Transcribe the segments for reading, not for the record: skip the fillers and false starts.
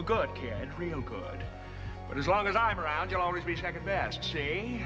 Good, kid, real good. But as long as I'm around, you'll always be second best, see?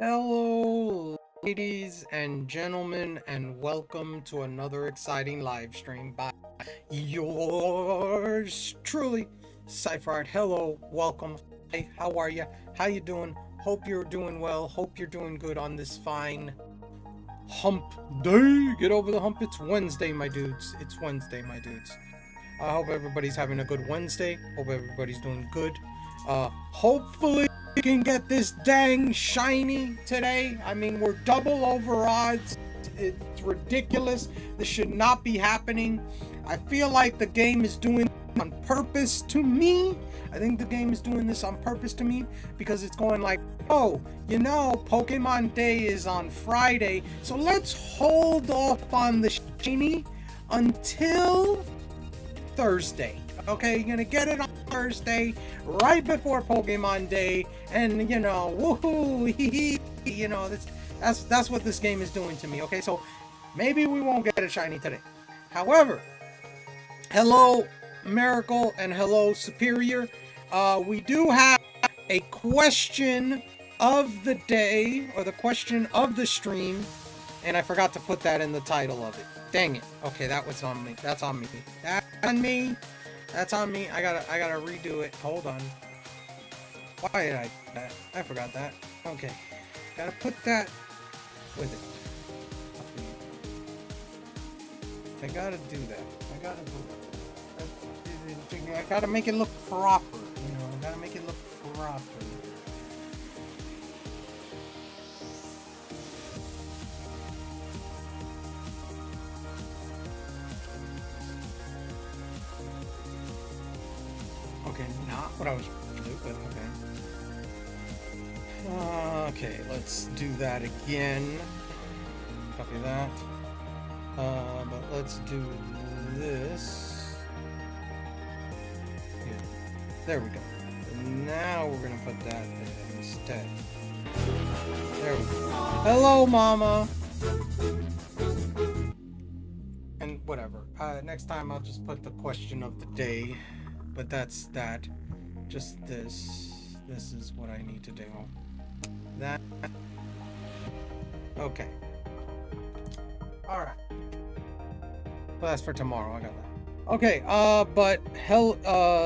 Hello, ladies and gentlemen, and welcome to another exciting live stream by yours truly, Cypher. Hello, welcome. Hey, how are you? How you doing? Hope you're doing well. Hope you're doing good on this fine hump day. Get over the hump. It's Wednesday, my dudes. It's Wednesday, my dudes. I hope everybody's having a good Wednesday. Hope everybody's doing good. Hopefully we can get this dang shiny today. I mean, we're double over odds. It's ridiculous. This should not be happening. I feel like the game is doing it on purpose to me. I think the game is doing this on purpose to me because it's going like, oh, you know, Pokemon Day is on Friday, so let's hold off on the shiny until Thursday. Okay, you're gonna get it on Thursday, right before Pokemon Day, and you know, woohoo, you know, that's what this game is doing to me. Okay, so maybe we won't get a shiny today. However, Hello, Miracle, and hello, Superior. We do have a question of the day, or the question of the stream, and I forgot to put that in the title of it. Dang it. Okay, that was on me. That's on me. That's on me. That's on me. I gotta redo it. Hold on. Why did I do that? I forgot that. Okay. Gotta put that with it. I gotta do that. I gotta do that. I gotta make it look proper. You know, I gotta make it look proper. Okay, not what I was trying to do, but okay. Okay, let's do that again. Copy that. But let's do this. Yeah, there we go. And now we're gonna put that there instead. There we go. Hello, Mama. And whatever. Next time I'll just put the question of the day. But that's that. Just this. This is what I need to do. That. Okay. Alright. Well, that's for tomorrow. I got that. Okay,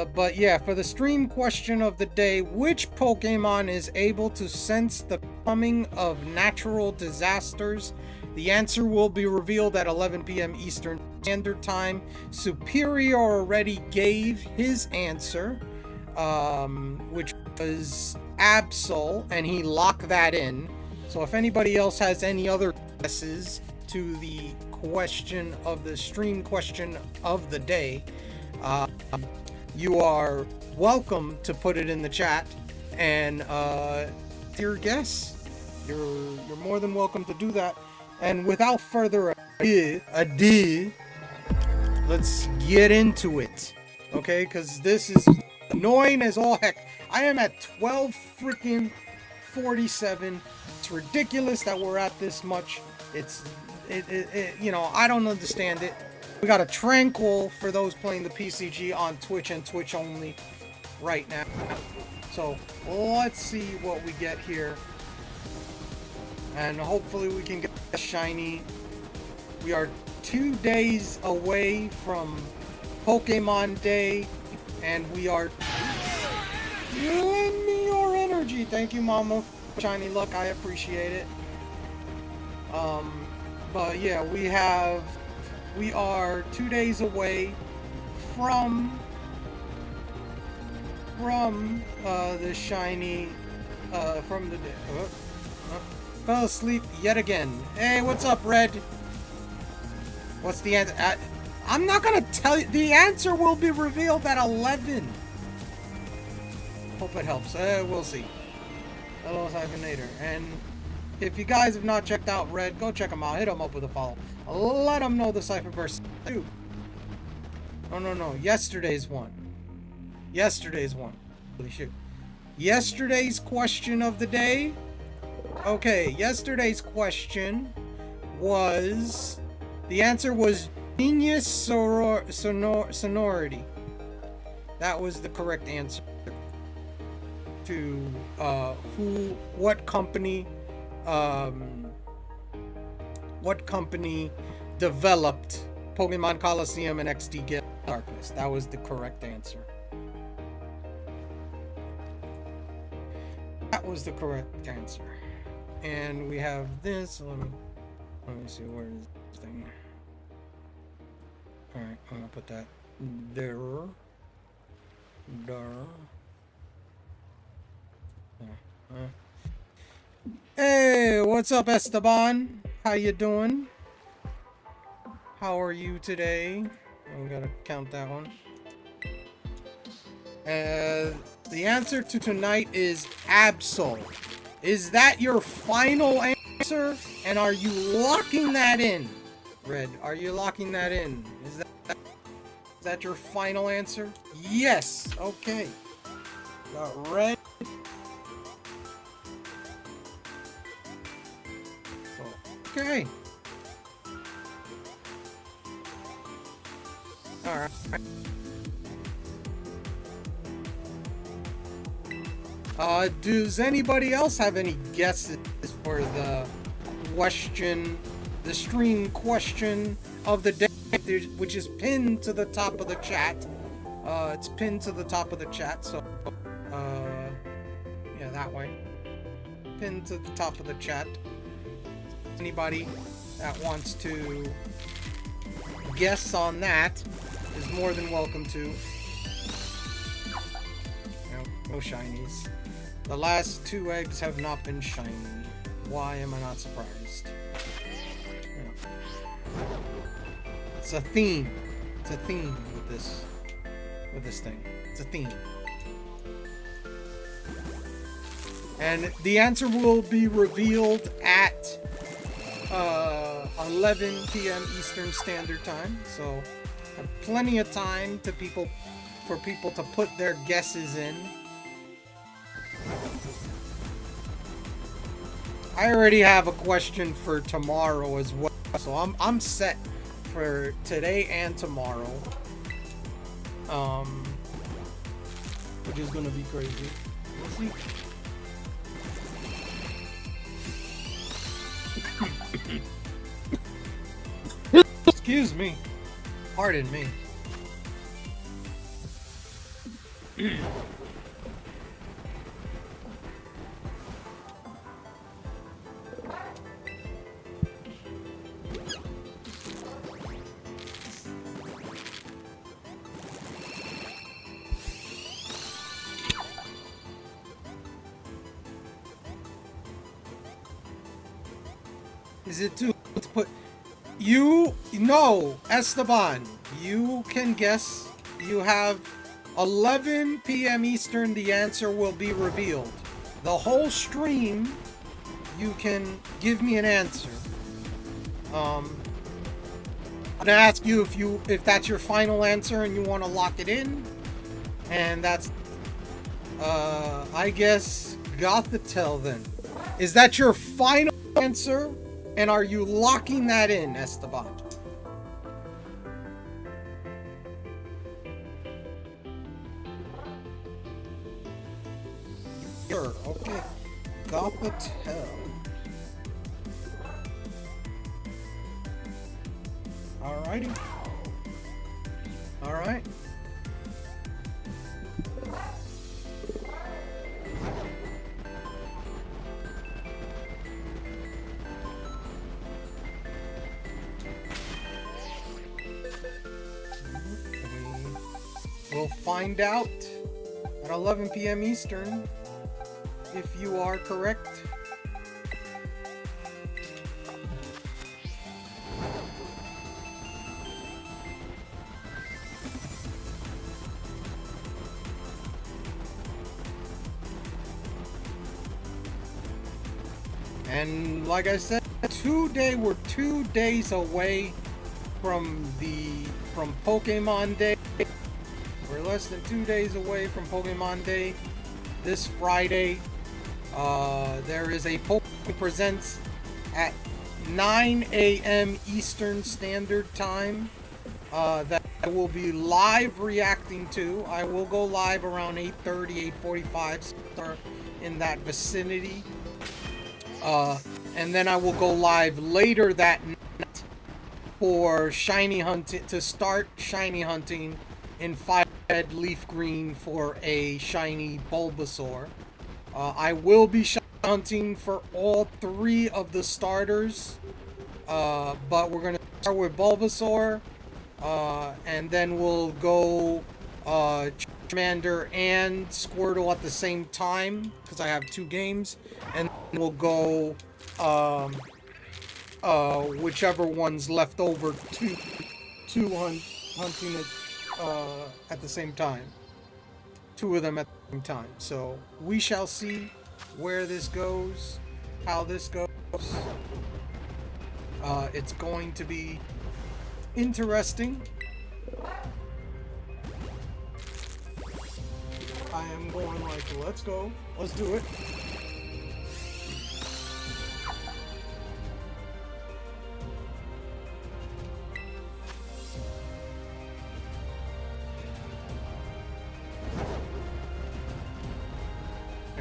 but yeah, for the stream question of the day, which Pokemon is able to sense the coming of natural disasters? The answer will be revealed at 11 p.m. Eastern Standard Time. Superior already gave his answer, which was Absol, and he locked that in. So if anybody else has any other guesses to the question of the stream question of the day, you are welcome to put it in the chat, and your guess, you're more than welcome to do that. And without further ado, let's get into it, okay? Because this is annoying as all heck. I am at 12 freaking 47. It's ridiculous that we're at this much. You know, I don't understand it. We got a Tranquil for those playing the PCG on Twitch and Twitch only right now. So let's see what we get here. And hopefully we can get a shiny. We are 2 days away from Pokemon Day, and we are... Lend me your energy. Thank you, Mama, for shiny luck. I appreciate it. But yeah, we are 2 days away from the shiny, from the day. Fell asleep yet again. Hey, what's up, Red? What's the answer? I'm not gonna tell you. The answer will be revealed at 11. Hope it helps. We'll see. Hello, Hyphenator. And if you guys have not checked out Red, go check him out. Hit him up with a follow. Let him know the Cypherverse too. No. Yesterday's one. Holy shit. Yesterday's question of the day. Okay, yesterday's question was... The answer was genius sonority. That was the correct answer to what company developed Pokemon Coliseum and XD Gale Darkness. That was the correct answer. That was the correct answer. And we have this. Let me see, where is this thing? Alright, I'm gonna put that there. Hey, what's up, Esteban? How you doing? How are you today? I gotta count that one. The answer to tonight is Absol. Is that your final answer? And are you locking that in? Red, are you locking that in? Is that your final answer? Yes. Okay. Got Red. Okay. Alright. Does anybody else have any guesses for the question, the stream question of the day, which is pinned to the top of the chat? It's pinned to the top of the chat, so, yeah, that way. Pinned to the top of the chat. Anybody that wants to guess on that is more than welcome to. No shinies. The last 2 eggs have not been shiny. Why am I not surprised? Yeah. It's a theme. It's a theme with this thing. It's a theme. And the answer will be revealed at 11 p.m. Eastern Standard Time. So have plenty of time for people to put their guesses in. I already have a question for tomorrow as well, so I'm set for today and tomorrow. Which is gonna be crazy. We'll see. Excuse me. Pardon me. Is it too late to put no, Esteban, you can guess. You have 11 p.m. Eastern, the answer will be revealed. The whole stream, you can give me an answer. I'm gonna ask you if that's your final answer and you want to lock it in. And that's I guess Gothitell then. Is that your final answer? And are you locking that in, Esteban? Sure, okay. Gothitell. Alrighty. Alright. We'll find out at 11 p.m. Eastern if you are correct. And like I said, we're 2 days away from Pokemon Day. We're less than 2 days away from Pokemon Day. This Friday, there is a Pokemon Presents at 9 a.m. Eastern Standard Time that I will be live reacting to. I will go live around 8:30, 8:45, somewhere in that vicinity. And then I will go live later that night for shiny hunting, to start shiny hunting in 5 red leaf green for a shiny Bulbasaur. I will be shiny hunting for all 3 of the starters, but we're gonna start with Bulbasaur, and then we'll go Charmander and Squirtle at the same time because I have 2 games, and then we'll go whichever one's left over to hunting it at the same time. 2 of them at the same time. So we shall see where this goes, how this goes. It's going to be interesting. I am going like, let's go. Let's do it.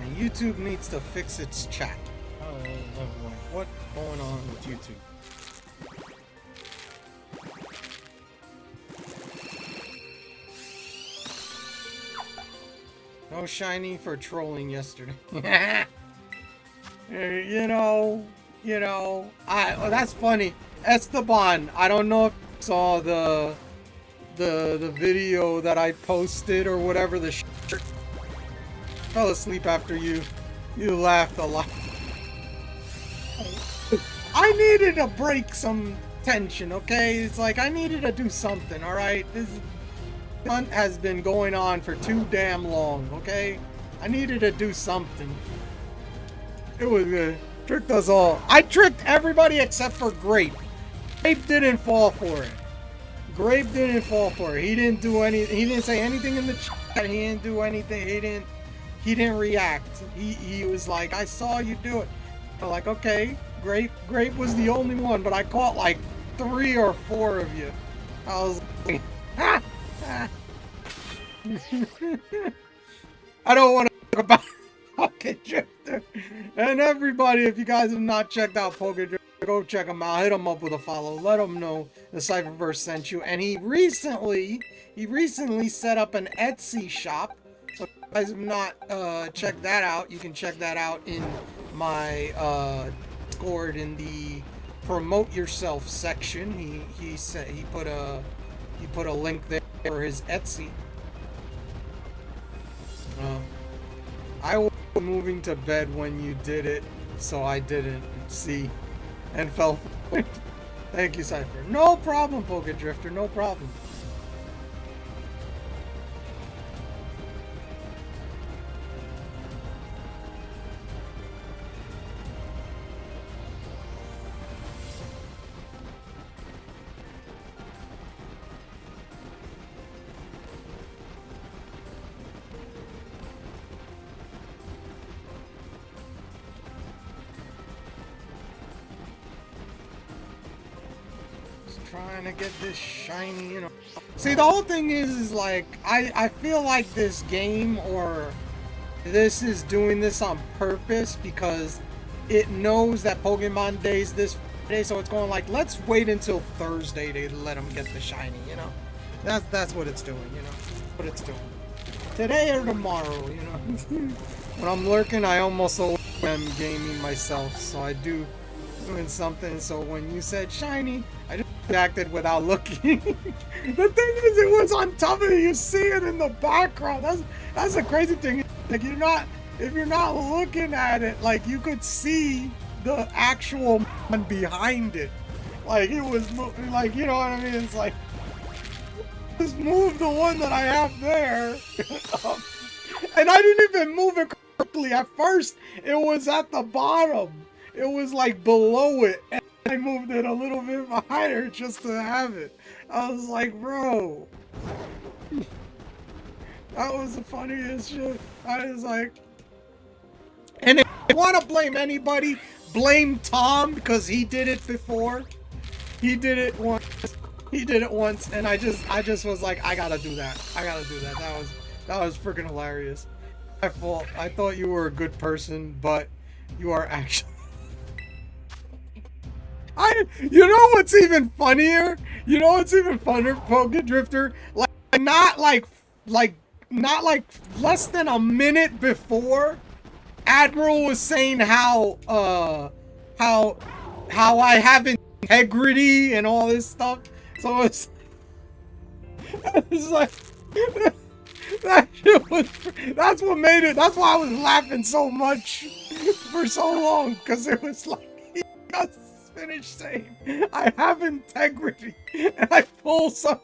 and YouTube needs to fix its chat. Oh, boy. What's going on with YouTube? No shiny for trolling yesterday. you know, that's funny. Esteban, I don't know if you saw the video that I posted or whatever. The shirt fell asleep after you laughed a lot. I needed to break some tension, okay? It's like I needed to do something, all right? This hunt has been going on for too damn long, okay? I needed to do something. It was good. Tricked us all. I tricked everybody except for Grape. Grape didn't fall for it. Grape didn't fall for it. He didn't do any. He didn't say anything in the chat. He didn't do anything. He didn't react. He was like, I saw you do it. I'm like, okay, Grape was the only one, but I caught like 3 or 4 of you. I was like, ha! I don't want to talk about Pocket Drifter. And everybody, if you guys have not checked out Pocket Drifter, go check him out. Hit him up with a follow. Let him know the Cypherverse sent you. And he recently set up an Etsy shop. So if you guys have not checked that out, you can check that out in my Discord in the promote yourself section. He put a link there for his Etsy. I was moving to bed when you did it, so I didn't see and fell for it. Thank you, Cypher. No problem, Pocket Drifter. No problem. Trying to get this shiny, you know. See, the whole thing is like, I feel like this game, or this is doing this on purpose because it knows that Pokemon Day's this Friday, so it's going like, let's wait until Thursday to let them get the shiny, you know. That's what it's doing, you know. What it's doing. Today or tomorrow, you know. When I'm lurking, I almost always am gaming myself, so I do doing something. So when you said shiny, I just acted without looking. The thing is, it was on top of you. You see it in the background. That's the crazy thing. Like, if you're not looking at it, like, you could see the actual man behind it. Like, it was like, you know what I mean? It's like, just move the one that I have there. And I didn't even move it correctly. At first, it was at the bottom. It was like below it. And I moved it a little bit higher just to have it. I was like, bro. That was the funniest shit. I was like. And if you want to blame anybody, blame Tom, because he did it before. He did it once. And I just was like, I gotta do that. That was freaking hilarious. My fault. I thought you were a good person, but you are actually. You know what's even funnier? You know what's even funnier, Pocket Drifter? Not like less than a minute before, Admiral was saying how I have integrity and all this stuff. So it's like that shit was. That's what made it. That's why I was laughing so much for so long, because it was like he just finished saying I have integrity, and I pull some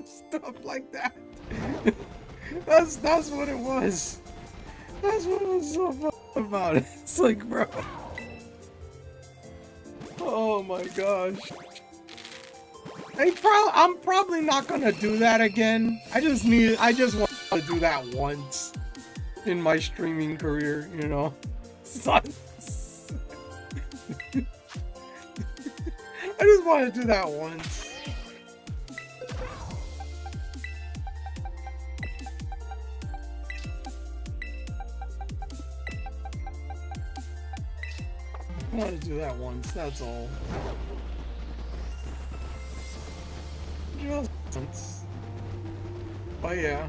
stuff like that. That's what it was. That's what was so fun about it. It's like, bro. Oh my gosh. I'm probably not gonna do that again. I just want to do that once in my streaming career, you know. I just want to do that once. I want to do that once, that's all. Just once. But yeah.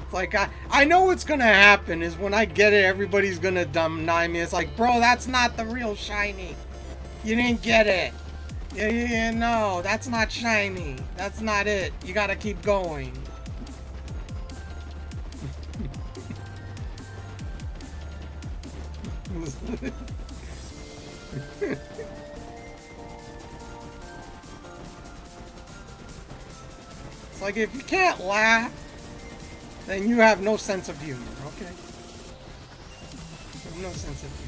It's like, I know what's gonna happen is when I get it, everybody's gonna deny me. It's like, bro, that's not the real shiny. You didn't get it. Yeah, no, that's not shiny. That's not it. You gotta keep going. It's like, if you can't laugh, then you have no sense of humor, okay? You have no sense of humor.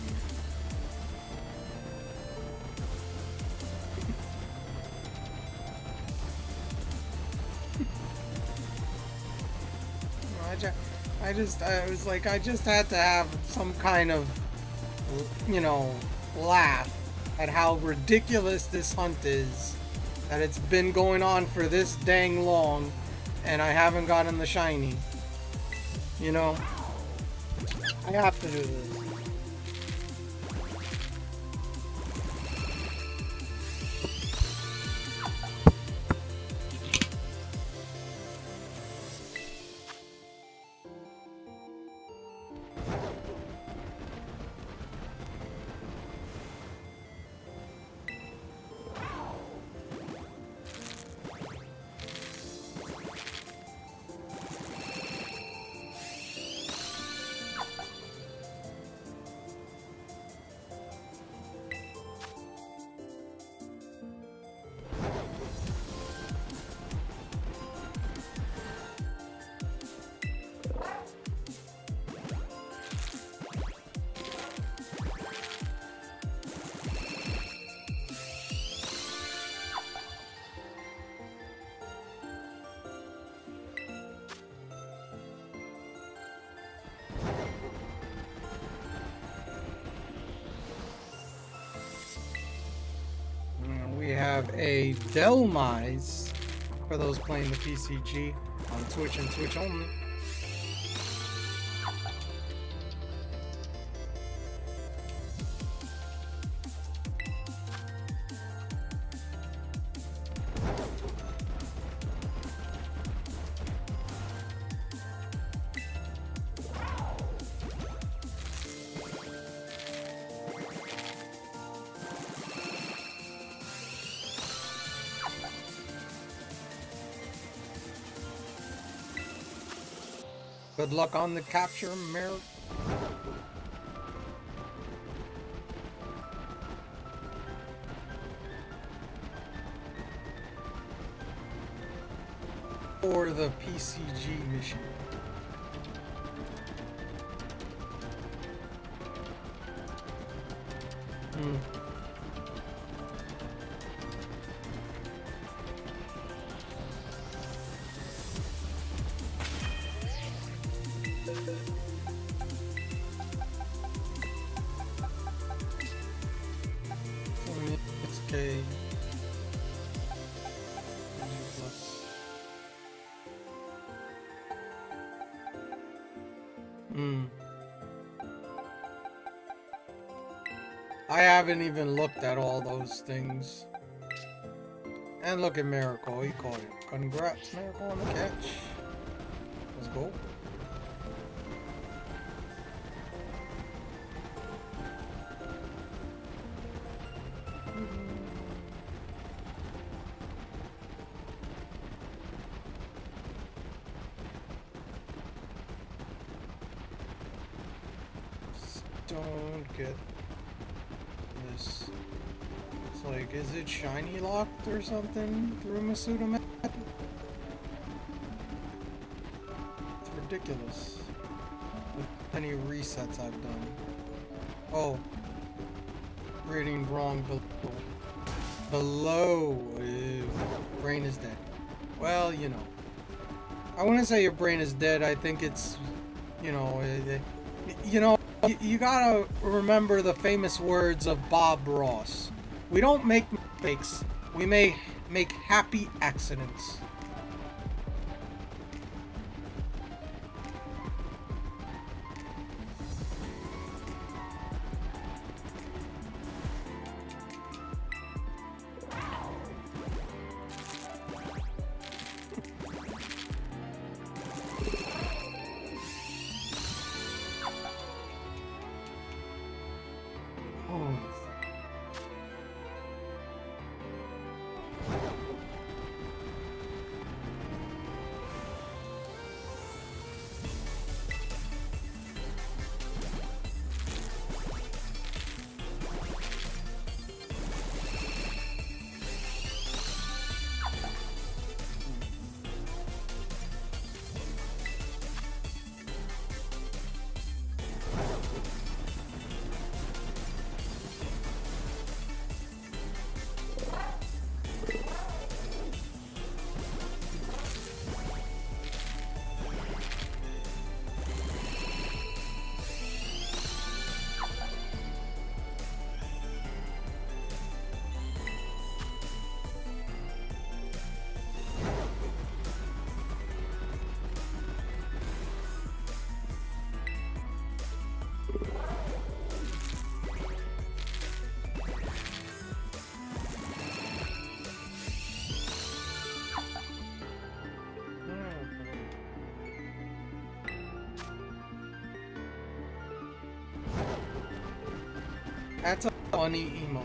I just had to have some kind of, you know, laugh at how ridiculous this hunt is. That it's been going on for this dang long, and I haven't gotten the shiny. You know? I have to do this. We have a Delmise for those playing the PCG on Twitch and Twitch only. Good luck on the capture, Mirror. Or the PCG mission. Okay. I haven't even looked at all those things. And look at Miracle, he caught it. Congrats, Miracle, on the catch. Let's go. Don't get this. It's like, is it shiny locked or something through Masuda map? It's ridiculous. With any resets I've done. Oh. Reading wrong below. Below. Ew. Brain is dead. Well, you know. I wouldn't say your brain is dead. I think it's, you know, you know, you gotta remember the famous words of Bob Ross. We don't make mistakes. We may make happy accidents. That's a funny emote.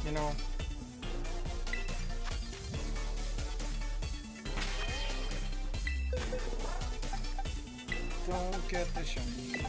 You know, don't get the shiny.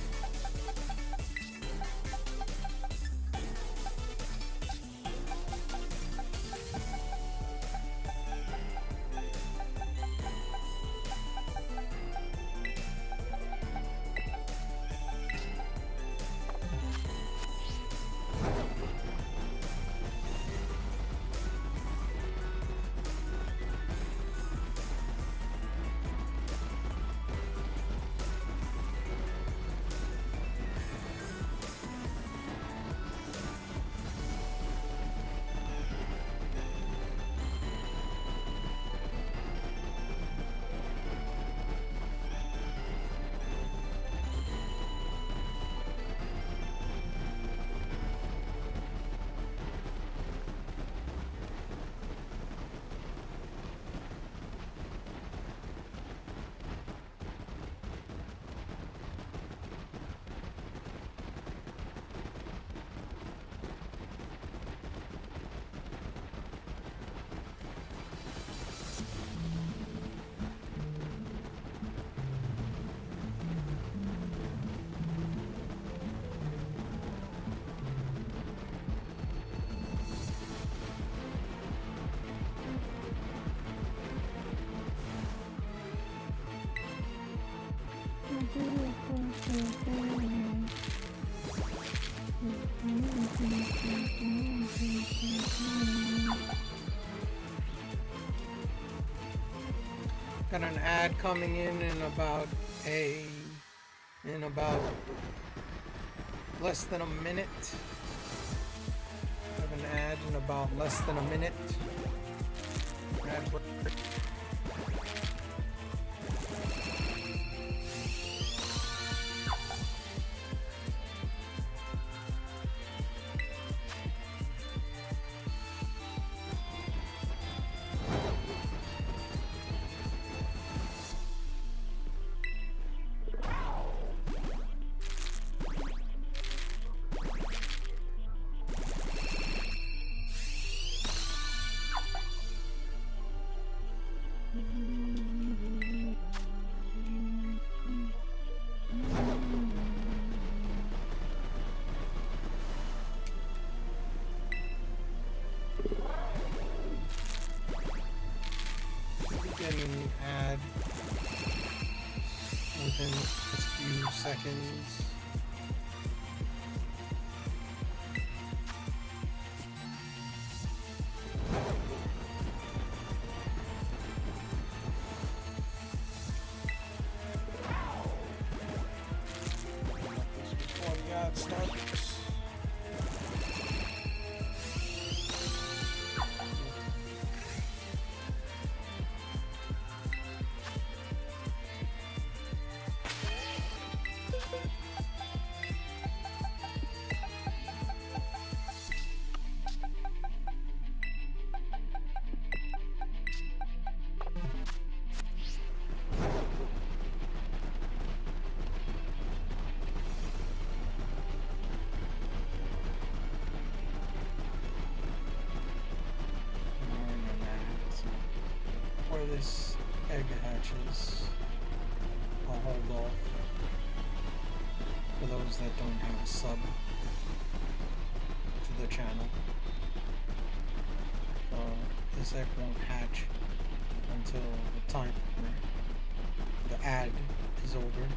Got an ad coming in about less than a minute. Have an ad in about less than a minute. Ad break. Getting an ad within a few seconds. Before the ad starts. Where this egg hatches, I'll hold off for those that don't have a sub to the channel. This egg won't hatch until the time the ad is over.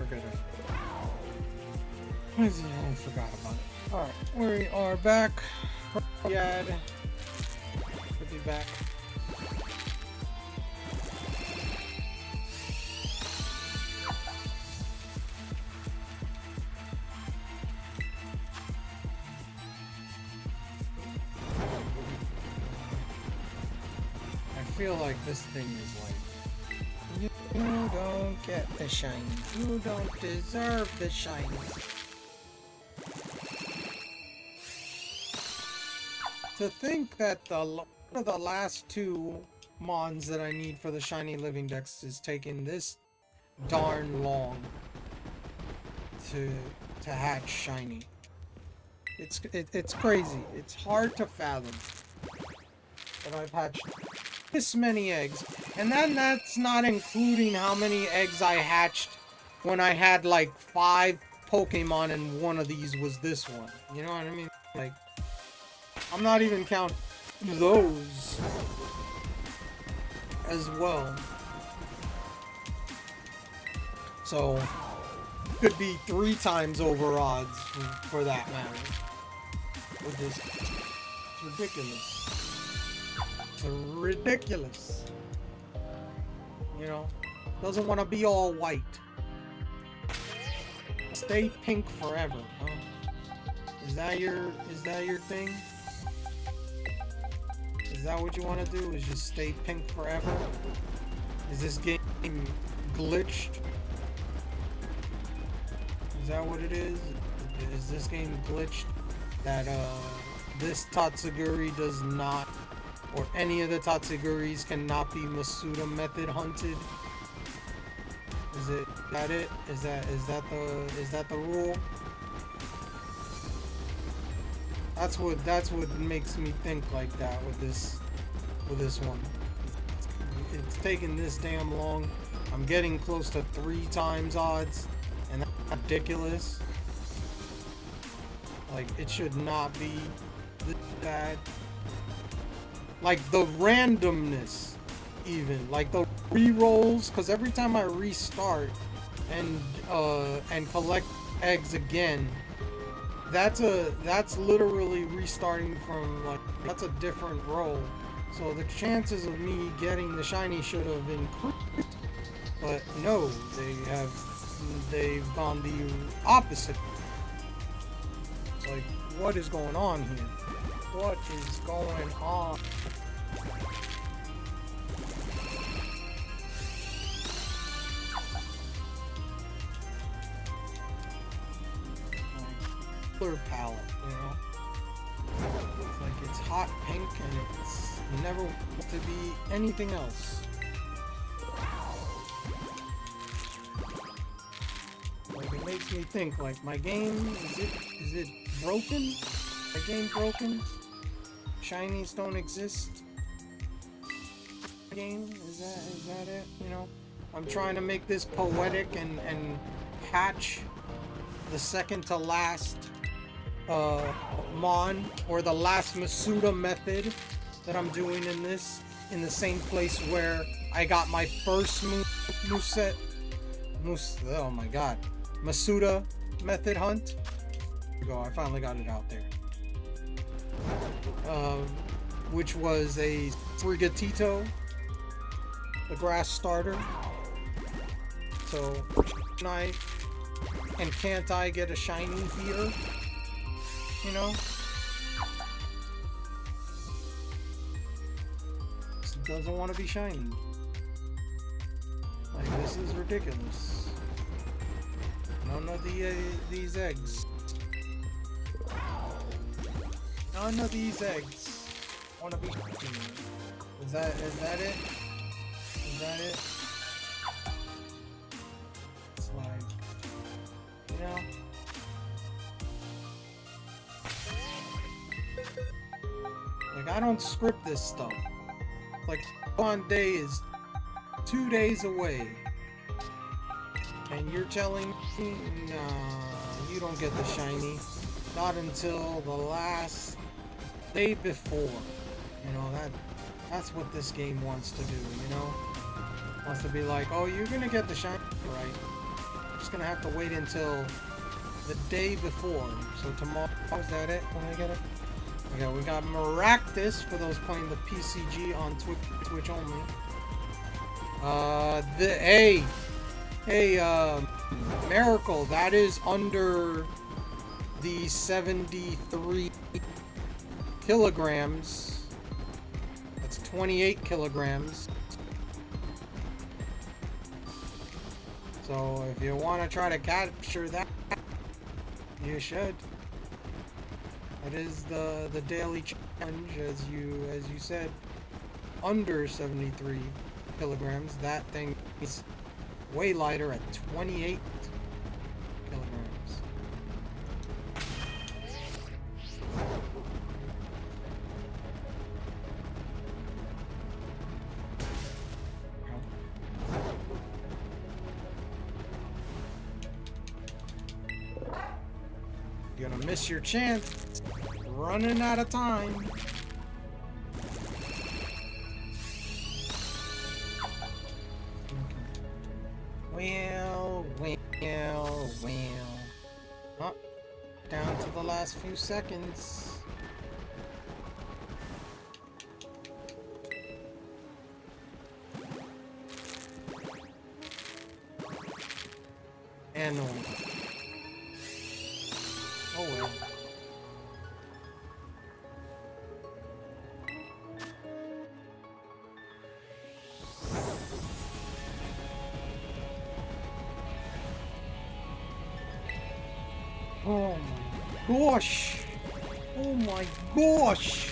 forget it. I forgot about it. Alright, we are back. Yeah, should be back. I feel like this thing is like, you don't get the shiny. You don't deserve the shiny. To think that one of the last two mons that I need for the shiny living dex is taking this darn long to hatch shiny. It's crazy. It's hard to fathom that I've hatched this many eggs, and then that's not including how many eggs I hatched when I had like 5 Pokemon and one of these was this one. You know what I mean? Like, I'm not even counting those as well. So, could be 3 times over odds for that matter. With this, it's ridiculous. It's ridiculous. You know, doesn't want to be all white. Stay pink forever, huh? Is that your thing? Is that what you want to do? Is just stay pink forever? Is this game glitched? Is that what it is? Is this game glitched? That this Tatsugiri does not, or any of the Tatsuguris cannot be Masuda method hunted? Is that it? Is that the rule? That's what makes me think like that with this one. It's taking this damn long. I'm getting close to 3 times odds, and that's ridiculous. Like, it should not be this bad. Like the randomness, even like the re-rolls, because every time I restart and collect eggs again, that's literally restarting from, like, that's a different roll. So the chances of me getting the shiny should have increased, but no, they've gone the opposite. It's like, what is going on here? What is going on? Color palette, you know? It's like it's hot pink and it's never to be anything else. Like, it makes me think, like, my game, is it broken? My game broken? Shinies don't exist? Game? Is that it? You know? I'm trying to make this poetic and hatch the second to last Mon, or the last Masuda method that I'm doing in this, in the same place where I got my first oh my god, Masuda method hunt. There we go, I finally got it out there. Which was a Sprigatito, the grass starter. So, can't I get a shiny here? You know? It doesn't want to be shiny. Like, this is ridiculous. None of these eggs. None of these eggs want to be shiny. Is that it? Is that it? It's like, you know? Like, I don't script this stuff. Like, on day is 2 days away. And you're telling me, nah, you don't get the shiny. Not until the last day before. You know, that's what this game wants to do, you know? Wants to be like, oh, you're gonna get the shiny, right? just gonna have to wait until the day before. So tomorrow, is that it when I get it? Okay, we got Maractus for those playing the PCG on Twitch only. Miracle, that is under the 73 kilograms. That's 28 kilograms. So if you want to try to capture that, you should. That is the daily challenge, as you said. Under 73 kilograms. That thing is way lighter at 28 kilograms. You're gonna miss your chance. Running out of time. Well. Oh, down to the last few seconds. And no. Oh well. Oh my gosh! Oh my gosh!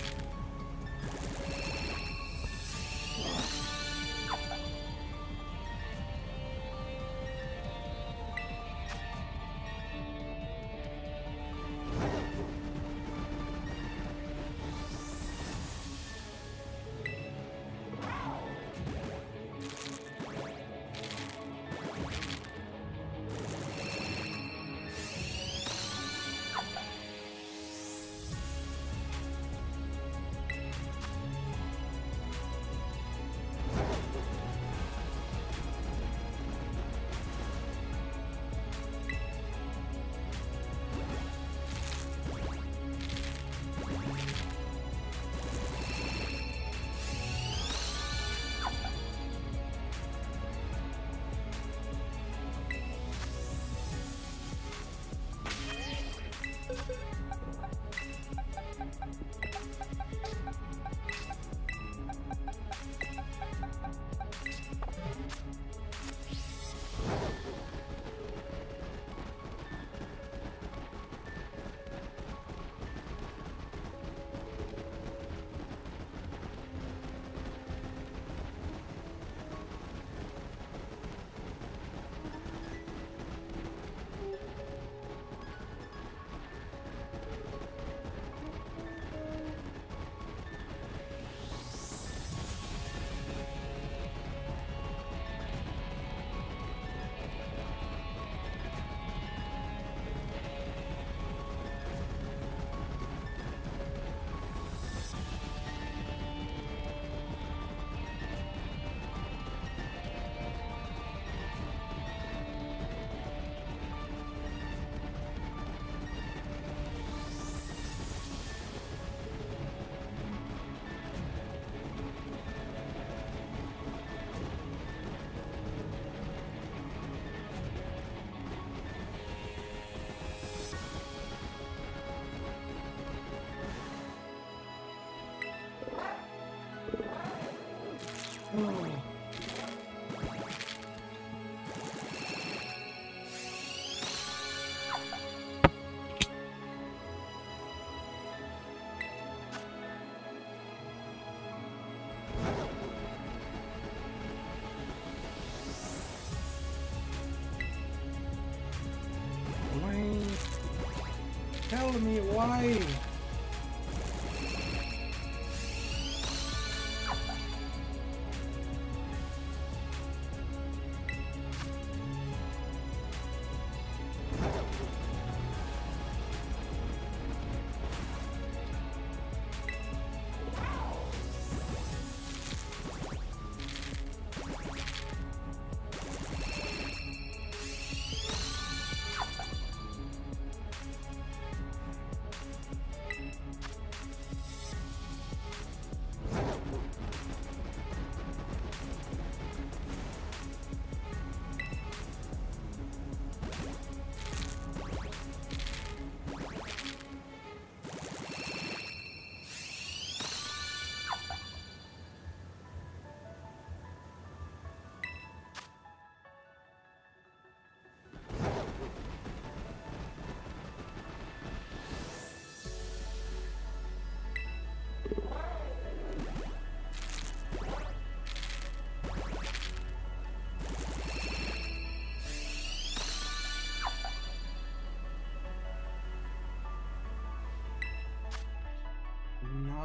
Tell me why.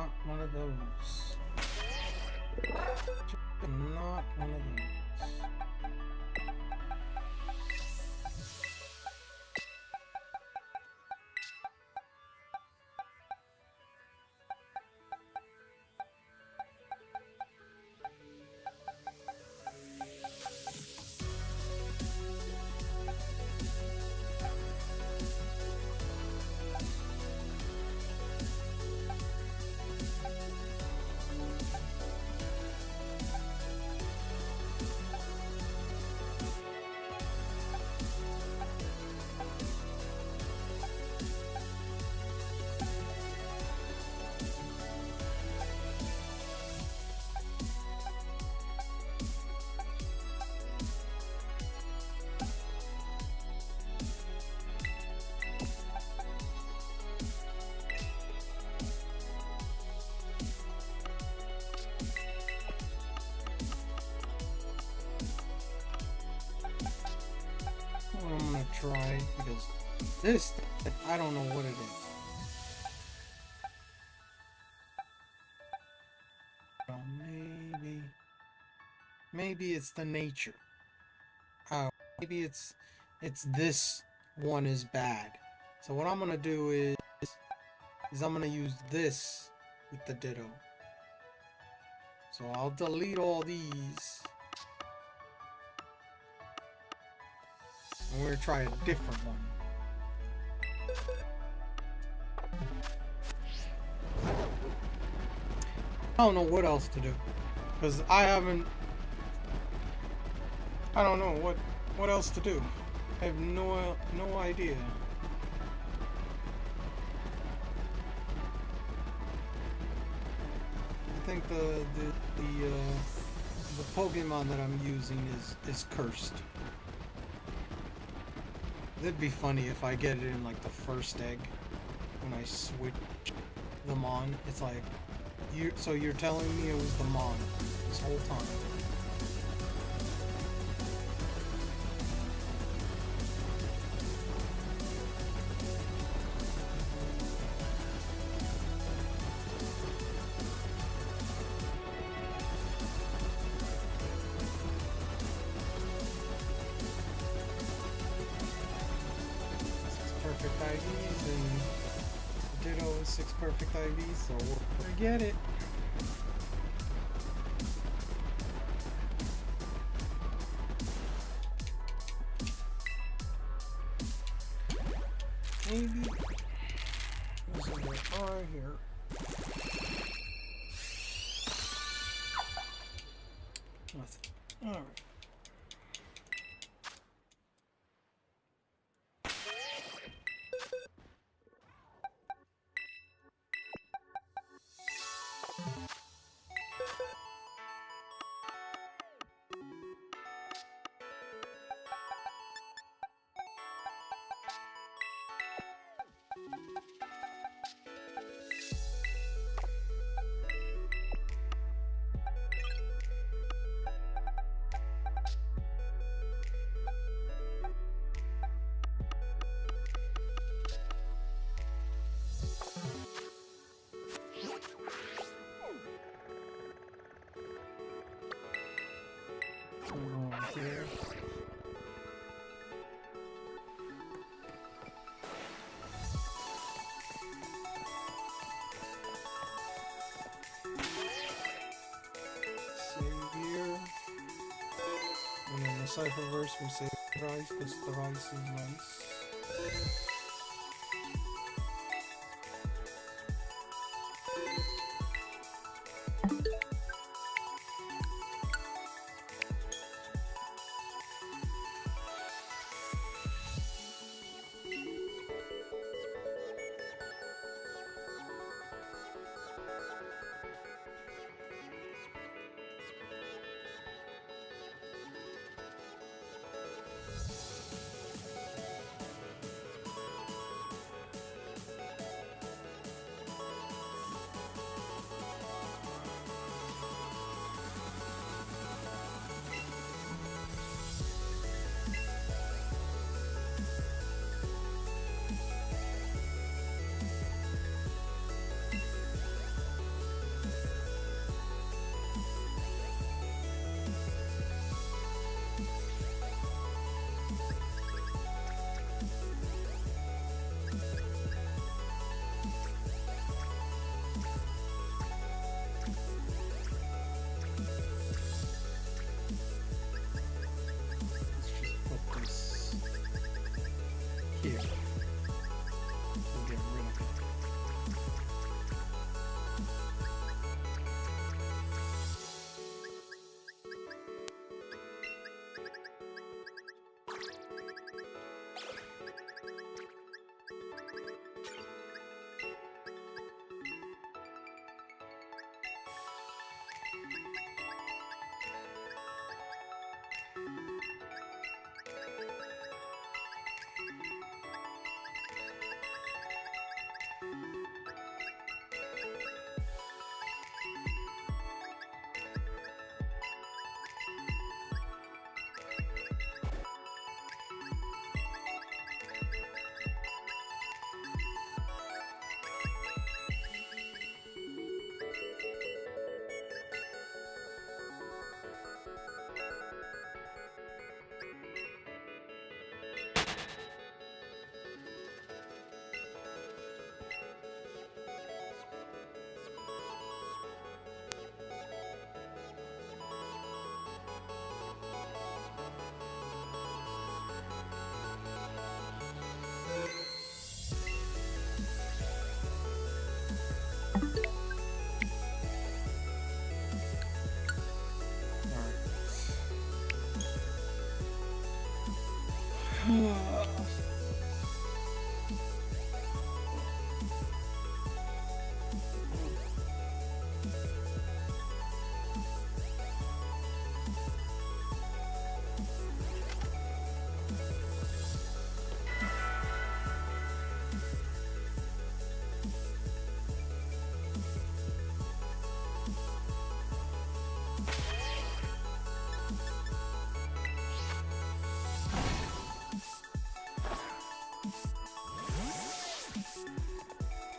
not one of those. Not one of those. I'm gonna try because this, I don't know what it is. Well, maybe it's the nature. Maybe it's this one is bad. So what I'm gonna do is I'm gonna use this with the ditto. So I'll delete all these. And we're gonna try a different one. I don't know what else to do. Because I don't know what else to do. I have no idea. I think the Pokemon that I'm using is cursed. It'd be funny if I get it in like the first egg when I switch them on. It's like so you're telling me it was the Mon this whole time. Perfect IVs and Ditto is 6 perfect IVs, so forget it. Maybe there's a R here. Nothing. Alright. Here. Save here. And in the Cypherverse we save Thrice because Thrice is nice.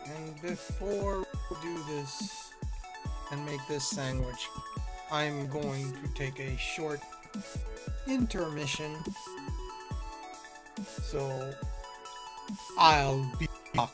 And before we do this and make this sandwich, I'm going to take a short intermission. So I'll be back.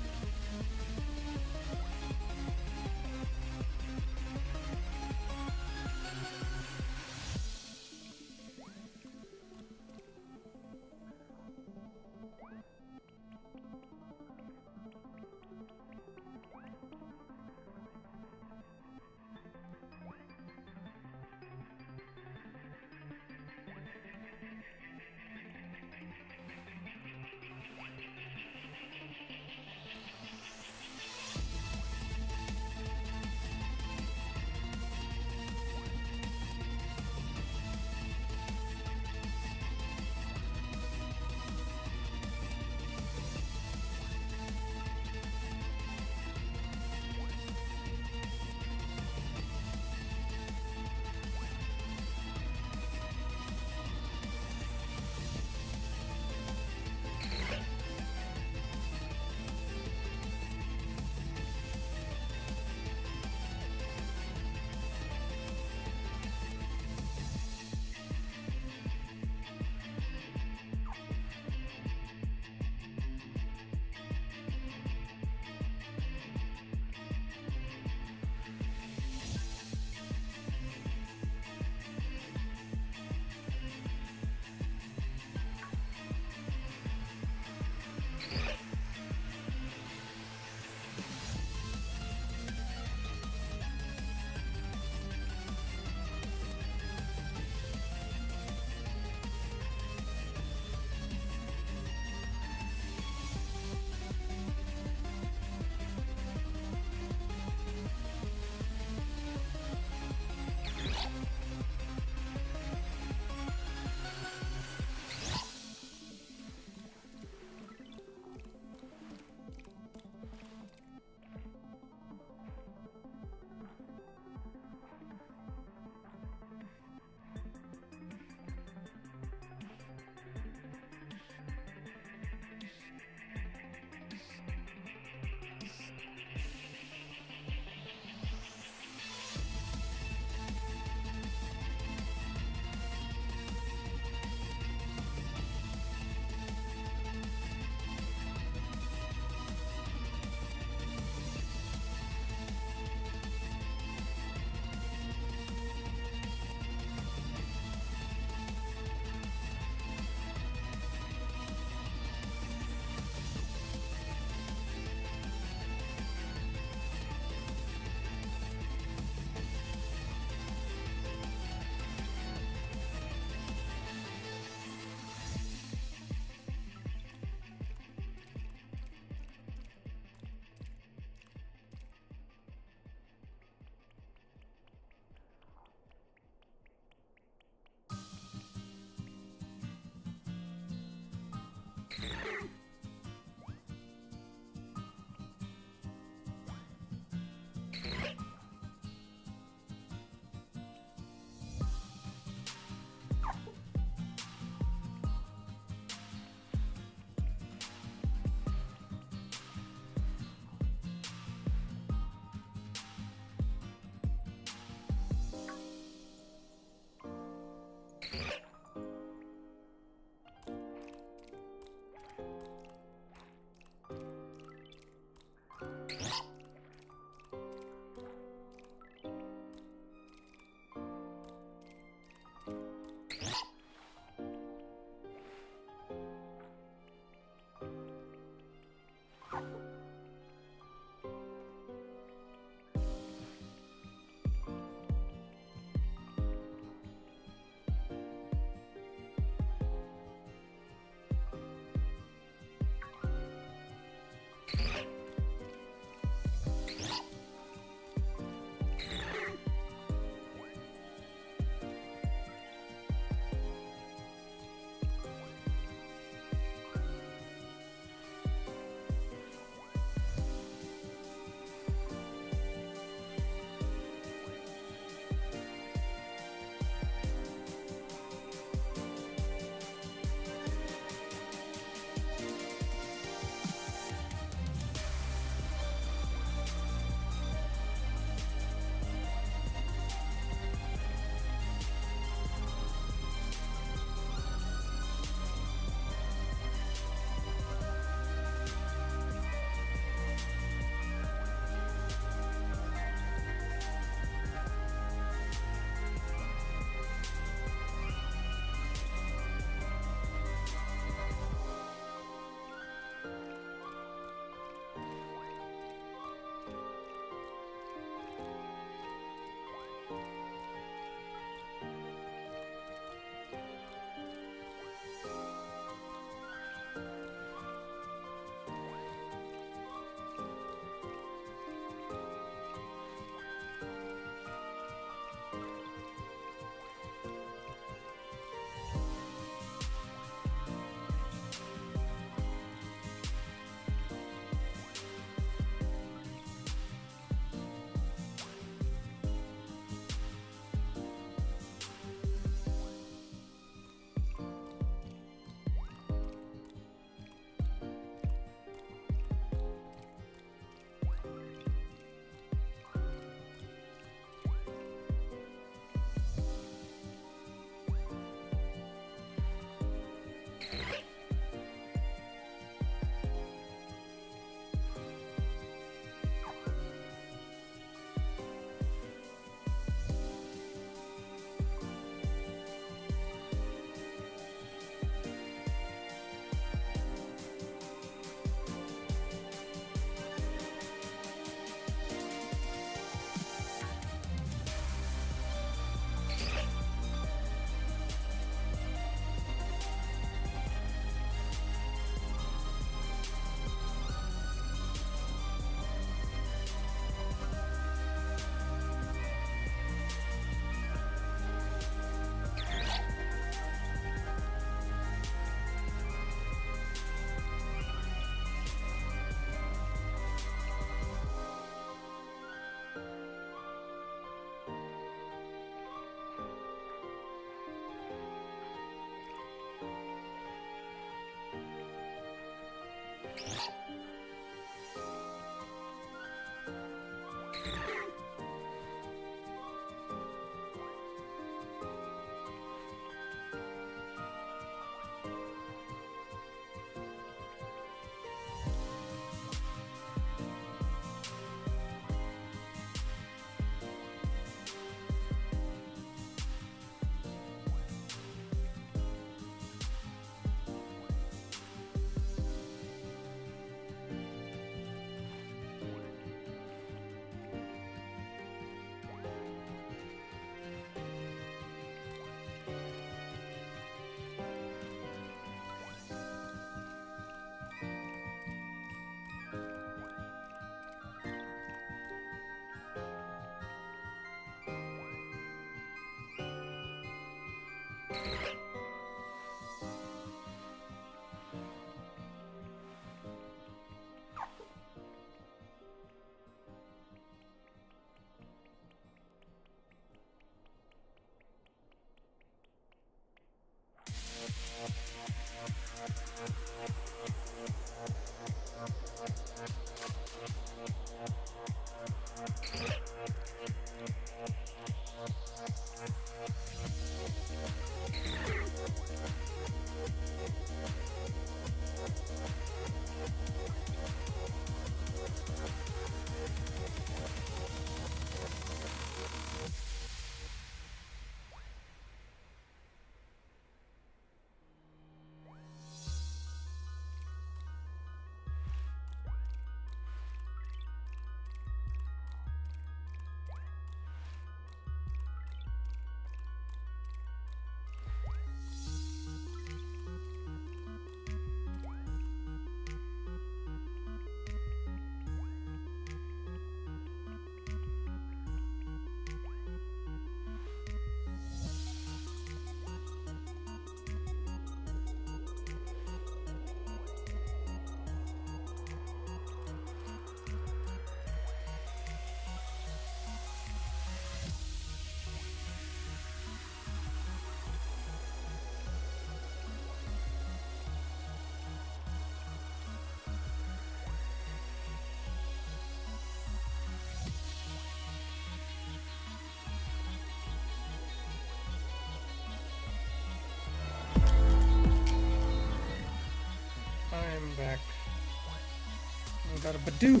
We got a Bidoof.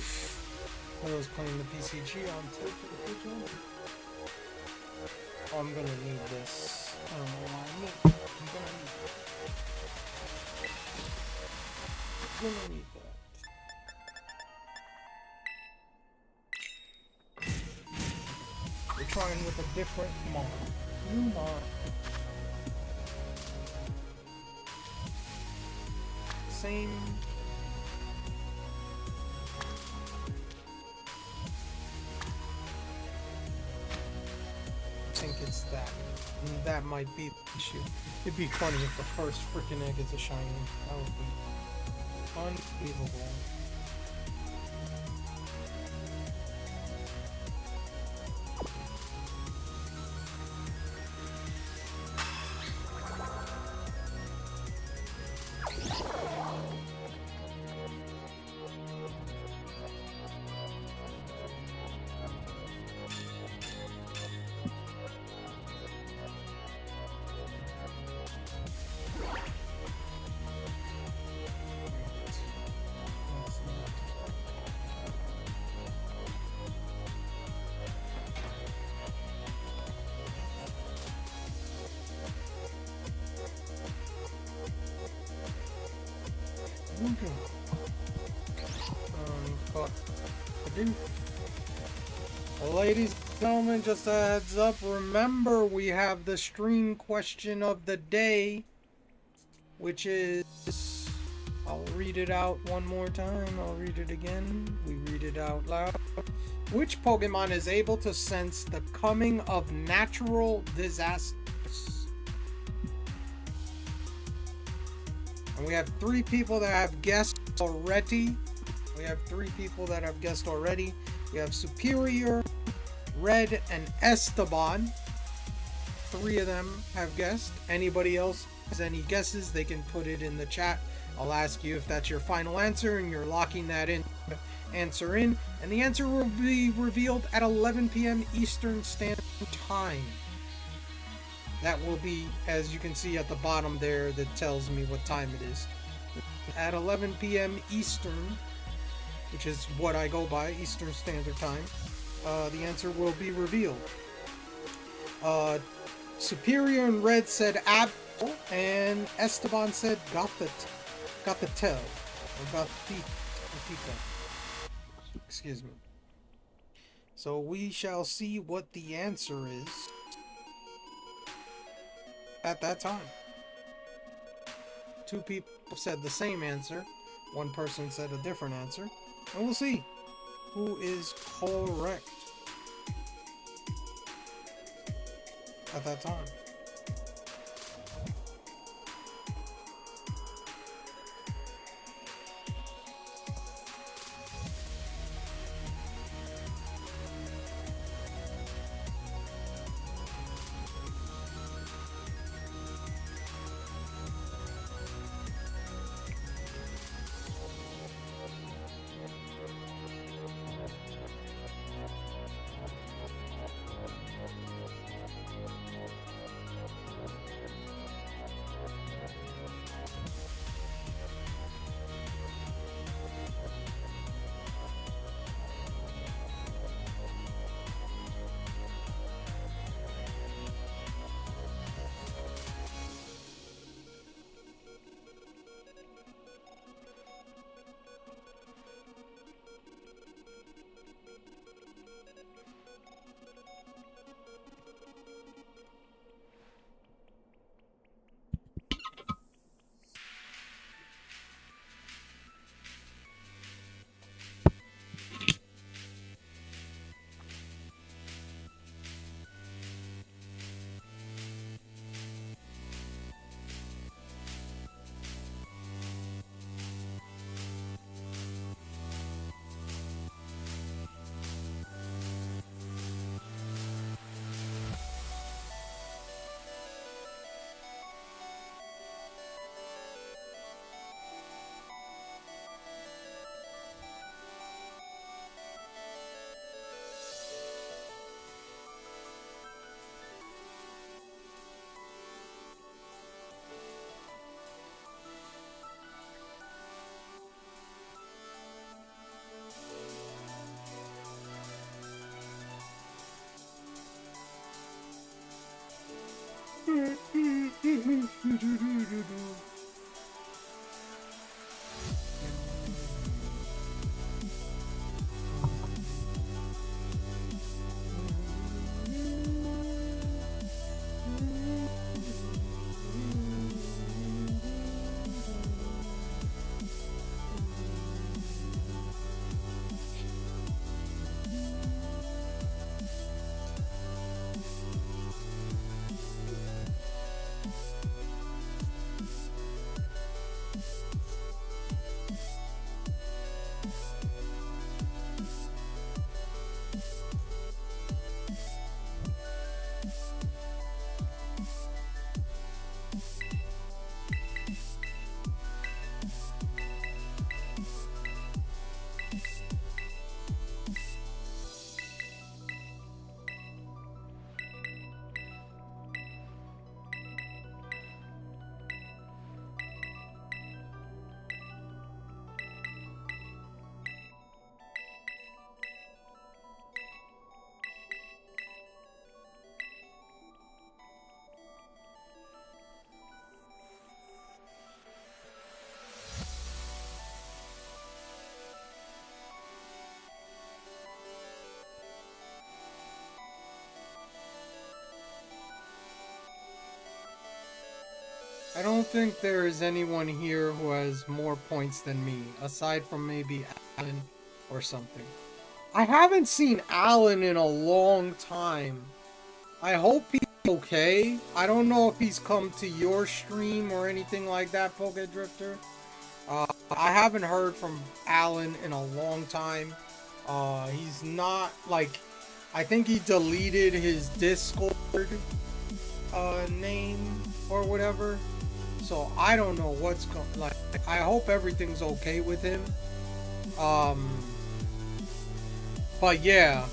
For those playing the PCG on tilt for the page. Oh, I'm gonna need this. I don't know why I'm gonna need that. I'm gonna need that. We're trying with a different mod. New mod. Same. I think it's that. And that might be the issue. It'd be funny if the first freaking egg is a shiny. That would be unbelievable. Ladies and gentlemen, just a heads up, remember we have the stream question of the day, which is, I'll read it out one more time, I'll read it again, we read it out loud. Which Pokemon is able to sense the coming of natural disasters? And we have 3 people that have guessed already. We have 3 people that have guessed already. We have Superior, Red, and Esteban. 3 of them have guessed. Anybody else has any guesses, they can put it in the chat. I'll ask you if that's your final answer and you're locking that answer in. And the answer will be revealed at 11 p.m. Eastern Standard Time. That will be, as you can see at the bottom there, that tells me what time it is. At 11 p.m. Eastern, which is what I go by, Eastern Standard Time, the answer will be revealed. Superior and Red said apple, and Esteban said got the tail, or got the excuse me. So we shall see what the answer is at that time. 2 people said the same answer. 1 person said a different answer. And we'll see who is correct at that time. I don't think there is anyone here who has more points than me, aside from maybe Alan or something. I haven't seen Alan in a long time. I hope he's okay. I don't know if he's come to your stream or anything like that, Poke Drifter. I haven't heard from Alan in a long time. He's not, like, I think he deleted his Discord name or whatever. So I don't know what's going, like, I hope everything's okay with him. But yeah,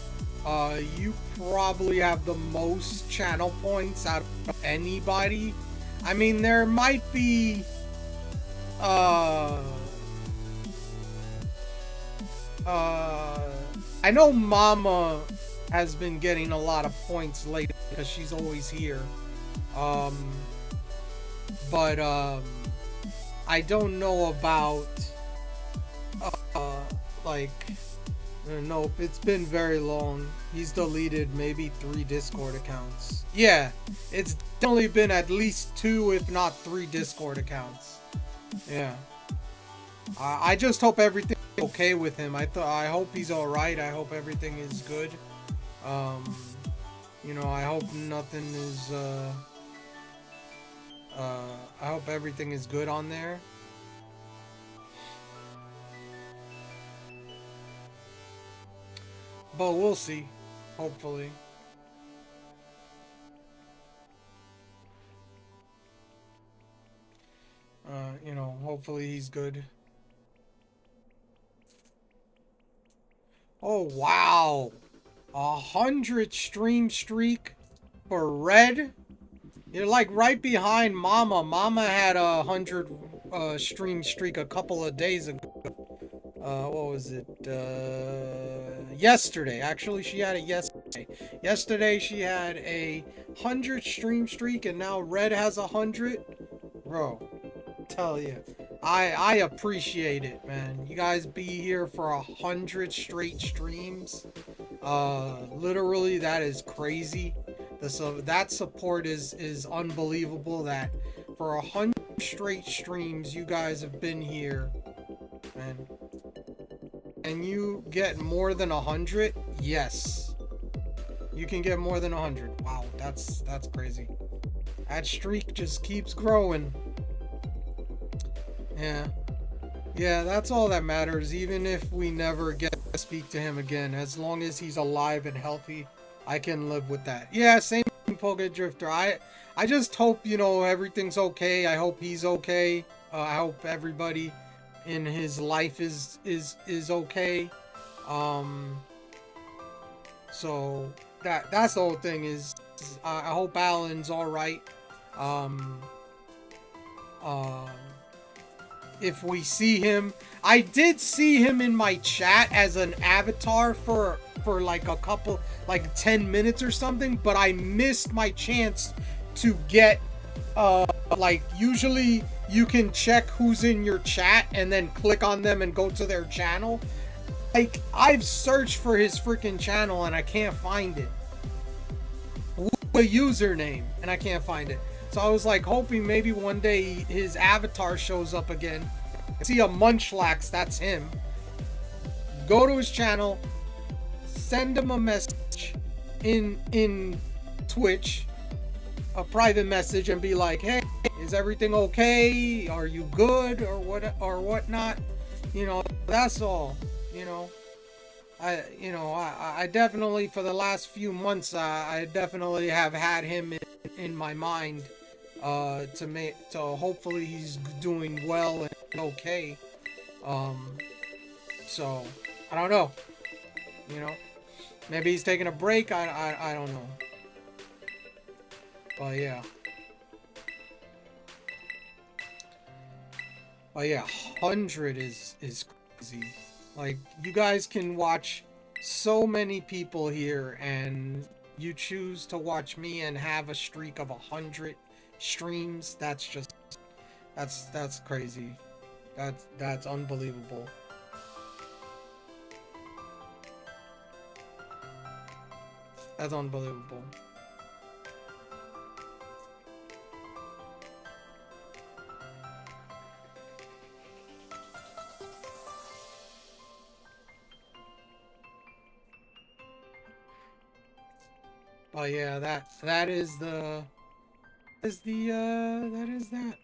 you probably have the most channel points out of anybody. I mean, there might be, I know Mama has been getting a lot of points lately because she's always here. But I don't know about, like, nope, it's been very long. He's deleted maybe 3 Discord accounts. Yeah, it's definitely been at least 2, if not 3 Discord accounts. Yeah. I just hope everything's okay with him. I hope he's alright. I hope everything is good. You know, I hope nothing is, I hope everything is good on there. But we'll see, hopefully. You know, hopefully he's good. Oh, wow. 100 stream streak for Red. You're like right behind Mama. Mama had a 100 stream streak a couple of days ago. What was it? Yesterday. Actually, she had it yesterday. Yesterday, she had a 100 stream streak, and now Red has 100. Bro, tell you, I appreciate it, man. You guys be here for 100 straight streams. Literally, that is crazy. That support is unbelievable. That for 100 straight streams, you guys have been here, man. And you get more than 100? Yes. You can get more than 100. Wow, that's crazy. That streak just keeps growing. Yeah. Yeah, that's all that matters. Even if we never get to speak to him again, as long as he's alive and healthy, I can live with that. Yeah, same thing, Poke Drifter. I just hope, you know, everything's okay. I hope he's okay. I hope everybody in his life is okay. So that's the whole thing is I hope Alan's all right. If we see him, I did see him in my chat as an avatar for like a couple, like 10 minutes or something, but I missed my chance to get like, usually you can check who's in your chat and then click on them and go to their channel. Like, I've searched for his freaking channel and I can't find it. The username, and I can't find it. So I was like hoping maybe one day his avatar shows up again. I see a Munchlax, that's him. Go to his channel, send him a message in Twitch, a private message, and be like, hey, is everything okay? Are you good or whatnot? You know, that's all. You know, I definitely, for the last few months, I definitely have had him in my mind, to hopefully he's doing well and okay. So I don't know. You know, maybe he's taking a break. I don't know. But yeah. But yeah, 100 is crazy. Like, you guys can watch so many people here, and you choose to watch me and have a streak of 100 streams. That's just, that's crazy. That's unbelievable. That's unbelievable. But yeah, that is the that is that.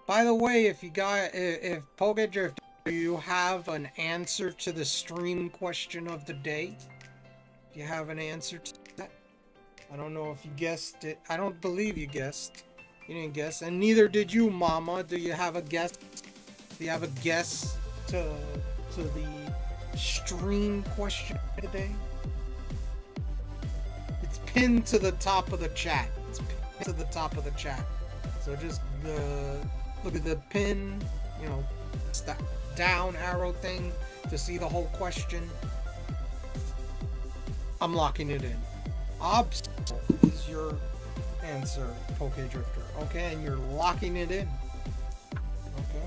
By the way, if you got if Poke Drift, do you have an answer to the stream question of the day? Do you have an answer to that? I don't know if you guessed it. I don't believe you guessed. You didn't guess, and neither did you, Mama. Do you have a guess? Do you have a guess to the stream question today? It's pinned to the top of the chat. It's pinned to the top of the chat. So just look at the pin, you know, down arrow thing to see the whole question. I'm locking it in. Obstacle is your answer, Poke Drifter. Okay, and you're locking it in. Okay.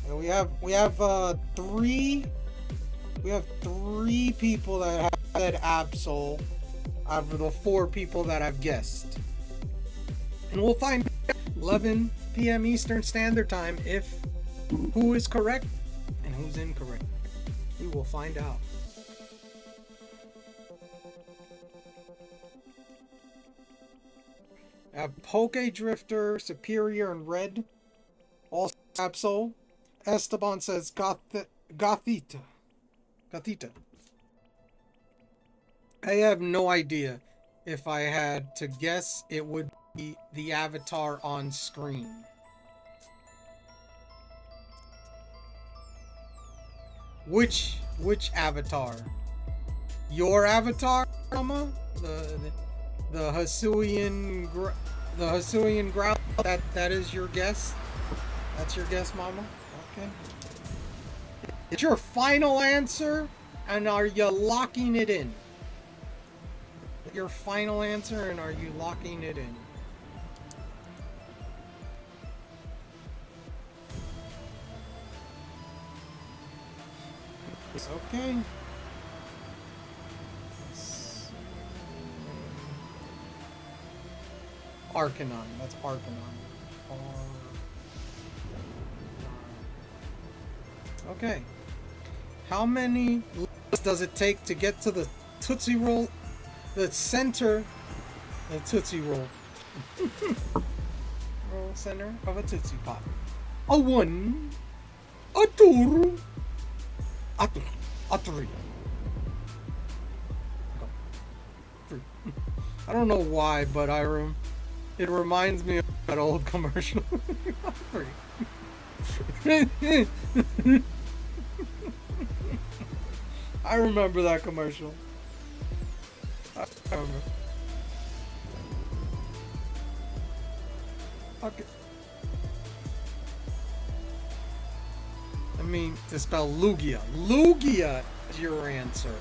And we have three people that have said Absol out of the 4 people that I've guessed. And we'll find out 11 p.m. Eastern Standard Time if who is correct and who's incorrect. We will find out. I have Poke Drifter, Superior, and Red. Also Absol. Esteban says Gothita. I have no idea. If I had to guess, it would be the avatar on screen. Which avatar? Your avatar, Mama? The Hisuian growl. That is your guess. That's your guess, Mama. Okay. It's your final answer, and are you locking it in? Your final answer, and are you locking it in? Okay. Arcanine. That's Arcanine. Okay. How many licks does it take to get to the Tootsie Roll? The center of Tootsie Roll. Roll center of a Tootsie Pop. A 1. A 2. A 3. A 3. I don't know why, but it reminds me of that old commercial. I remember that commercial. I remember. Okay. I mean, to spell Lugia. Lugia is your answer.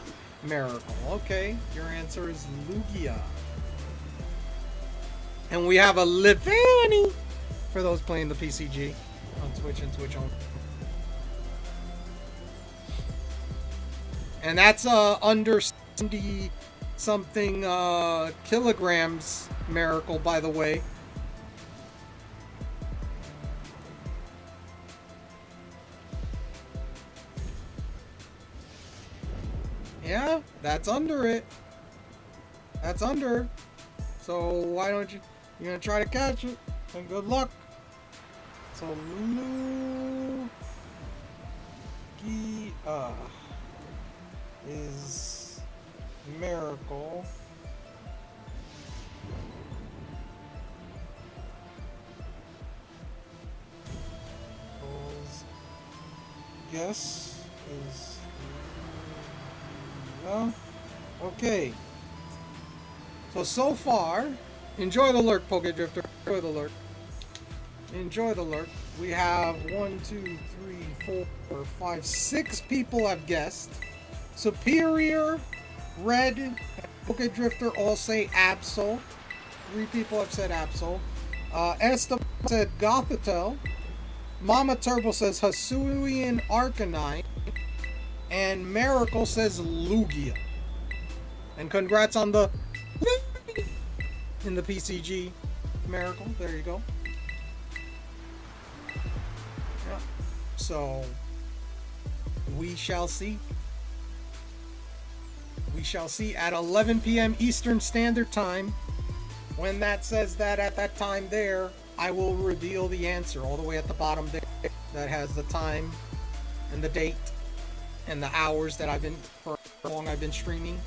Miracle. Okay, your answer is Lugia. And we have a Livani for those playing the PCG on Twitch and Twitch only. And that's under 70 something kilograms Miracle, by the way. Yeah, that's under it. That's under. So why don't you're gonna try to catch it, and good luck. So Lugia is Miracle. Guess is okay. So far, enjoy the lurk, Poke Drifter. Enjoy the lurk. Enjoy the lurk. We have 1, 2, 3, 4, 5, 6 people have guessed. Superior, Red, and Poke Drifter all say Absol. 3 people have said Absol. Esteban said Gothitelle. Mama Turbo says Hisuian Arcanine. And Miracle says Lugia. And congrats on the in the PCG Miracle. There you go. So we shall see. We shall see at 11 p.m. Eastern Standard Time. When that says that at that time there, I will reveal the answer all the way at the bottom there. That has the time and the date and the hours that for how long I've been streaming.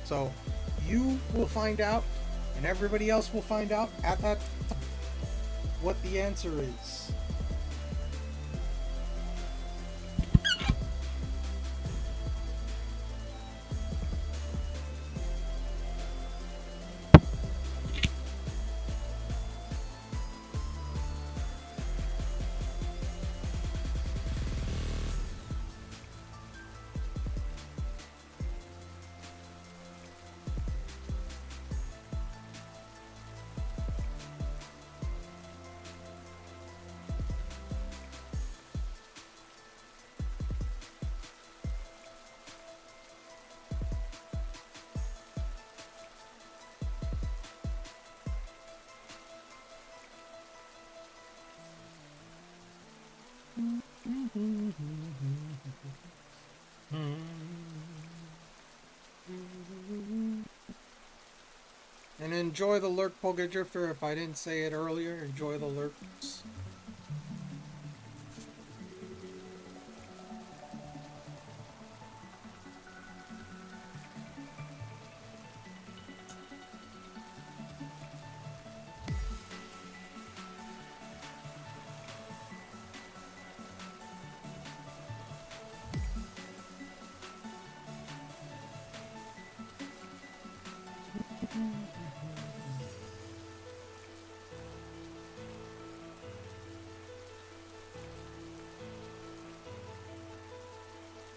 So you will find out, and everybody else will find out at that time what the answer is. And enjoy the lurk, Poke Drifter. If I didn't say it earlier, enjoy the lurks.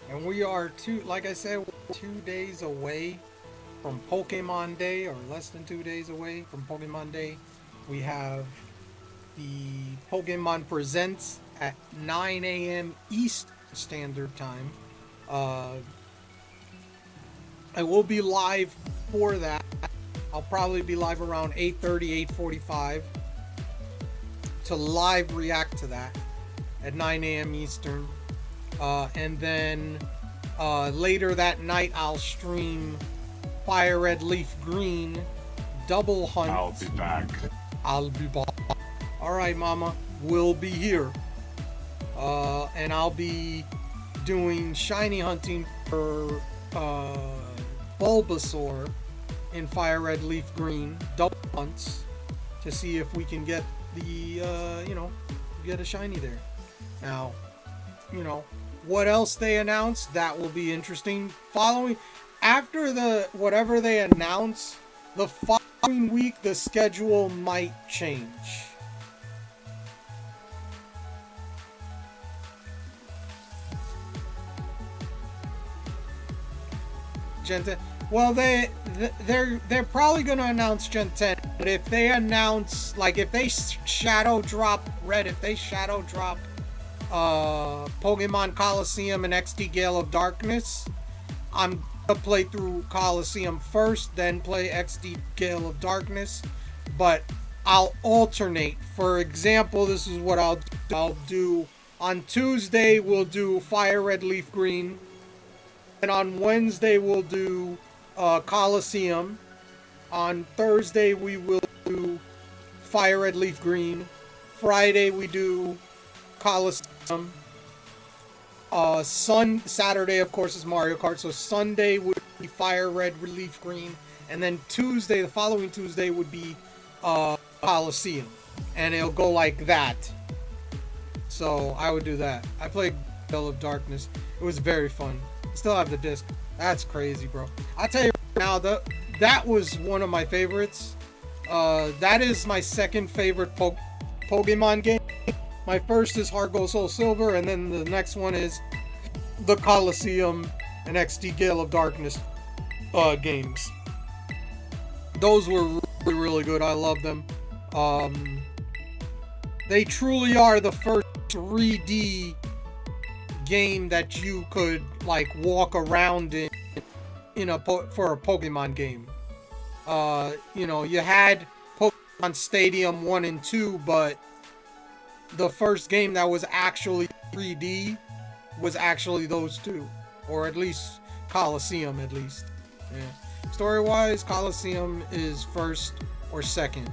And we are like I said, 2 days away from Pokemon Day, or less than 2 days away from Pokemon Day. We have the Pokemon Presents at 9 a.m. East Standard Time. I will be live for that. I'll probably be live around 8:30, 8:45 to live react to that at 9 a.m. Eastern. And then later that night I'll stream Fire Red Leaf Green Double Hunt. I'll be back. I'll be back. Alright, Mama, we'll be here. And I'll be doing shiny hunting for Bulbasaur in Fire Red Leaf Green Double Hunts to see if we can get the, get a shiny there. Now, what else they announced, that will be interesting. After whatever they announce, the following week the schedule might change. Gen 10. Well, they're probably gonna announce Gen 10, but if they announce, like, if they shadow drop Pokemon Coliseum and XD Gale of Darkness, I'm gonna play through Coliseum first, then play XD Gale of Darkness, but I'll alternate. For example, this is what I'll do. On Tuesday, we'll do Fire Red Leaf Green, and on Wednesday, we'll do Coliseum. On Thursday, we will do Fire Red Leaf Green. Friday, we do Coliseum. Saturday, of course, is Mario Kart. So Sunday would be Fire Red Leaf Green, and then Tuesday, the following Tuesday, would be Coliseum, and it'll go like that. So I would do that. I played Gale of Darkness. It was very fun. I still have the disc. That's crazy, bro. I'll tell you now, that was one of my favorites. That is my second favorite Pokemon game. My first is Heart Gold Soul Silver, and then the next one is the Coliseum and XD Gale of Darkness games. Those were really, really good. I love them. They truly are the first 3D game that you could, like, walk around in for a Pokemon game. You had Pokemon Stadium 1 and 2, but the first game that was actually 3D was actually those two, or at least Coliseum, at least. Yeah. Story-wise, Coliseum is first or second.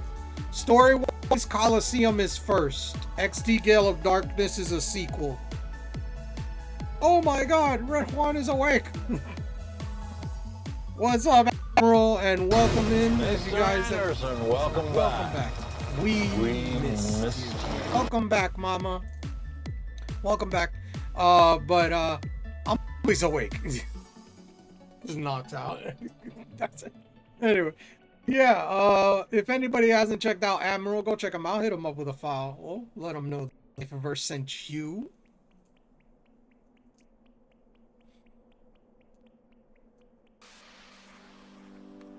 Story-wise, Coliseum is first. XD Gale of Darkness is a sequel. Oh my God, Red Juan is awake. What's up, Admiral, and welcome in. Mr. You guys Anderson, welcome back. We missed missed you. you. Welcome back, Mama. Welcome back. But I'm always awake. Just knocked out. That's it. Anyway, yeah. If anybody hasn't checked out Admiral, go check him out. Hit him up with a file. Well, let him know Life sent you.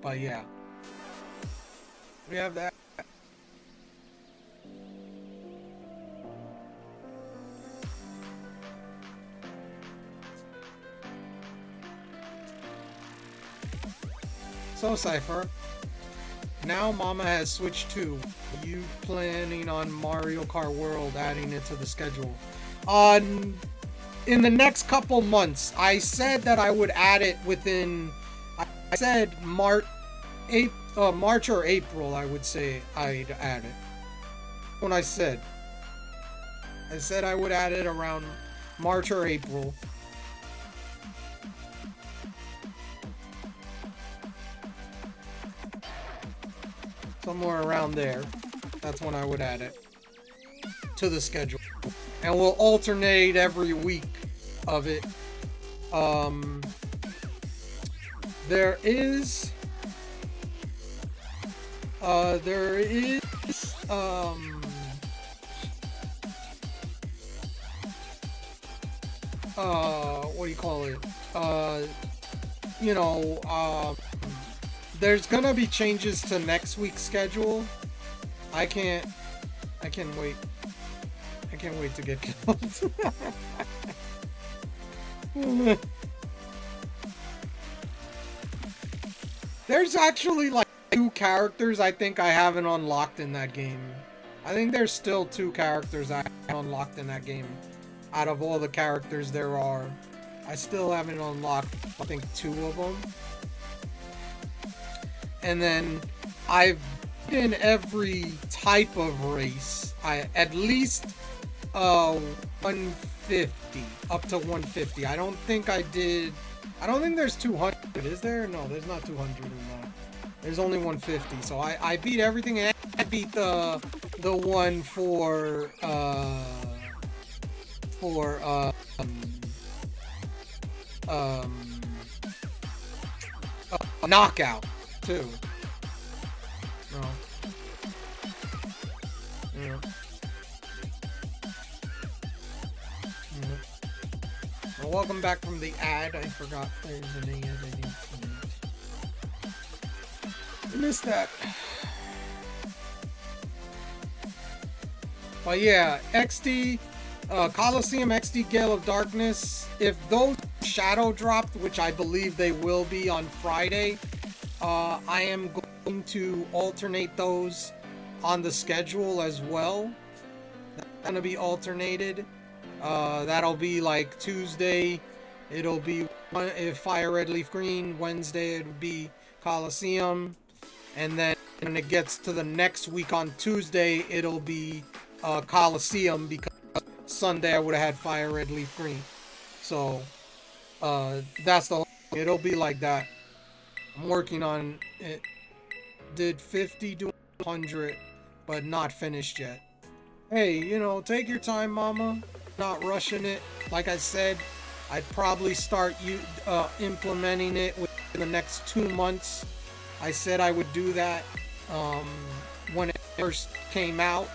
But yeah, we have that. So Cypher, now Mama has switched to you planning on Mario Kart World, adding it to the schedule. In the next couple months, I said that I would add it within. I said March or April. I would say I'd add it. When I said I would add it around March or April. Somewhere around there. That's when I would add it to the schedule. And we'll alternate every week of it. There is what do you call it? There's gonna be changes to next week's schedule. I can't wait. I can't wait to get killed. There's actually like 2 characters I think I haven't unlocked in that game. I think there's still 2 characters I haven't unlocked in that game. Out of all the characters there are, I still haven't unlocked, I think, 2 of them. And then I've been every type of race. At least 150, up to 150. I don't think there's 200. Is there? No, there's not 200 in that. There's only 150. So I beat everything, and I beat the one for knockout too. No. Yeah. Well, welcome back from the ad. I forgot there's an ad I didn't see. I missed that. But yeah, XD, Coliseum, XD Gale of Darkness. If those shadow dropped, which I believe they will be on Friday, I am going to alternate those on the schedule as well. That's gonna be alternated. That'll be like Tuesday, it'll be Fire Red Leaf Green. Wednesday it'll be Coliseum, and then when it gets to the next week on Tuesday, it'll be Coliseum, because Sunday I would have had Fire Red Leaf Green. So that's the whole thing. It'll be like that. I'm working on it. Did 50 do 100, but not finished yet. Hey, take your time, Mama. Not rushing it. Like I said, I'd probably start implementing it within the next 2 months. I said I would do that when it first came out.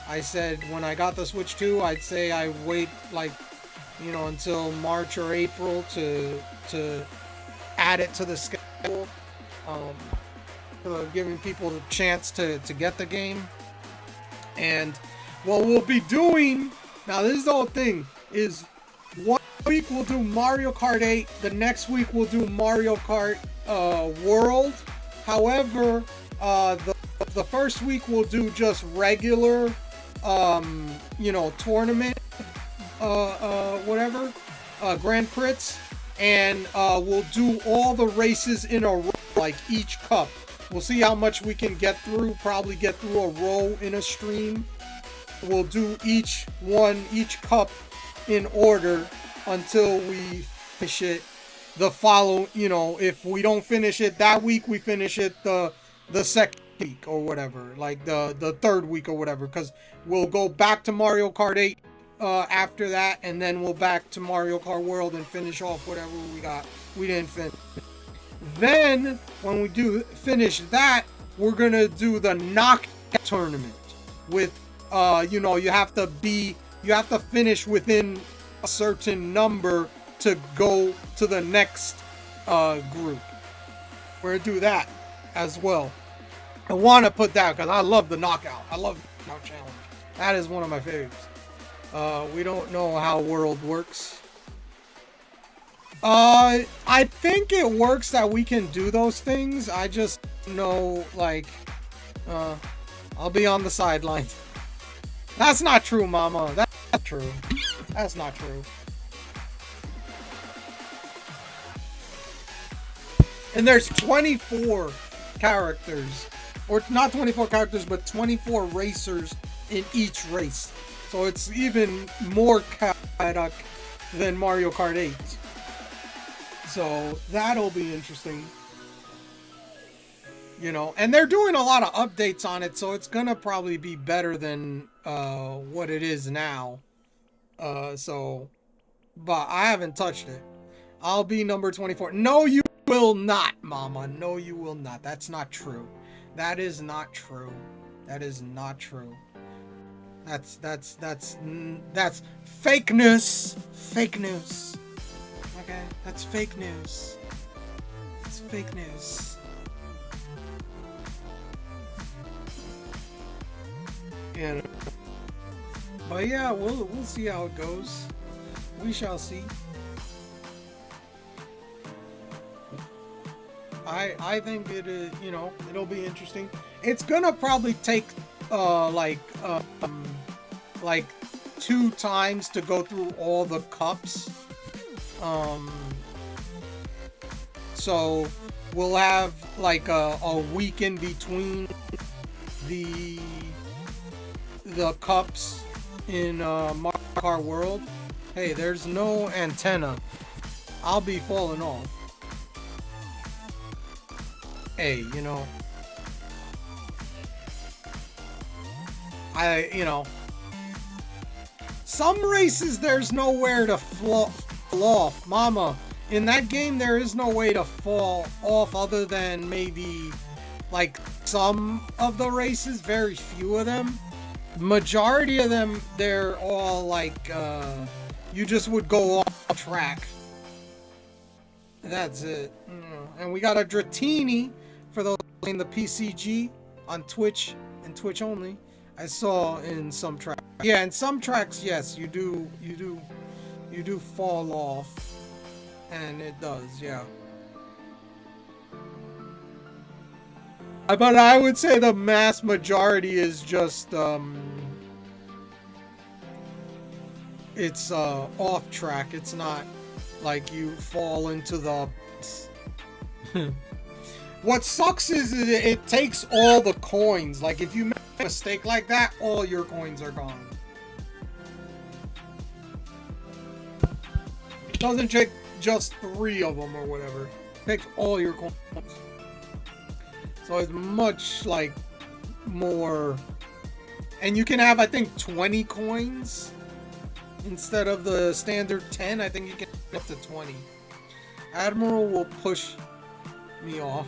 I said when I got the Switch 2, I'd say I wait until March or April to add it to the schedule, giving people the chance to get the game. And what we'll be doing now, this is the whole thing, is 1 week we'll do Mario Kart 8, the next week we'll do Mario Kart World. However, the first week we'll do just regular tournament, whatever, Grand Prix, and we'll do all the races in a row, like each cup. We'll see how much we can get through. Probably get through a row in a stream. We'll do each cup in order until we finish it. The follow, if we don't finish it that week, we finish it the second week or whatever, like the third week or whatever, because we'll go back to Mario Kart 8 after that, and then we'll back to Mario Kart World and finish off whatever we didn't finish. Then when we do finish that, we're gonna do the knockout tournament with you have to finish within a certain number to go to the next group. We're gonna do that as well. I want to put that because I love the knockout. I love the knockout challenge. That is one of my favorites. We don't know how World works. I think it works that we can do those things. I just know, like, I'll be on the sidelines. That's not true, Mama. That's not true. That's not true. And there's 24 characters. Or not 24 characters, but 24 racers in each race. So it's even more chaotic than Mario Kart 8. So that'll be interesting. And they're doing a lot of updates on it, so it's gonna probably be better than what it is now. But I haven't touched it. I'll be number 24. No, you will not, Mama. No, you will not. That's not true. That is not true. That is not true. That's fake news. Fake news. Okay? That's fake news. It's fake news. But yeah, we'll see how it goes. We shall see. I think it is, it'll be interesting. It's gonna probably take like 2 times to go through all the cups. So we'll have like a week in between the cups in Mario Kart World. Hey, there's no antenna. I'll be falling off. Hey, some races there's nowhere to fall off, Mama. In that game there is no way to fall off other than maybe like some of the races, very few of them. Majority of them, they're all like you just would go off track. That's it. And we got a Dratini for those playing the PCG on Twitch and Twitch only. I saw in some tracks. Yeah, in some tracks, yes, you do fall off, and it does, yeah. But I would say the mass majority is just it's off track. It's not like you fall into the. What sucks is it takes all the coins. Like if you make a mistake like that, all your coins are gone. It doesn't take just 3 of them or whatever. It takes all your coins. So it's much like more. And you can have, I think, 20 coins instead of the standard 10. I think you can get up to 20. Admiral will push me off.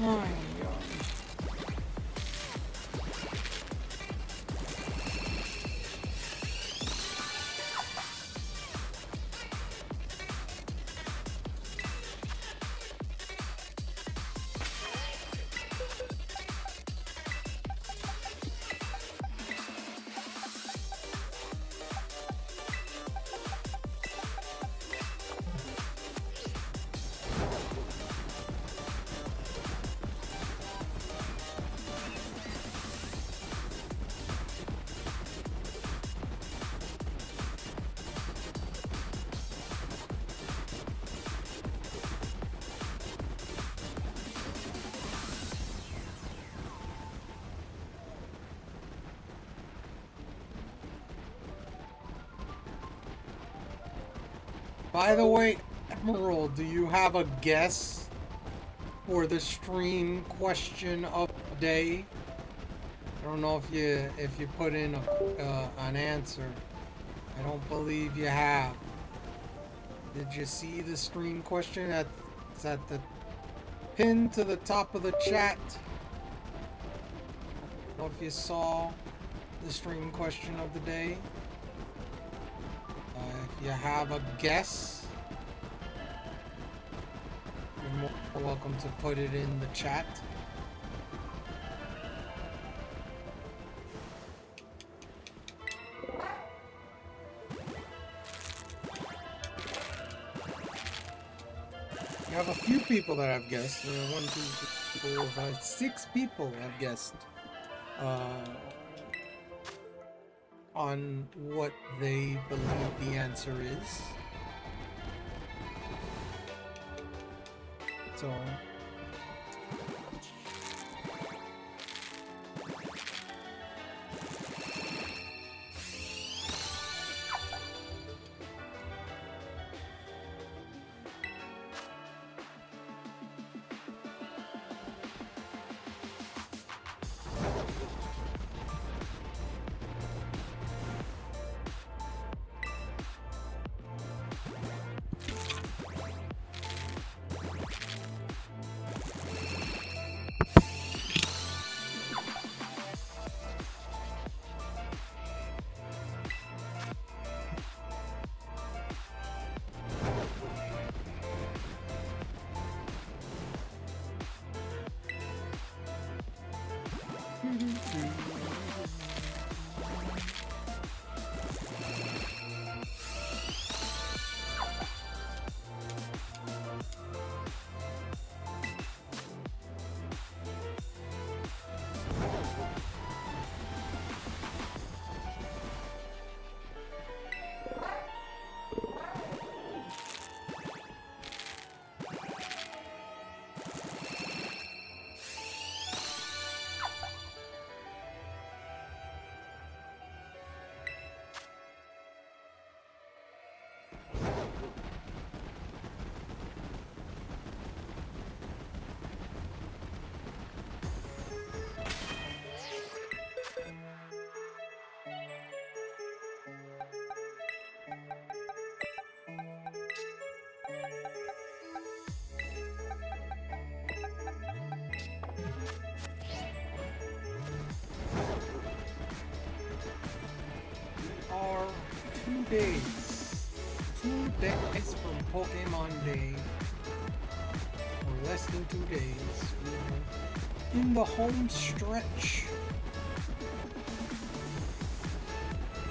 Oh, by the way, Emerald, do you have a guess for the stream question of the day? I don't know if you put in an answer. I don't believe you have. Did you see the stream question? It's at the pin to the top of the chat. I don't know if you saw the stream question of the day. If you have a guess, you're more welcome to put it in the chat. You have a few people that have guessed. 1, 2, 3, 4, 5, 6 people have guessed on what they believe the answer is. So are 2 days. 2 days from Pokemon Day. Or less than 2 days. We're in the home stretch.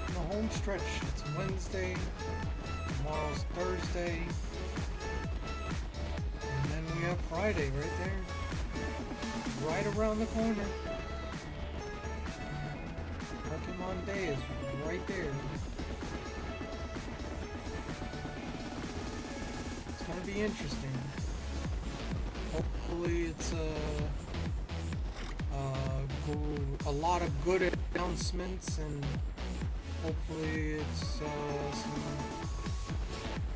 In the home stretch. It's Wednesday. Tomorrow's Thursday. And then we have Friday right there. Right around the corner. Pokemon Day is right there. It's gonna be interesting. Hopefully it's a lot of good announcements, and hopefully it's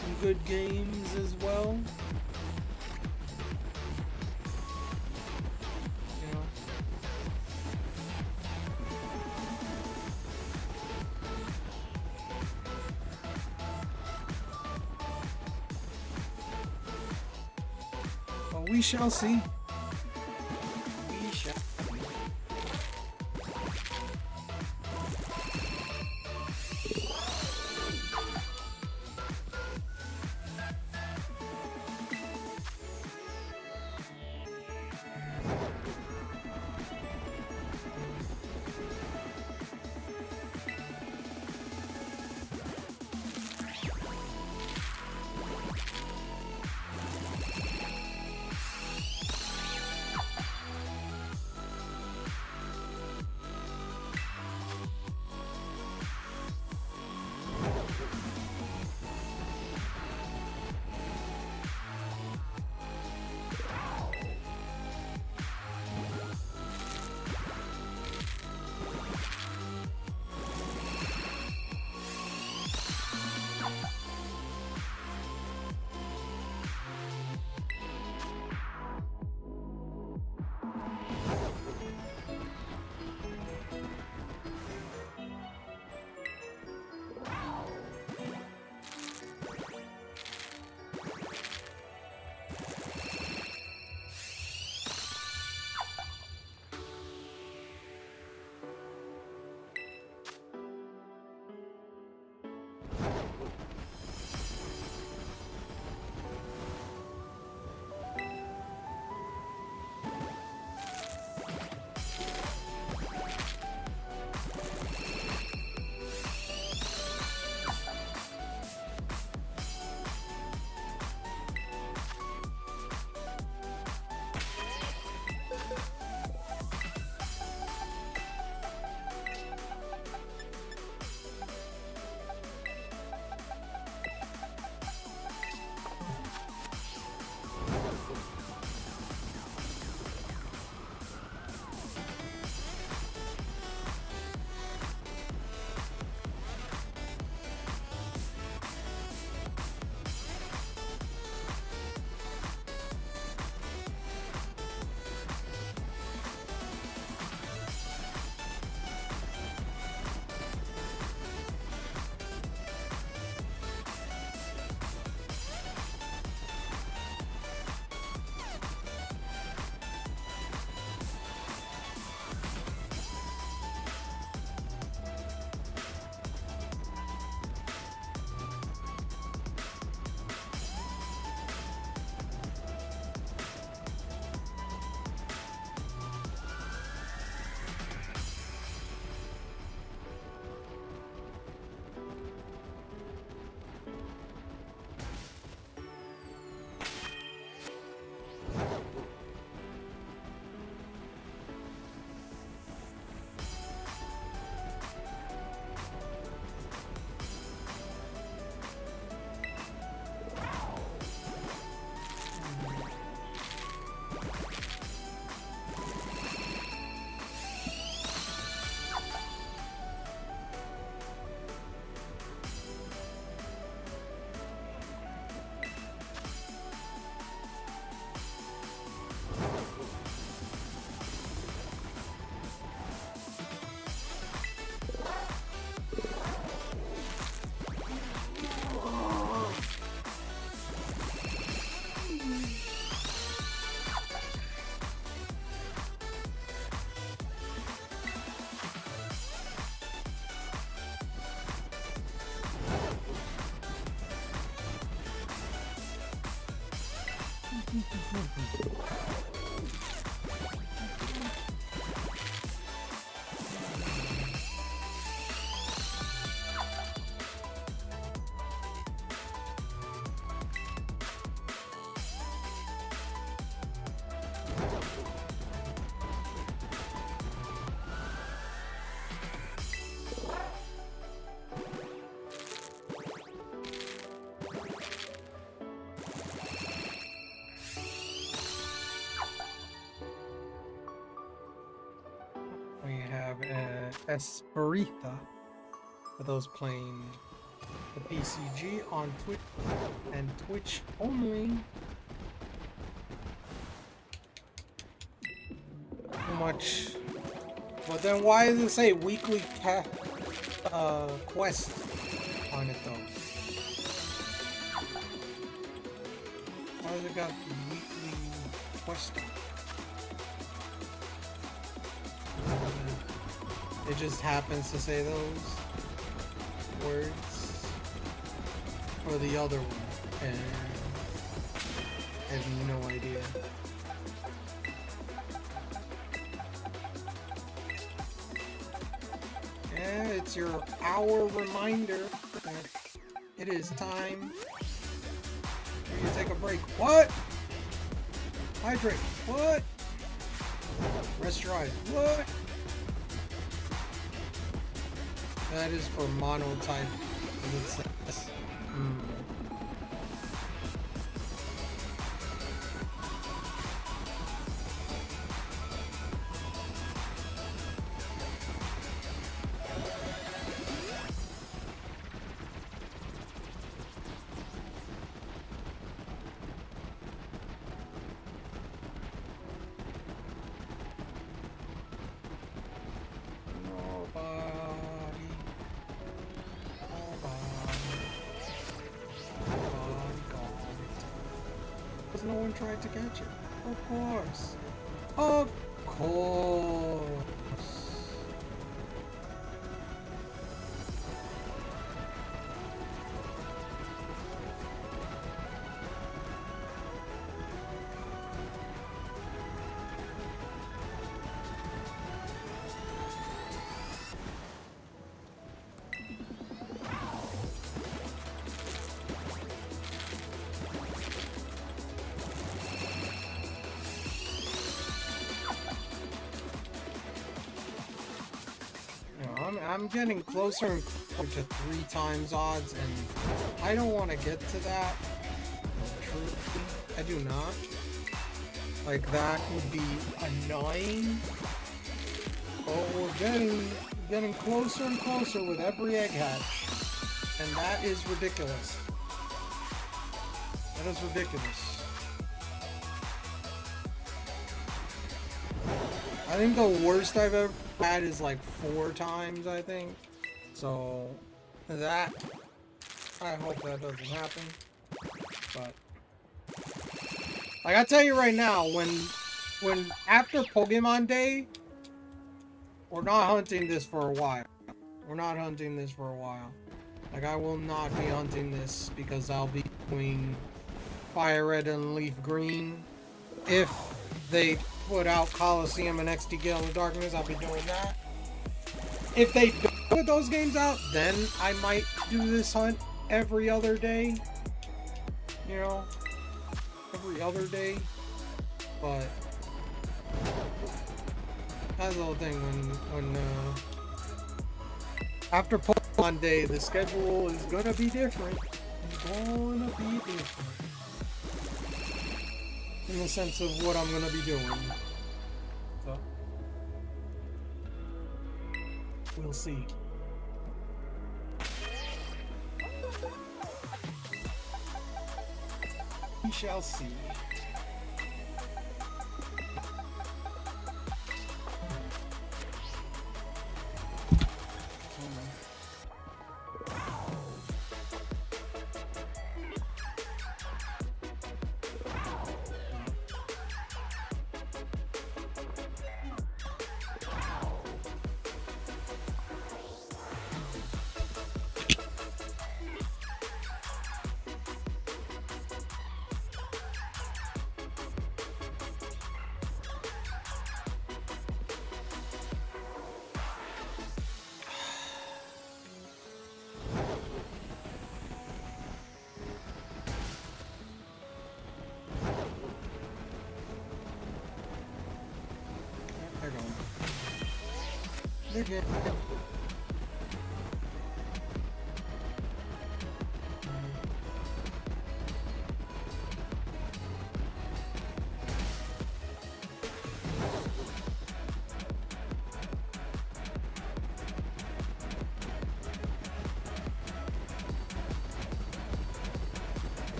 some good games as well. We shall see. We have Esperita for those playing the PCG on Twitch and Twitch only. Too much. But then why does it say weekly quest on it though? Why does it got weekly quest on it? It just happens to say those words, or the other one, and I have no idea. Yeah, it's your hour reminder that it is time for you to take a break. What? Hydrate. What? Rest your eyes. What? That is for monotype. It says. No one tried to catch it. Of course. Of course. I'm getting closer and closer to 3 times odds, and I don't want to get to that. Truthfully, I do not. Like, that would be annoying. But we're getting closer and closer with every egg hatch, and that is ridiculous. That is ridiculous. I think the worst I've ever had is like 4 times, I think. So that, I hope that doesn't happen. But like, I tell you right now, when after Pokemon Day, we're not hunting this for a while. We're not hunting this for a while. Like, I will not be hunting this because I'll be doing Fire Red and Leaf Green. If they put out Coliseum and XD Gale of Darkness, I'll be doing that. If they don't put those games out, then I might do this hunt every other day. You know? Every other day. But that's the whole thing when after Pokemon Day, the schedule is gonna be different. It's gonna be different. In the sense of what I'm gonna be doing. So we'll see. We shall see. You're good.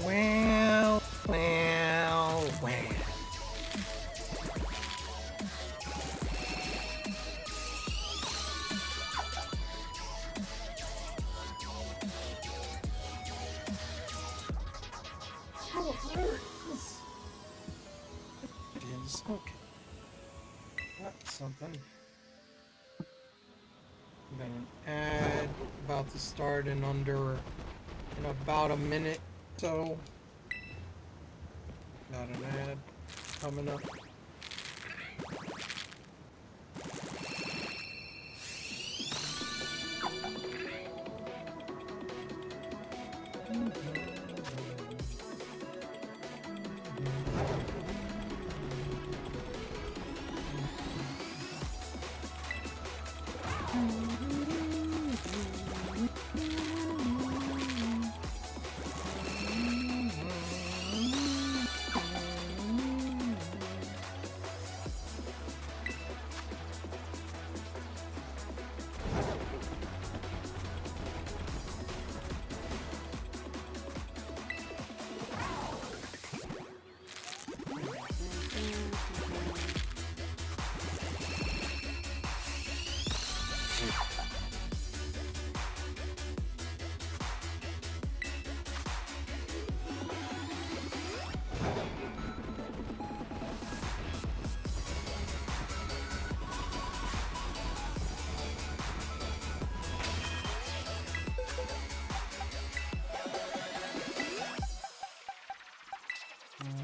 Well. Oh, there it is. It is. Okay. That's something. Then an ad about to start in about a minute. So, got an ad coming up.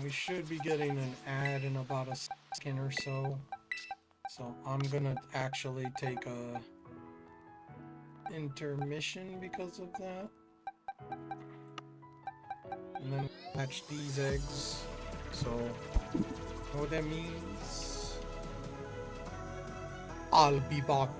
We should be getting an ad in about a second or so. So I'm gonna actually take a intermission because of that. And then hatch these eggs. So, know what that means? I'll be back.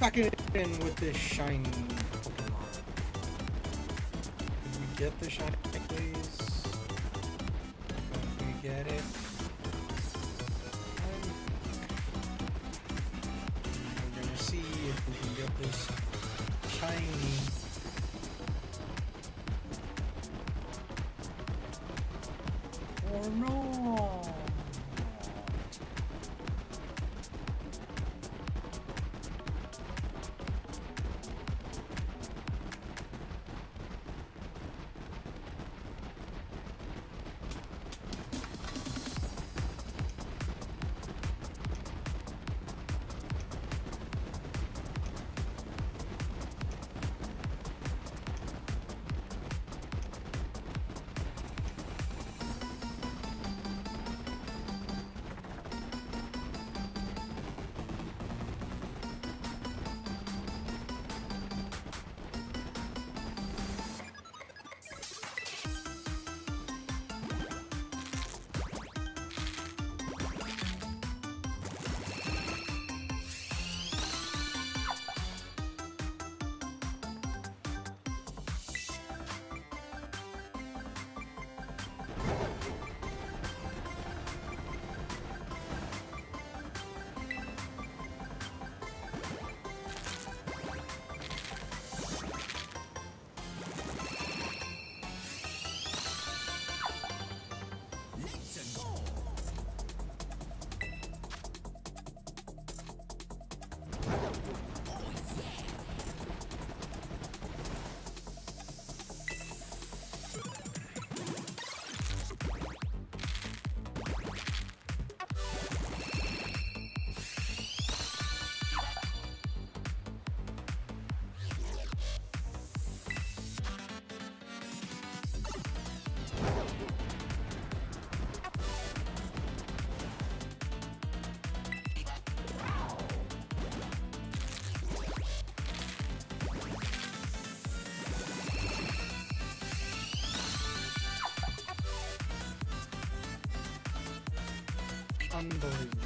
packing it in with this shiny Pokemon. Did we get the shiny, please? Did we get it? We're gonna see if we can get this shiny. Or no. Unbelievable.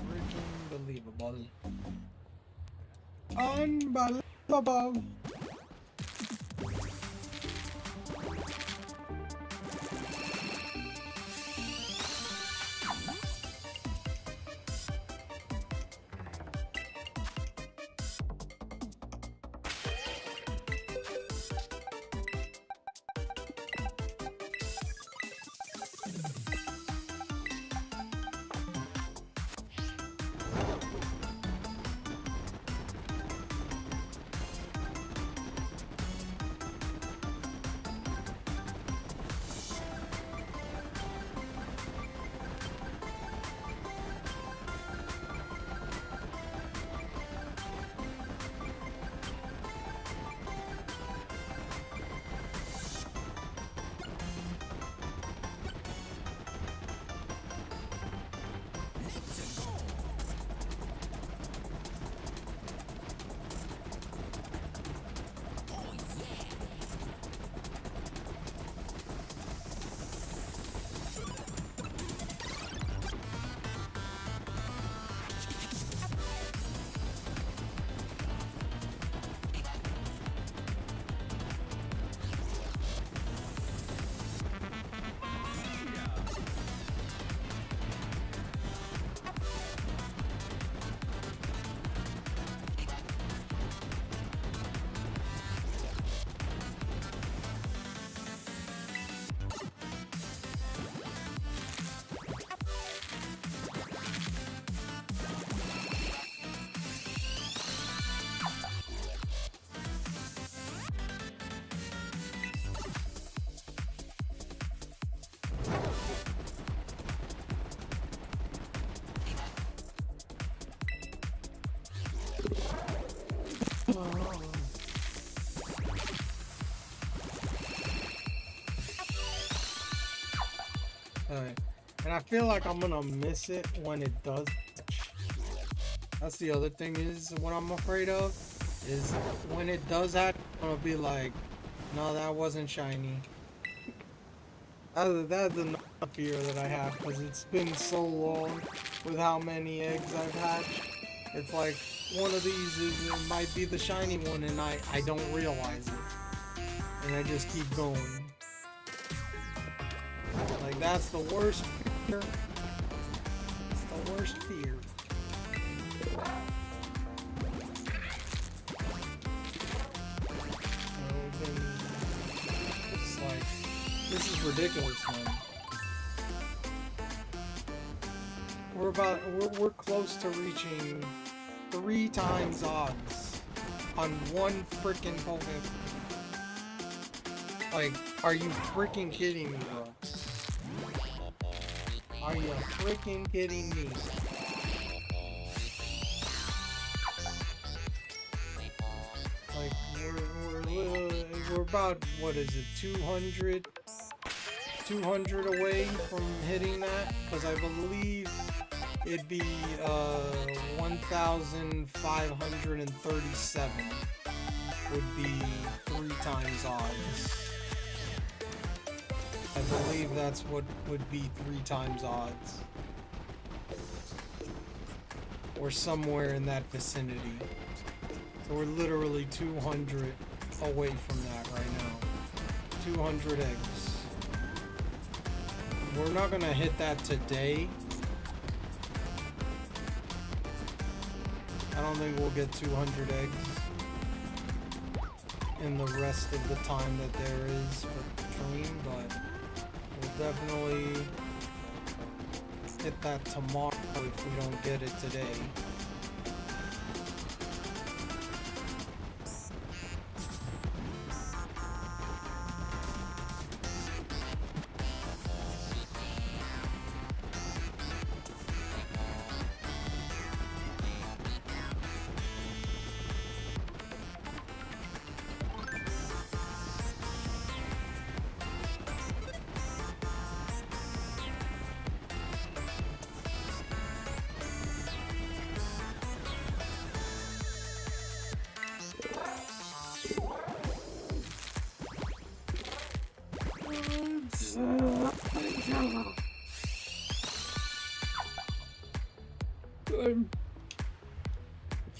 Freaking believable. Unbelievable. Alright. And I feel like I'm gonna miss it when it does. That's the other thing is what I'm afraid of. Is when it does that, I'm gonna be like, no, that wasn't shiny. That's another fear that I have, because it's been so long with how many eggs I've hatched. It's like, one of these it might be the shiny one, and I don't realize it. And I just keep going. Like, that's the worst fear. It's the worst fear. It's like, this is ridiculous, man. We're close to reaching 3 times odds on one freaking Pokemon. Like, are you freaking kidding me, bro? Are you freaking kidding me? Like, we're about, what is it, 200 away from hitting that? Because I believe it'd be 1,537 would be 3 times odds. I believe that's what would be 3 times odds. Or somewhere in that vicinity. So we're literally 200 away from that right now. 200 eggs. We're not gonna hit that today. I don't think we'll get 200 eggs in the rest of the time that there is for the stream, but we'll definitely hit that tomorrow if we don't get it today.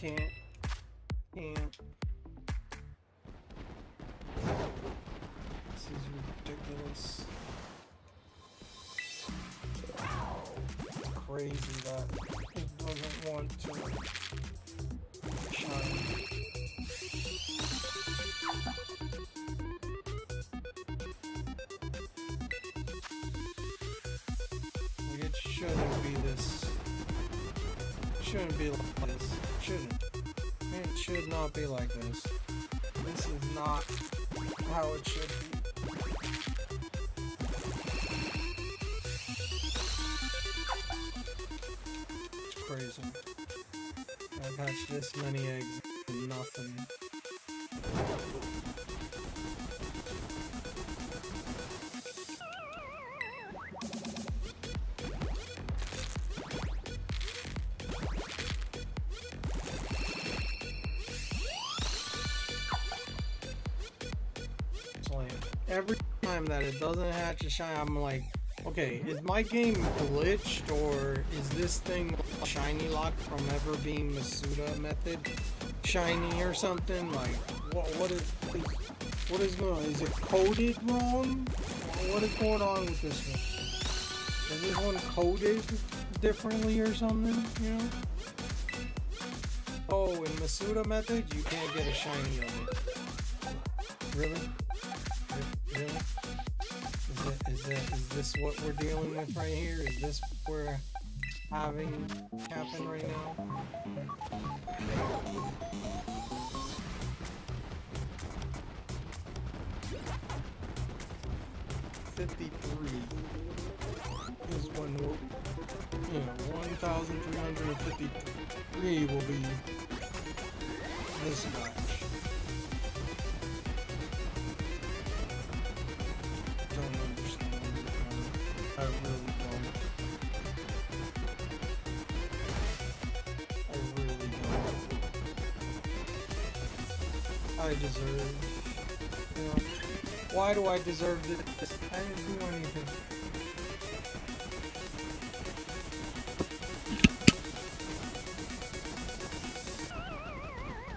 Can't. This is ridiculous. It's crazy that it doesn't want to shine. It shouldn't be this. Shouldn't be like this. Shouldn't. It should not be like this. This is not how it should be. It's crazy. I've hatched this many eggs and nothing. 'Cause every time that it doesn't hatch a shiny, I'm like, okay, is my game glitched, or is this thing shiny locked from ever being Masuda method shiny or something? Like, what is going on? Is it coded wrong? What is going on with this one? Is this one coded differently or something, you know? Oh, in Masuda method, you can't get a shiny of it. Really? Really? Is this what we're dealing with right here? Is this what we're having happen right now? Is when we'll, 1,353 will be this match. Don't understand. I really don't. I really don't. I deserve, why do I deserve this? I didn't do anything.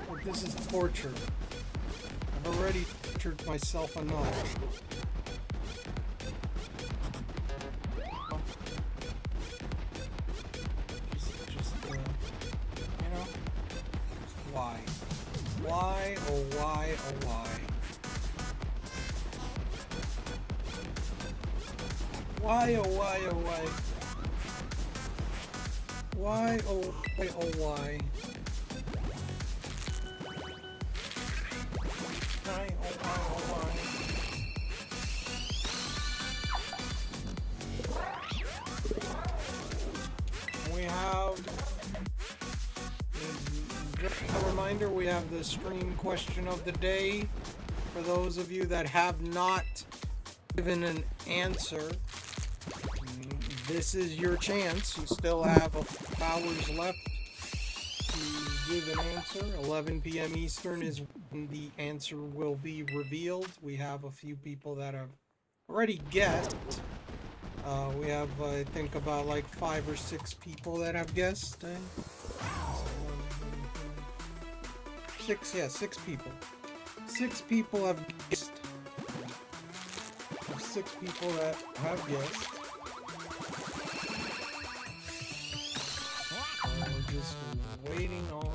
But this is torture. I've already tortured myself enough. You know, why? Why, oh why, oh why? Why, oh why, oh why? Why, oh why, oh why? Why, oh why, oh why? We have, just a reminder, we have the stream question of the day. For those of you that have not given an answer, this is your chance. You still have hours left to give an answer. 11 p.m. Eastern is when the answer will be revealed. We have a few people that have already guessed. We have, I think, about like 5 or 6 people that have guessed. 6 people. 6 people have guessed. 6 people that have guessed. We're just waiting on that.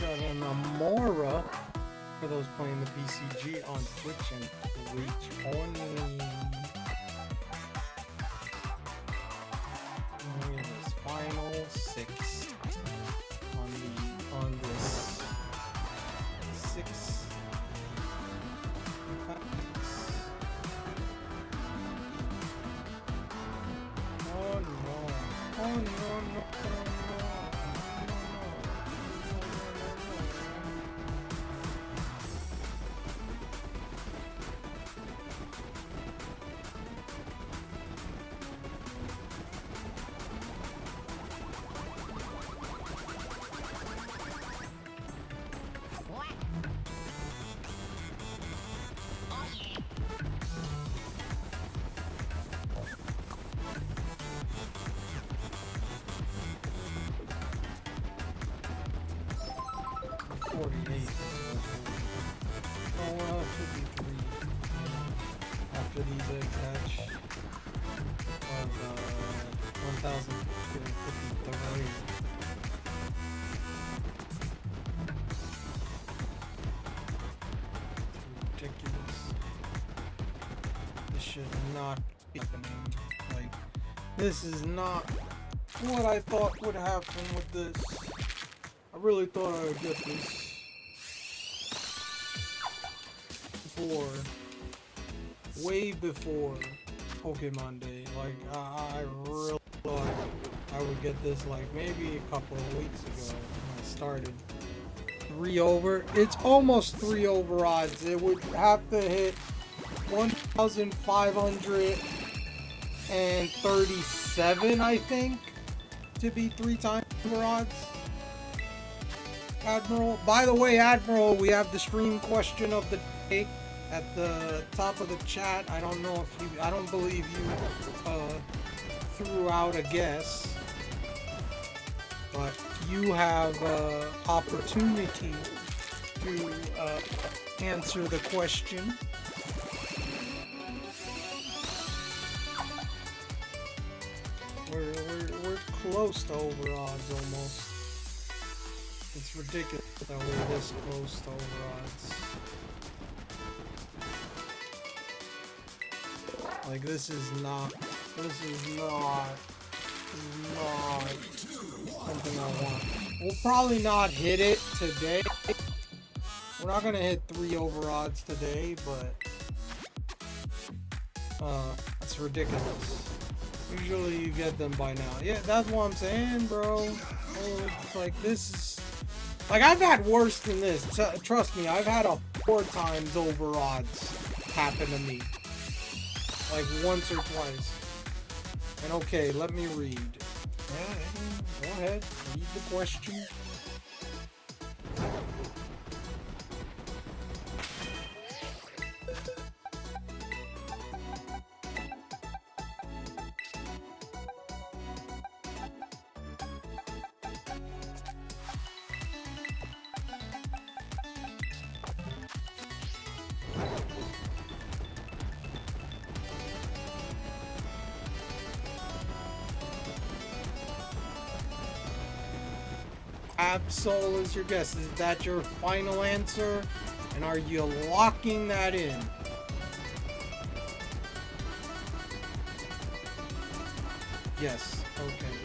Got an Amora for those playing the PCG on Twitch and Twitch only. Only this final 6 on this 6. Oh no! Oh no! No! After these eggs hatch of 1,253. Ridiculous. This should not be happening. Like, this is not what I thought would happen with this. I really thought I would get this before. Way before Pokemon Day. Like, I really thought I would get this like maybe a couple of weeks ago when I started. 3 over. It's almost 3 over odds. It would have to hit 1,537, I think, to be 3 times over odds. Admiral. By the way, Admiral, we have the stream question of the day at the top of the chat. I don't know if you, I don't believe you threw out a guess, but you have opportunity to answer the question. We're close to over odds almost. It's ridiculous that we're this close to over odds. Like this is not something I want. We'll probably not hit it today. We're not gonna hit 3 over odds today, but that's ridiculous. Usually you get them by now. Yeah, that's what I'm saying, bro. Oh, like this is like I've had worse than this. Trust me, I've had a 4 times over odds happen to me. Like once or twice. And okay, let me read. Yeah, go ahead, read the question. Absol is your guess. Is that your final answer? And are you locking that in? Yes. Okay.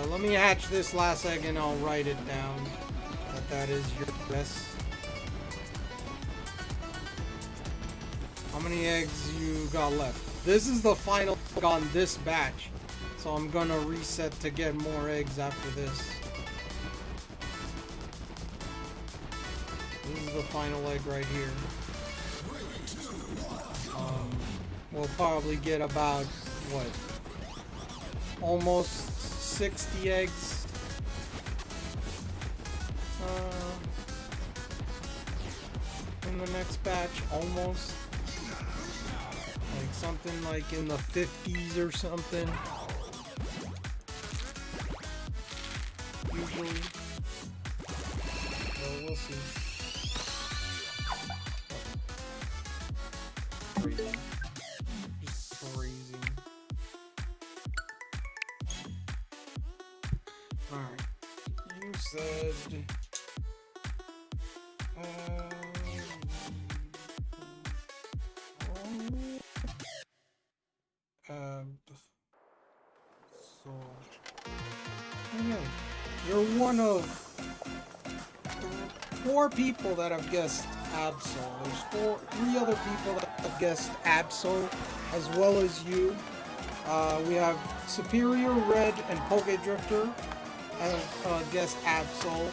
Let me hatch this last egg and I'll write it down. That is your guess. How many eggs you got left? This is the final egg on this batch. So I'm gonna reset to get more eggs after this. This is the final egg right here. We'll probably get about, what? Almost 60 eggs. In the next batch, almost. Like something like in the 50s or something. Usually. Well, we'll see. Crazy. Just crazy. Alright. You said... so... Okay. You're one of 4 people that have guessed Absol. There's 3 other people that have guessed Absol, as well as you. We have Superior, Red, and Poke Drifter have guessed Absol.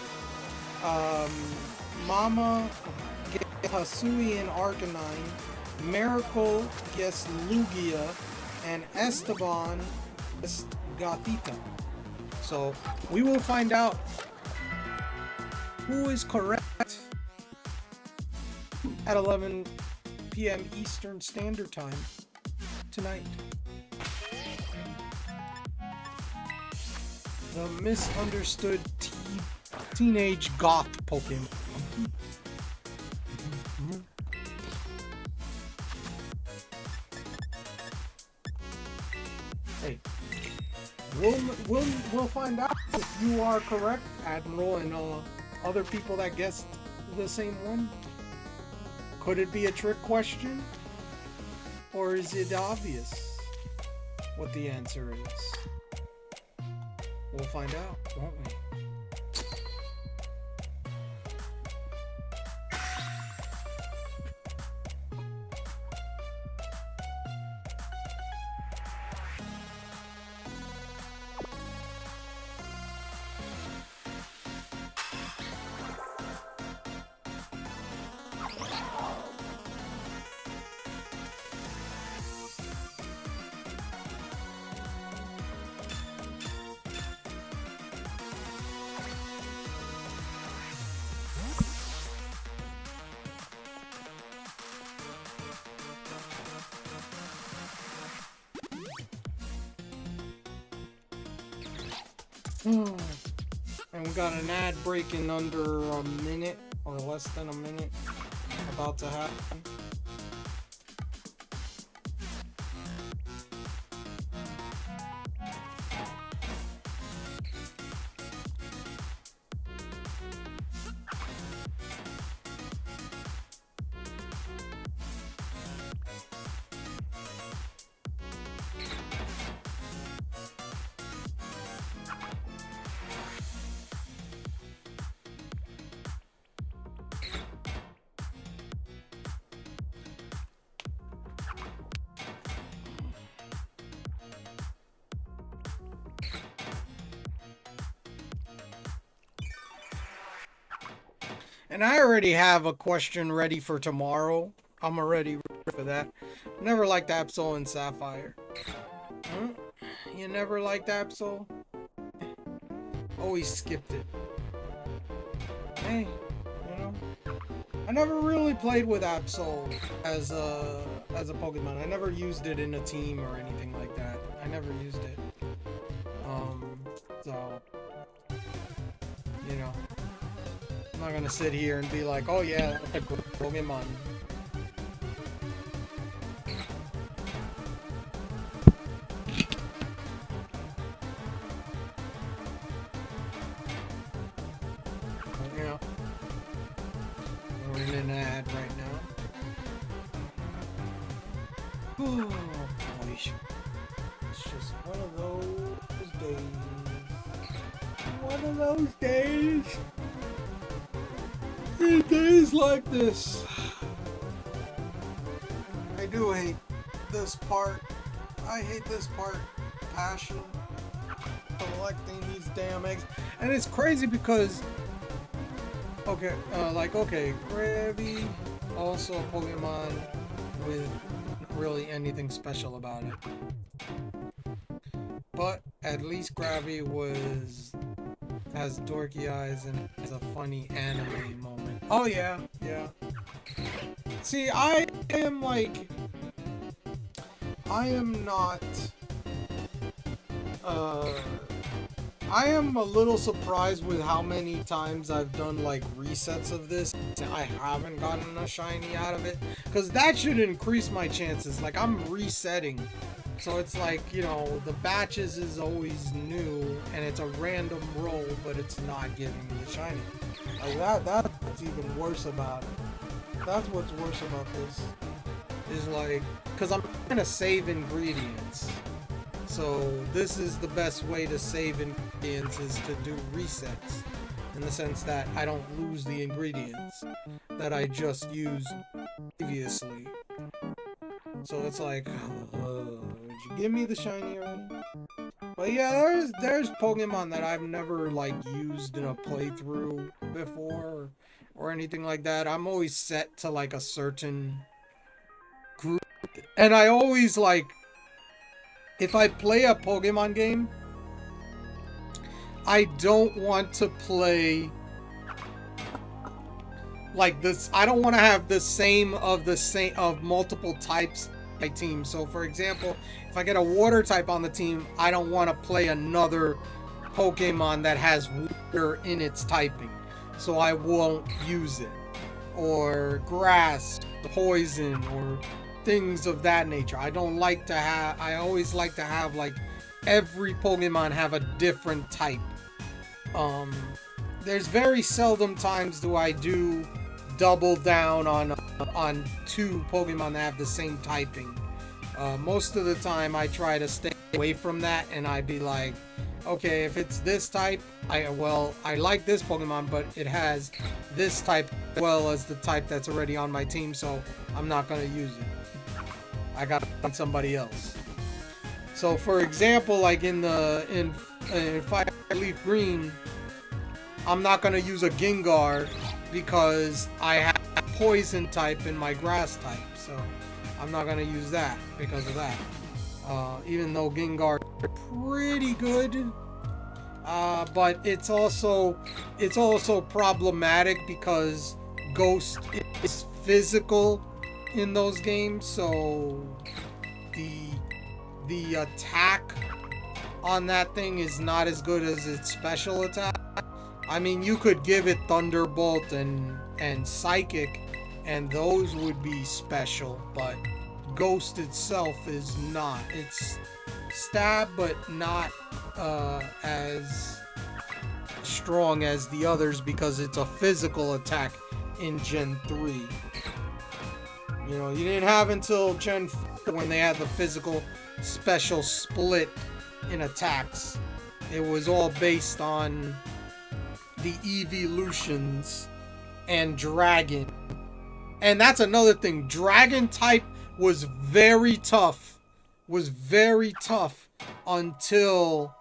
Mama guessed Hasui and Arcanine. Miracle guessed Lugia, and Esteban guessed Gatita. So we will find out who is correct at 11 p.m. Eastern Standard Time tonight. The misunderstood teenage goth Pokemon. Hey. We'll find out if you are correct, Admiral, and other people that guessed the same one. Could it be a trick question? Or is it obvious what the answer is? We'll find out, won't we? And we got an ad break in under a minute or less than a minute about to happen. And I already have a question ready for tomorrow. I'm already ready for that. Never liked Absol and Sapphire. Huh? You never liked Absol? Always skipped it. Hey, you know, I never really played with Absol as a Pokemon. I never used it in a team or anything like that. I never used it. So, you know. I'm not gonna sit here and be like, oh yeah, that's a great Pokemon. Yeah. We're in an ad right now. Oh boy. It's just one of those days. One of those days. Days like this. I do hate this part. I hate this part. Passion. Collecting these damn eggs. And it's crazy because okay, Gravy, also a Pokemon with not really anything special about it. But at least Gravy has dorky eyes and has a funny anime moment. Oh yeah, yeah. See, I am not I am a little surprised with how many times I've done like resets of this. I haven't gotten a shiny out of it, because that should increase my chances. Like, I'm resetting, so it's like, you know, the batches is always new and it's a random roll, but it's not giving me the shiny. Like that's even worse about it. That's what's worse about this, is like, because I'm trying to save ingredients. So this is the best way to save ingredients, is to do resets, in the sense that I don't lose the ingredients that I just used previously. So it's like, did you give me the shiny already? But yeah, there's Pokemon that I've never like used in a playthrough before or anything like that. I'm always set to like a certain group, and I always like, if I play a Pokemon game, I don't want to play like this. I don't want to have the same of multiple types on my team. So for example, if I get a water type on the team, I don't want to play another Pokemon that has water in its typing, so I won't use it. Or grass, poison, or things of that nature. I always like to have like every Pokemon have a different type. There's very seldom times do I do double down on two Pokemon that have the same typing. Most of the time I try to stay away from that, and I'd be like, okay, if it's this type, I like this Pokemon, but it has this type as well as the type that's already on my team, so I'm not gonna use it. I gotta find somebody else. So for example, like in Fire Leaf Green, I'm not gonna use a Gengar because I have poison type in my grass type, so I'm not gonna use that because of that. Even though Gengar is pretty good, but it's also problematic because Ghost is physical in those games, so the attack on that thing is not as good as its special attack. I mean, you could give it Thunderbolt and Psychic, and those would be special, but Ghost itself is not. It's stab, but not as strong as the others because it's a physical attack in Gen 3. You know, you didn't have until Gen 4 when they had the physical special split in attacks. It was all based on the evolutions and Dragon. And that's another thing. Dragon type was very tough. Was very tough until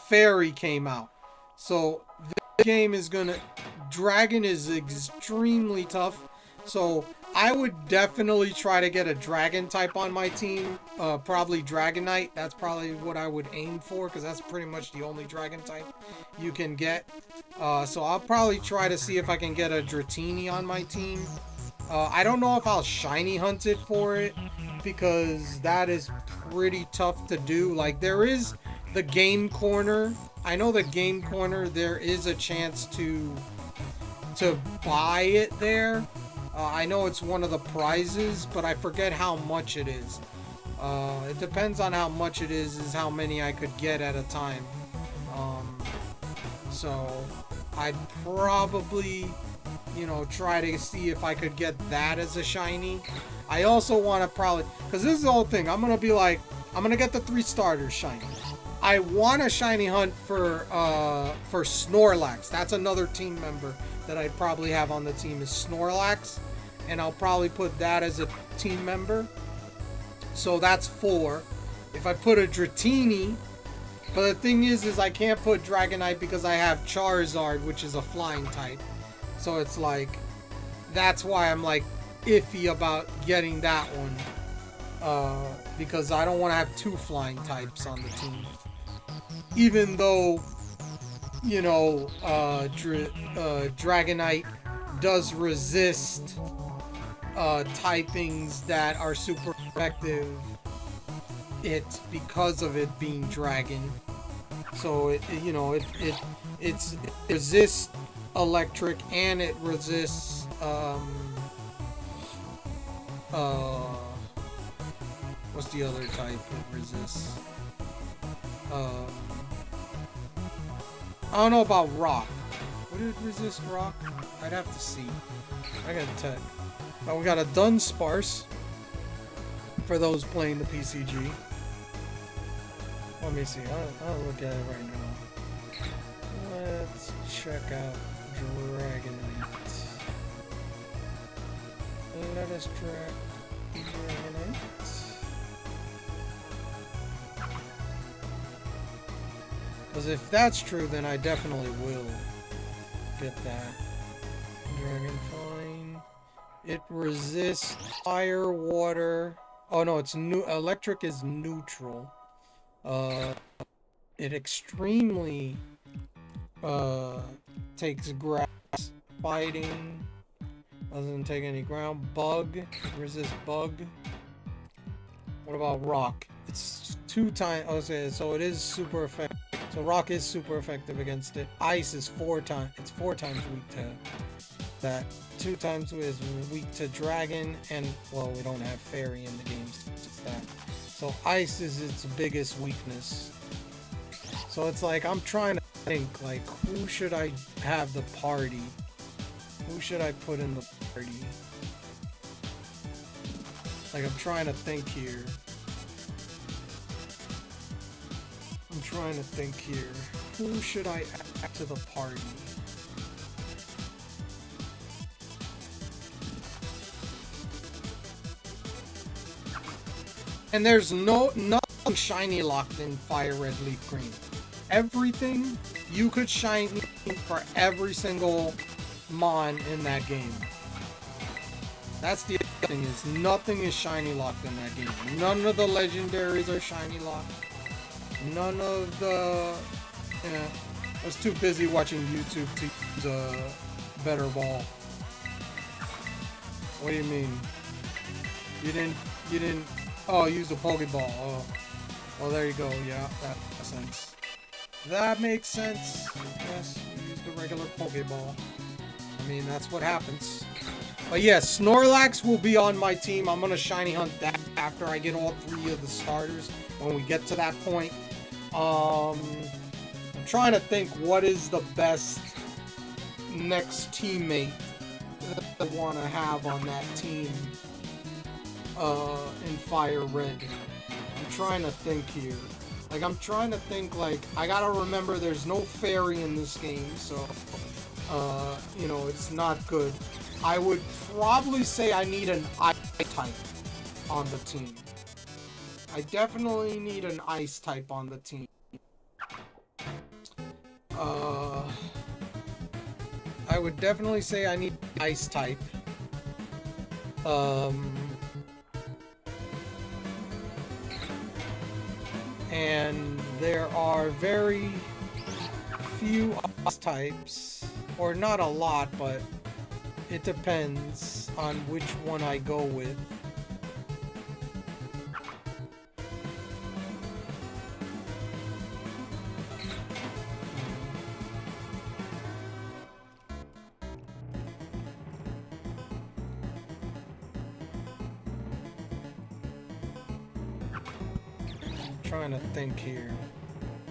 Fairy came out. So this game is gonna... Dragon is extremely tough. So I would definitely try to get a Dragon type on my team. Probably Dragonite. That's probably what I would aim for, because that's pretty much the only Dragon type you can get. So I'll probably try to see if I can get a Dratini on my team. I don't know if I'll shiny hunt it for it, because that is pretty tough to do. Like, there is the game corner. I know the game corner, there is a chance to buy it there. I know it's one of the prizes, but I forget how much it is. It depends on how much it is how many I could get at a time. So I'd probably, you know, try to see if I could get that as a shiny. I also want to probably, because this is the whole thing, I'm gonna be like, I'm gonna get the 3 starters shiny. I want a shiny hunt for Snorlax. That's another team member that I'd probably have on the team is Snorlax, and I'll probably put that as a team member. So that's 4. If I put a Dratini, but the thing is I can't put Dragonite because I have Charizard, which is a flying type. So it's like, that's why I'm like iffy about getting that one, because I don't want to have 2 flying types on the team. Even though, you know, Dragonite does resist typings that are super effective, it because of it being dragon. So it you know, it resists electric, and it resists what's the other type it resists? I don't know about rock. Would it resist rock? I'd have to see. I gotta check. We got a Dunsparce for those playing the PCG. Let me see. I'll look at it right now. Let's check out Dragonite. Let us track Dragonite. Because if that's true, then I definitely will get that. Dragonfine. It resists fire, water. Oh no, it's new. Electric is neutral. It extremely takes grass. Fighting. Doesn't take any ground. Bug. Resist bug. What about rock? It's 2 times. Okay, so it is super effective. So rock is super effective against it. Ice is 4 times. It's 4 times weak to that. 2 times is weak to dragon, and well, we don't have fairy in the game, so it's just that. So ice is its biggest weakness. So it's like I'm trying to think, like, who should I have the party? Who should I put in the party? Like, I'm trying to think here. I'm trying to think here. Who should I add to the party? And there's nothing shiny locked in Fire Red Leaf Green. Everything you could shiny for every single mon in that game. That's the thing, is nothing is shiny locked in that game. None of the legendaries are shiny locked. None of the... Yeah, I was too busy watching YouTube to use a better ball. What do you mean? You didn't... Oh, use the Pokeball. Oh. Well, there you go. Yeah, that makes sense. That makes sense. Yes, use the regular Pokeball. I mean, that's what happens. But yeah, Snorlax will be on my team. I'm gonna shiny hunt that after I get all 3 of the starters when we get to that point. I'm trying to think what is the best next teammate that I want to have on that team in Fire Red. I'm trying to think here. Like, I'm trying to think, like, I gotta remember there's no fairy in this game, so, you know, it's not good. I would probably say I need an ice type on the team. I definitely need an ice type on the team. I would definitely say I need ice type. And there are very few ice types, or not a lot, but it depends on which one I go with. Trying to think here,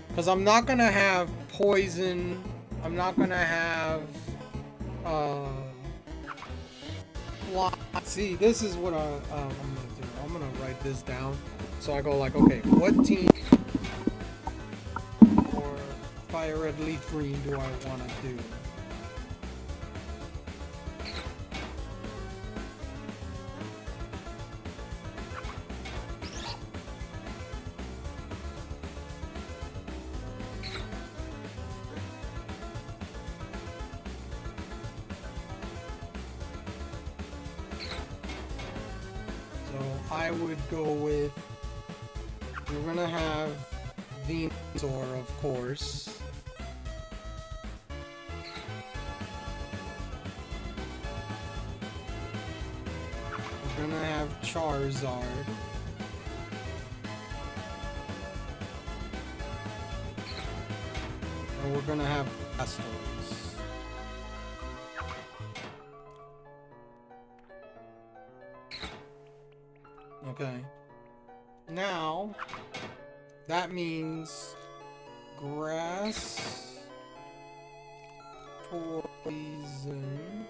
because I'm not gonna have poison. I'm not gonna have see, this is what I'm gonna do. I'm gonna write this down so I go like, okay, what team for Fire Red Leaf Green do I want to do? I would go with, we're gonna have Venusaur, of course. We're gonna have Charizard. And we're gonna have Blastoise. Okay. Now, that means grass, poison,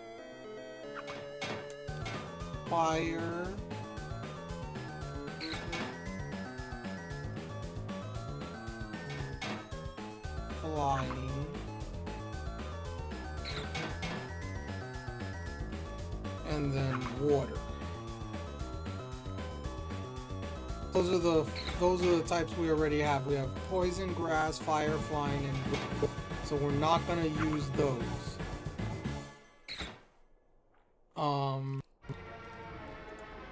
fire, flying, and then water. Those are the types we already have. We have poison, grass, fire, flying, and water. So we're not gonna use those.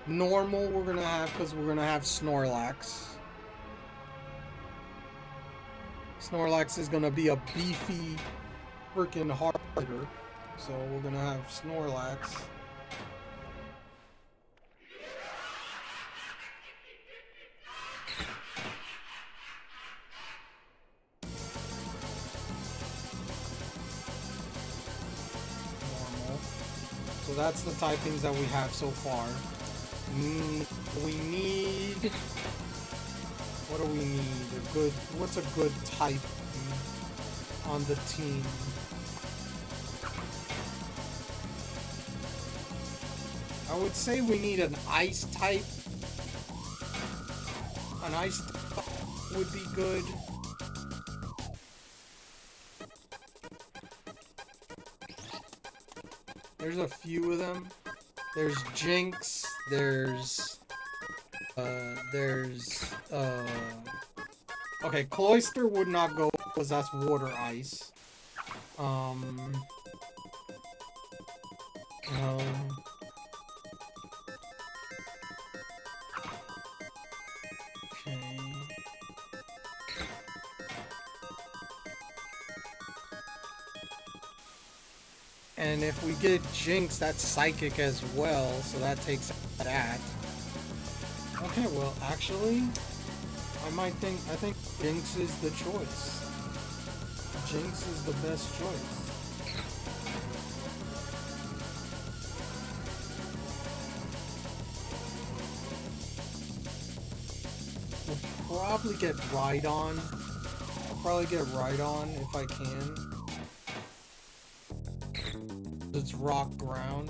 Normal we're gonna have because we're gonna have Snorlax. Snorlax is gonna be a beefy freaking hard hitter. So we're gonna have Snorlax. So that's the typings that we have so far. We need... What do we need? What's a good type on the team? I would say we need an ice type. An ice type would be good. There's a few of them. There's Jinx, okay, Cloyster would not go because that's water ice. Okay. And if we get Jinx, that's Psychic as well, so that takes that. Okay, well, actually, I think Jinx is the choice. Jinx is the best choice. probably get Rhydon. I'll probably get Rhydon if I can. It's rock ground.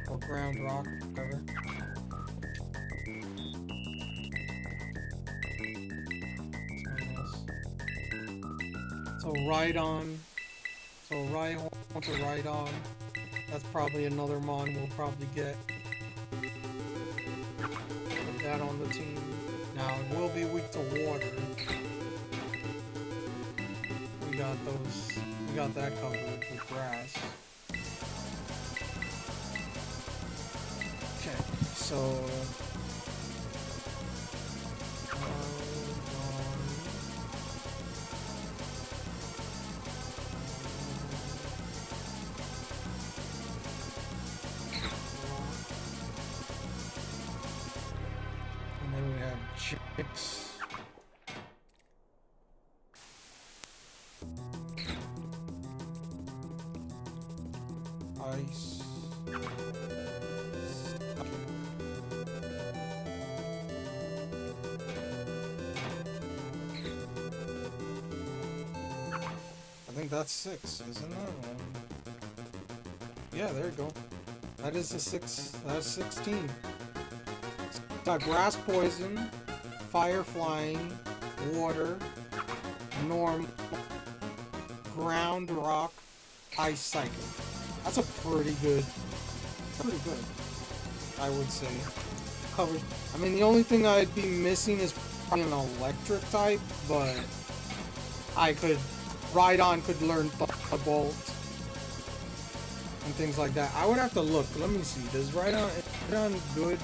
Or ground rock, whatever. So Rhydon. So Rhyhorn to Rhydon. That's probably another mon we'll probably get. Put that on the team. Now it will be weak to water. We got those. We got that covered with grass. Okay, so. And then we have chicks. Ice. I think that's 6, isn't it? Yeah, there you go. That is a 6. That's 16. Got grass poison, fire flying, water, norm, ground rock, ice psychic. That's a pretty good, I would say. Covered. I mean, the only thing I'd be missing is probably an electric type, but Rhydon could learn Thunderbolt and things like that. I would have to look. Let me see. Does Rhydon good?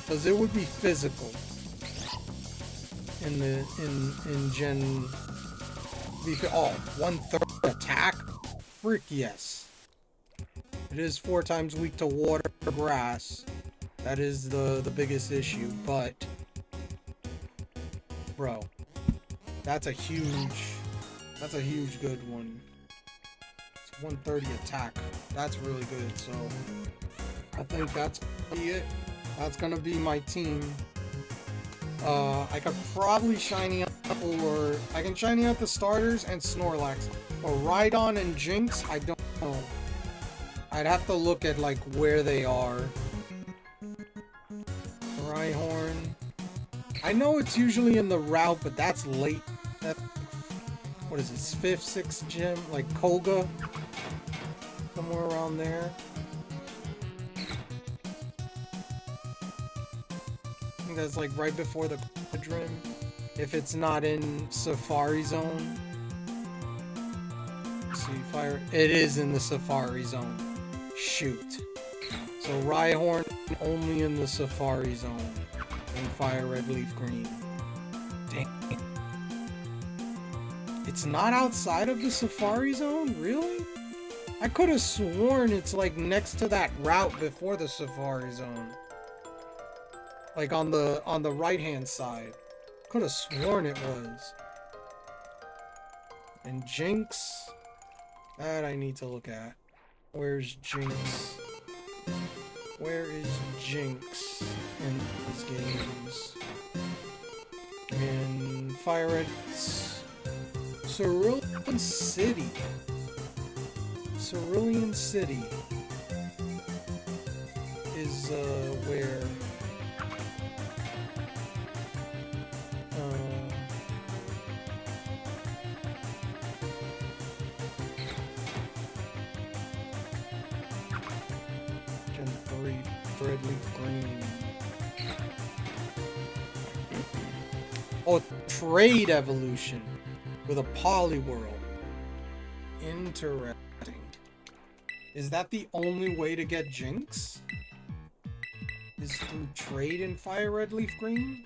Because it would be physical in Gen. Oh, 1/3 attack. Frick yes. It is 4 times weak to water or grass. That is the biggest issue, but bro, that's a huge good one. It's 130 attack. That's really good. So I think that's gonna be it. That's gonna be my team. I could probably shiny up, or I can shiny out the starters and Snorlax. But Rhydon and Jinx, I don't know. I'd have to look at like where they are. Rhyhorn. I know it's usually in the route, but that's late. What is this? 5th, 6th gym? Like Koga? Somewhere around there. I think that's like right before the quadrim. If it's not in Safari Zone. Let's see, fire. It is in the Safari Zone. Shoot. So Rhyhorn only in the Safari Zone. And Fire Red Leaf Green. Dang. It's not outside of the Safari Zone? Really? I could have sworn it's like next to that route before the Safari Zone. Like on the right hand side. Could have sworn it was. And Jinx. That I need to look at. Where's Jinx? Where is Jinx in these games? And Fire Red. Cerulean City. Cerulean City is where Gen 3 Red Leaf Green. Oh, trade evolution with a Poliwhirl. Interesting. Is that the only way to get Jinx? Is through trade in Fire Red Leaf Green?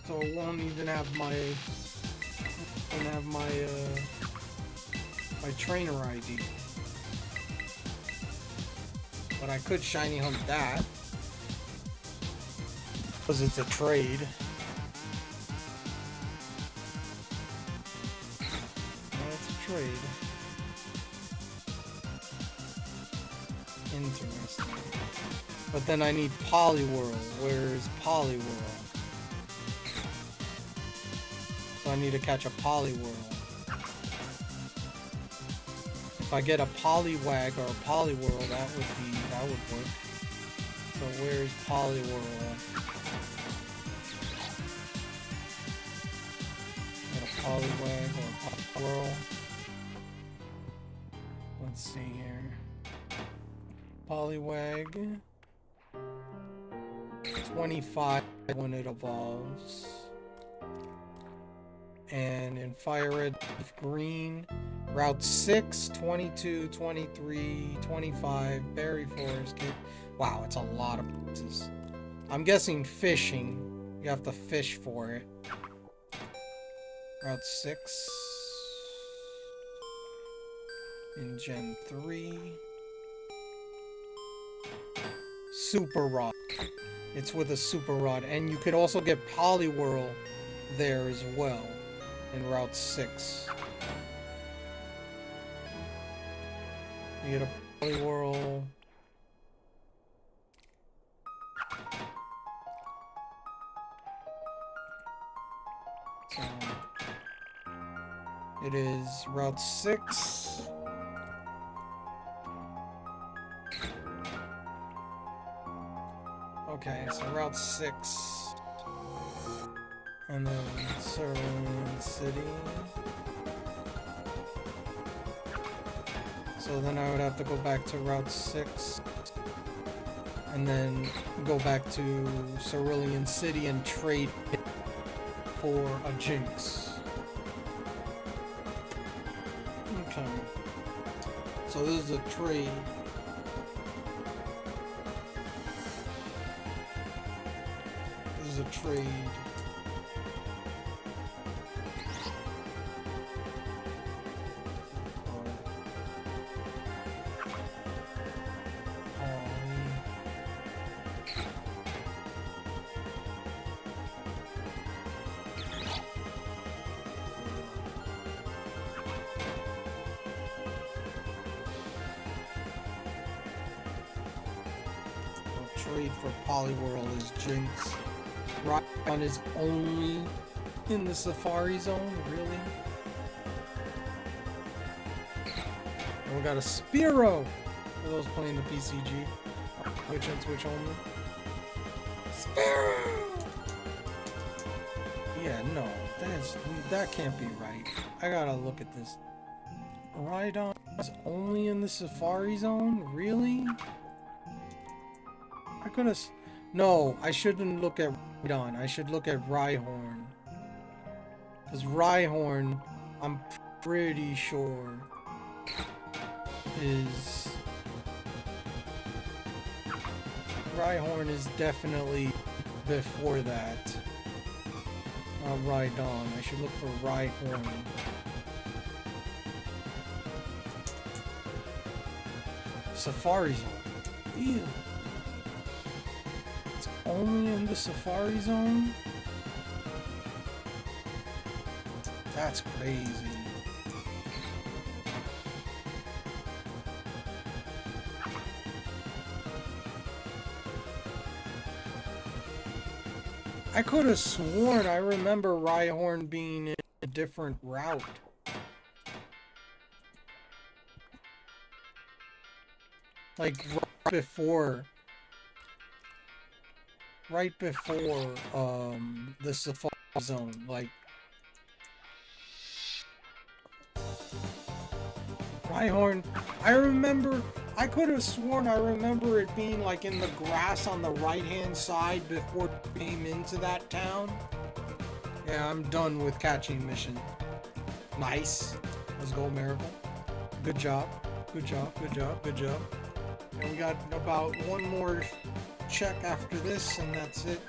So it won't even have my my trainer ID. But I could shiny hunt that. Because it's a trade. trade. Interesting. But then I need Poliwhirl. Where is Poliwhirl? So I need to catch a Poliwhirl. If I get a Poliwag or a Poliwhirl, that would work. So where's Poliwhirl? Get a Poliwag or a Poliwhirl. Let's see here. Poliwag. 25 when it evolves. And in Fire Red, Green, Route 6, 22, 23, 25, Berry Forest, Kid. Wow, it's a lot of places. I'm guessing fishing. You have to fish for it. Route 6. In Gen 3. Super Rod. It's with a Super Rod. And you could also get Poliwhirl there as well. In Route 6. You get a Poliwhirl. So it is Route 6. Okay, so Route 6. And then Cerulean City. So then I would have to go back to Route 6. And then go back to Cerulean City and trade it for a Jinx. Okay. So this is a trade. This is a trade. Trade for Poliwhirl is Jinx. Rhydon is only in the Safari Zone, really? And we got a Spearow for those playing the PCG. Switch and switch only. Spearow! Yeah, no, that can't be right. I gotta look at this. Rhydon is only in the Safari Zone? Really? I could have... No, I shouldn't look at Rhydon. I should look at Rhyhorn. Because Rhyhorn, I'm pretty sure, is... Rhyhorn is definitely before that. Rhydon. I should look for Rhyhorn. Safari Zone. Ew. Only in the Safari Zone? That's crazy. I could have sworn I remember Rhyhorn being in a different route. Like right before the Safari Zone, like Rhyhorn, I could have sworn I remember it being like in the grass on the right hand side before it came into that town. Yeah, I'm done with catching mission. Nice. Let's go, Miracle. Good job. Good job, good job, good job. And we got about one more check after this, and that's it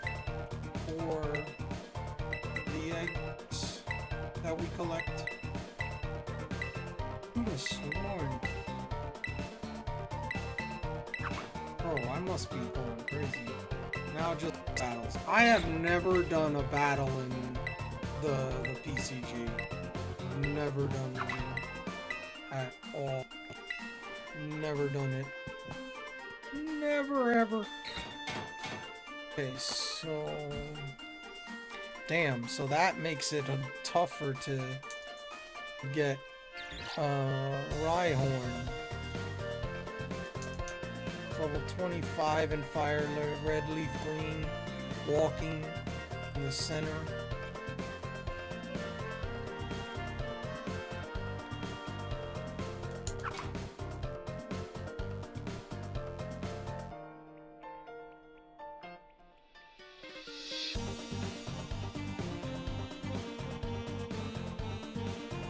for the eggs that we collect. I could have sworn. Bro, I must be going crazy. Now just battles. I have never done a battle in the PCG. Never done one. at all. Never done it. Never ever. Okay, so... Damn, so that makes it tougher to get Rhyhorn. Level 25 and Fire Red Leaf Green. Walking in the center.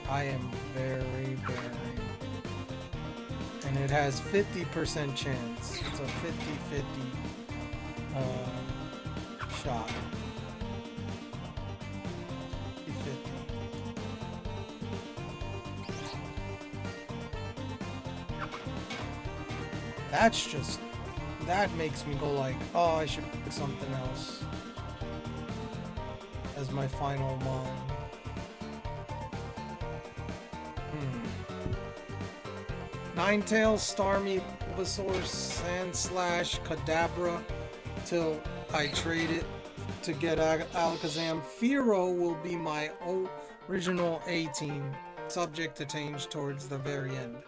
I am very. And it has 50% chance. It's a 50-50 shot. 50. That's just... That makes me go like, oh, I should pick something else as my final mon. Ninetales, Starmie, Bulbasaur, Sandslash, Kadabra, till I trade it to get Alakazam. Fearow will be my original A-team, subject to change towards the very end.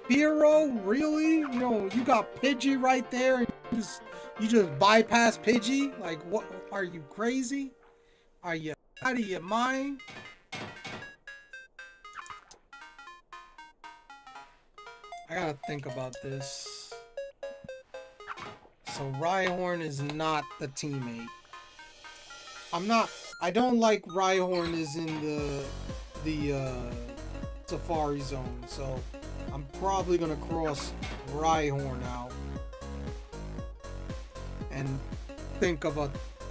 Fearow? Really? You know, you got Pidgey right there, and you just bypass Pidgey? Like, what? Are you crazy? Are you out of your mind? I gotta think about this. So Rhyhorn is not the teammate. I don't like Rhyhorn is in the Safari Zone, so I'm probably gonna cross Rhyhorn out and think of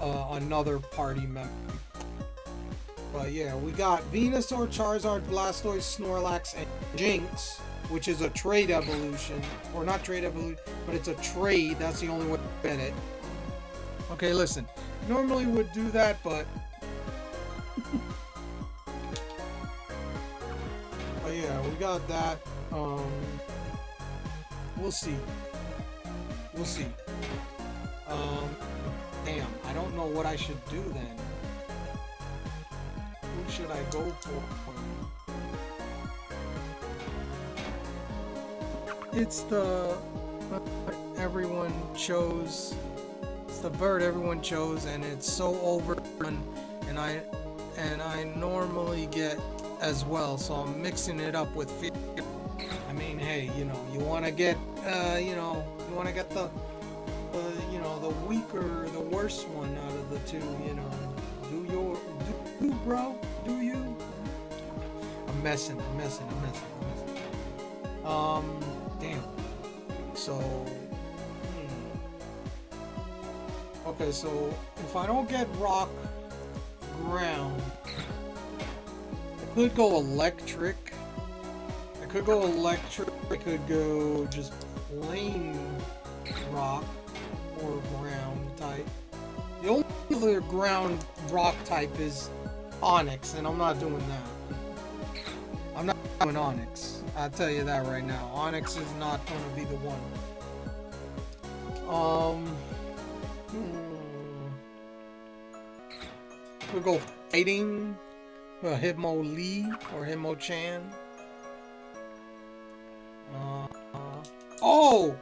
another party member. But yeah, we got Venusaur, Charizard, Blastoise, Snorlax, and Jinx, which is a trade evolution. Or not trade evolution, but it's a trade. That's the only way to get it. Okay, listen. Normally would do that, but... but yeah, we got that. We'll see. We'll see. Damn, I don't know what I should do then. Who should I go for? It's the everyone chose. It's the bird everyone chose, and it's so overdone, and I normally get as well, so I'm mixing it up with fear. I mean, hey, you know, you want to get, you want to get the weaker, the worst one out of the two, you know. Do bro, do you? I'm messing. Damn. So, okay, so if I don't get rock ground, I could go electric. I could go just plain rock or ground type. The only other ground rock type is Onyx, and I'm not doing that. I'm not doing Onyx. I'll tell you that right now. Onyx is not going to be the one. We'll go fighting. Hitmonlee or Hitmonchan. Oh!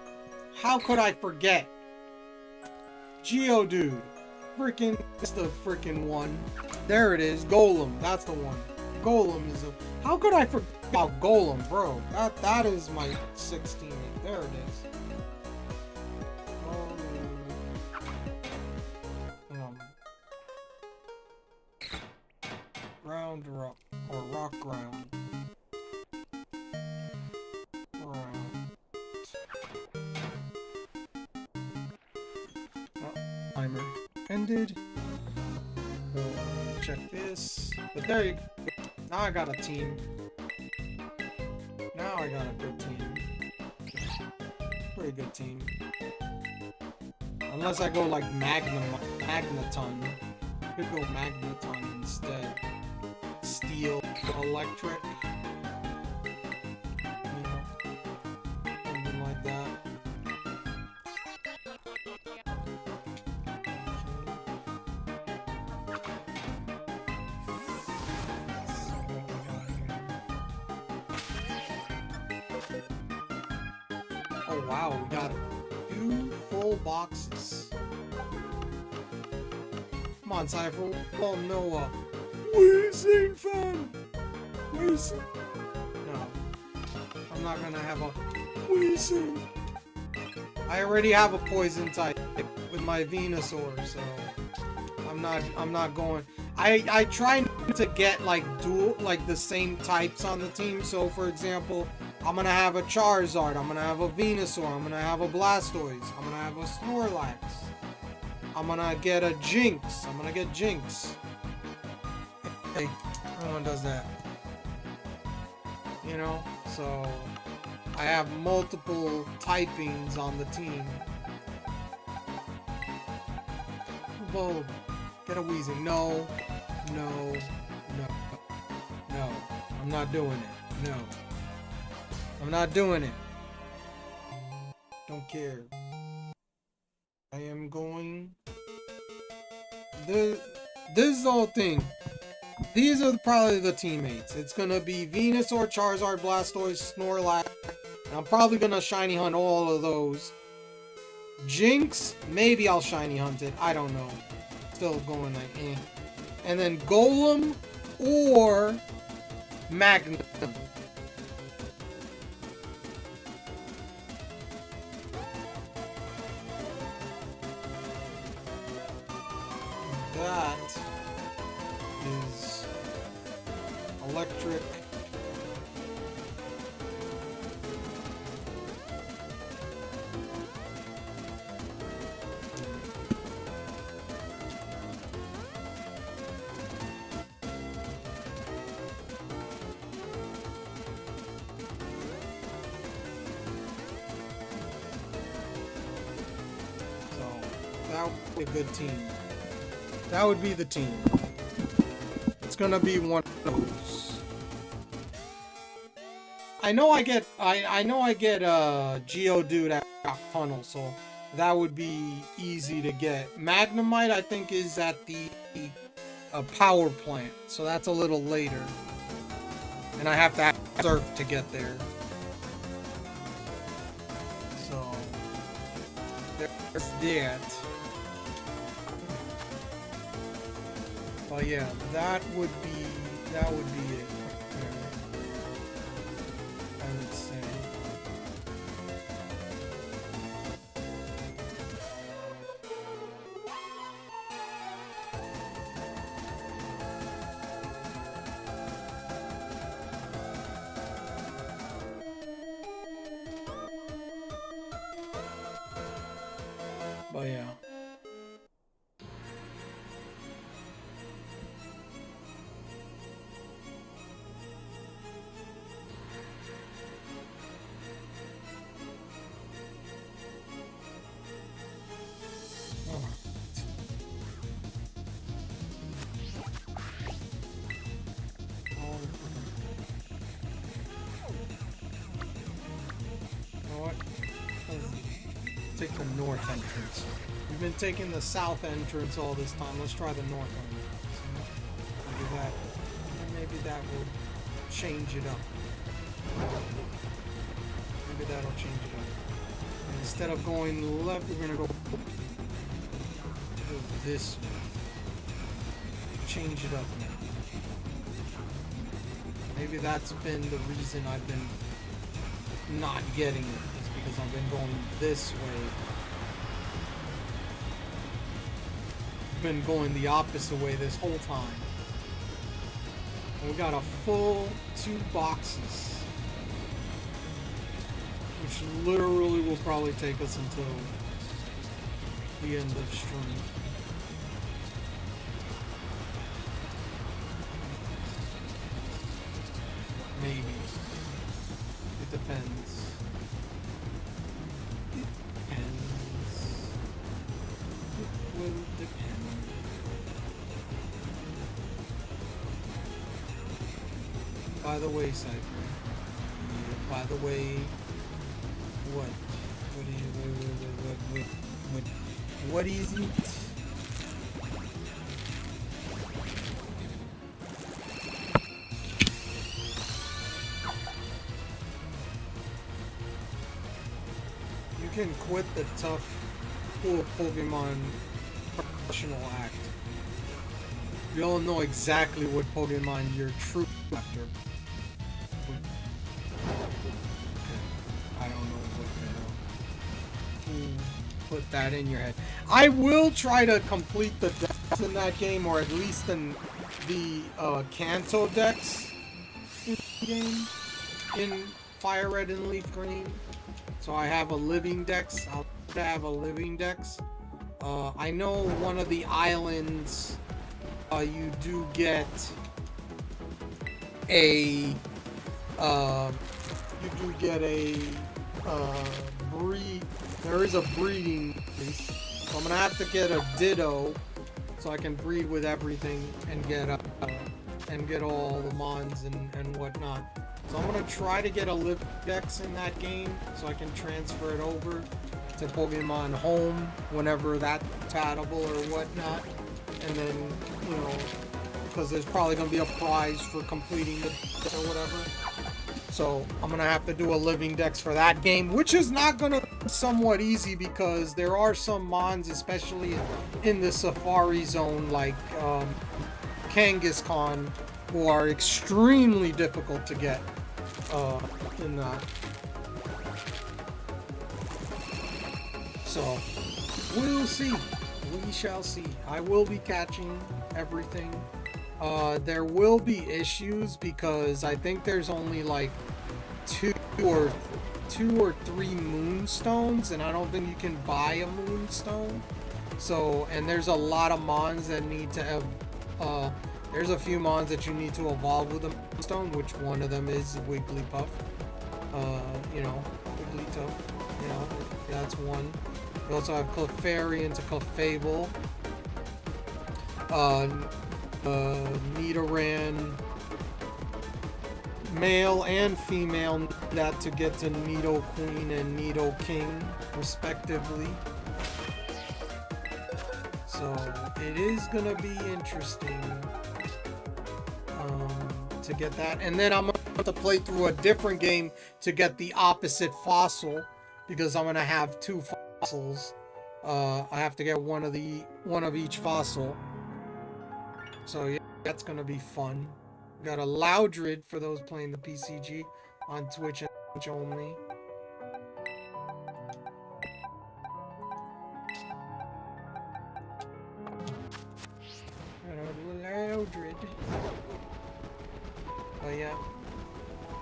How could I forget? Geodude. It's the freaking one. There it is. Golem. That's the one. Golem is a... How could I forget about Golem, bro? That is my 16. There it is. Ground rock or rock ground. Timer ended. Go check this. But there you go. Now I got a team. Now I got a good team. Pretty good team. Unless I go like Magneton. I could go Magneton instead. Steel, electric. Oh wow, we got 2 full boxes. Come on, Cypher. Oh no, Weezing fan. Weezing. No, I'm not gonna have a Weezing. I already have a poison type with my Venusaur, so I'm not going. I try to get like the same types on the team. So for example, I'm gonna have a Charizard, I'm gonna have a Venusaur, I'm gonna have a Blastoise, I'm gonna have a Snorlax, I'm gonna get a Jinx, I'm gonna get Jinx. Hey, no one does that. You know, so I have multiple typings on the team. Bulb, get a Weezing. No, no, no, no. I'm not doing it. No. I'm not doing it. Don't care. I am going... This is the whole thing. These are probably the teammates. It's gonna be Venusaur, Charizard, Blastoise, Snorlax. And I'm probably gonna shiny hunt all of those. Jinx, maybe I'll shiny hunt it. I don't know. Still going like eh. And then Golem or Magnum. That is electric. That would be a good team. That would be the team. It's gonna be one of those. I know I get Geodude at Rock Tunnel, so that would be easy to get. Magnemite I think is at the power plant, so that's a little later. And I have to have Surf to get there. So there's that. But yeah, that would be it. There, I would say. But yeah. Take the north entrance. We've been taking the south entrance all this time. Let's try the north entrance. Maybe that will change it up. Maybe that'll change it up. And instead of going left, we're gonna go this way. Change it up now. Maybe that's been the reason I've been not getting it. Because I've been going this way. Been going the opposite way this whole time. And we got a full 2 boxes. Which literally will probably take us until the end of stream. Maybe. It depends. By the way, Cypher. By the way, what? What is it? can quit the tough cool Pokemon professional act. We all know exactly what Pokemon you're true after. I don't know what the hell. Put that in your head. I will try to complete the decks in that game, or at least in the Kanto decks in the game in Fire Red and Leaf Green. So I have a living dex. I'll have a living dex. I know one of the islands you do get a breed. There is a breeding place, so I'm gonna have to get a Ditto so I can breed with everything and get all the mons and whatnot. So I'm gonna try to get a live dex in that game so I can transfer it over to Pokemon Home whenever that's compatible or whatnot. And then, you know, because there's probably gonna be a prize for completing the dex or whatever. So I'm gonna have to do a living dex for that game, which is not gonna be somewhat easy because there are some mons, especially in the Safari Zone, like Kangaskhan, who are extremely difficult to get in that. So we'll see. We shall see. I will be catching everything. There will be issues because I think there's only like two or three moonstones, and I don't think you can buy a moonstone. So, and there's a lot of mons that need to have there's a few mons that you need to evolve with a moonstone, which one of them is Wigglypuff. You know, Wigglytuff, you know, that's one. We also have Clefairy to Clefable. Nidoran, male and female, that to get to Nidoqueen and Nidoking, respectively. So it is gonna be interesting to get that, and then I'm gonna have to play through a different game to get the opposite fossil because I'm gonna have two fossils. I have to get one of each fossil. So yeah, that's gonna be fun. Got a Loudred for those playing the PCG on Twitch and Twitch only. Got a Loudred. But yeah,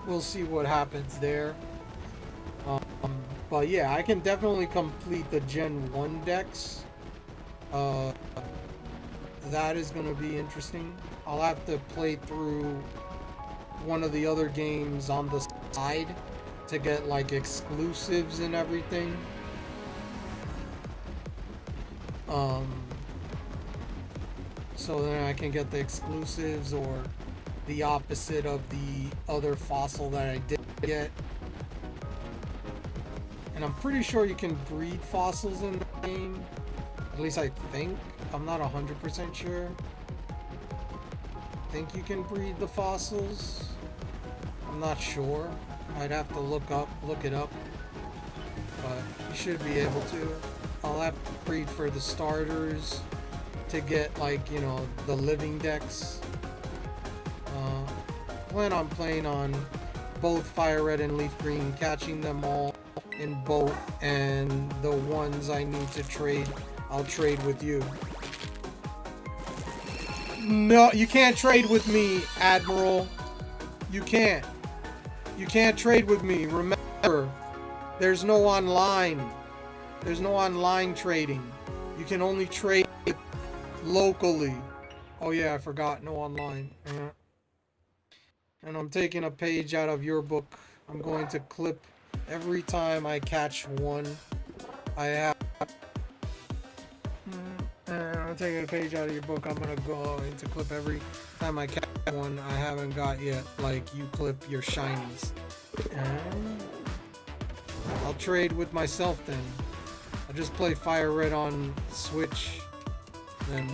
we'll see what happens there. But yeah, I can definitely complete the Gen 1 decks. That is going to be interesting. I'll have to play through one of the other games on the side to get like exclusives and everything. So then I can get the exclusives or the opposite of the other fossil that I did get. And I'm pretty sure you can breed fossils in the game. At least I think. I'm not 100% sure. I think you can breed the fossils. I'm not sure. I'd have to look it up. But you should be able to. I'll have to breed for the starters to get, like, you know, the living decks. Plan on playing on both Fire Red and Leaf Green, catching them all in both, and the ones I need to trade, I'll trade with you. No, you can't trade with me, Admiral. You can't. You can't trade with me. Remember, there's no online. There's no online trading. You can only trade locally. Oh yeah, I forgot. No online. And I'm taking a page out of your book. I'm going to clip every time I catch one. I have... I'm taking a page out of your book. I'm gonna go into clip every time I catch one I haven't got yet, like you clip your shinies. I'll trade with myself then. I'll just play Fire Red on Switch. Then,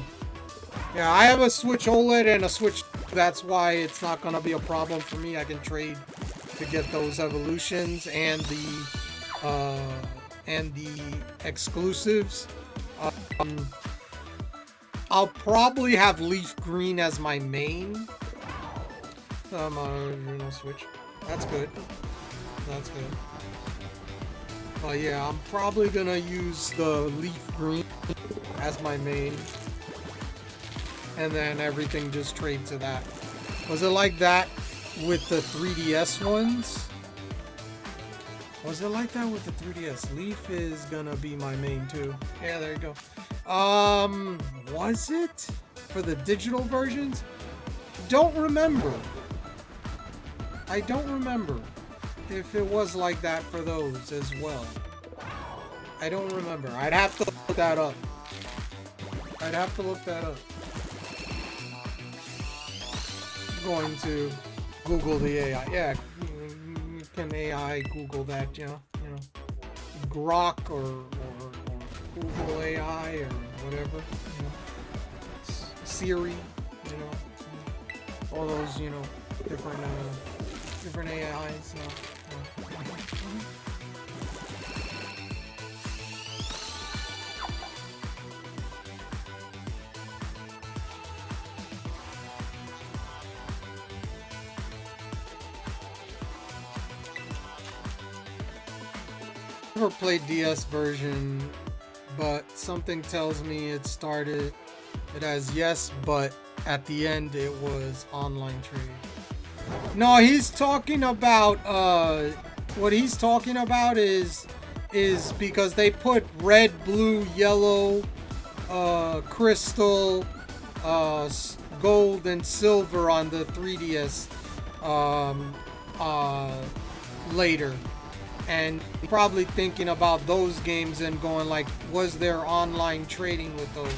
yeah, I have a Switch OLED and a Switch. That's why it's not gonna be a problem for me. I can trade to get those evolutions and the and the exclusives. I'll probably have Leaf Green as my main. Switch. That's good. That's good. But yeah, I'm probably gonna use the Leaf Green as my main. And then everything just trade to that. Was it like that with the 3DS ones? Was it like that with the 3DS? Leaf is gonna be my main too. Yeah, there you go. Was it for the digital versions? Don't remember. I don't remember if it was like that for those as well. I don't remember. I'd have to look that up. I'd have to look that up. I'm going to Google the AI. Yeah, you can AI Google that, you know, Grok or Google AI or whatever, you know, Siri, you know, all those, you know, different AIs. Never played DS version, but something tells me it has yes, but at the end it was online trade. No, he's talking about what he's talking about is because they put red, blue, yellow, crystal, gold, and silver on the 3DS later. And probably thinking about those games and going like, was there online trading with those?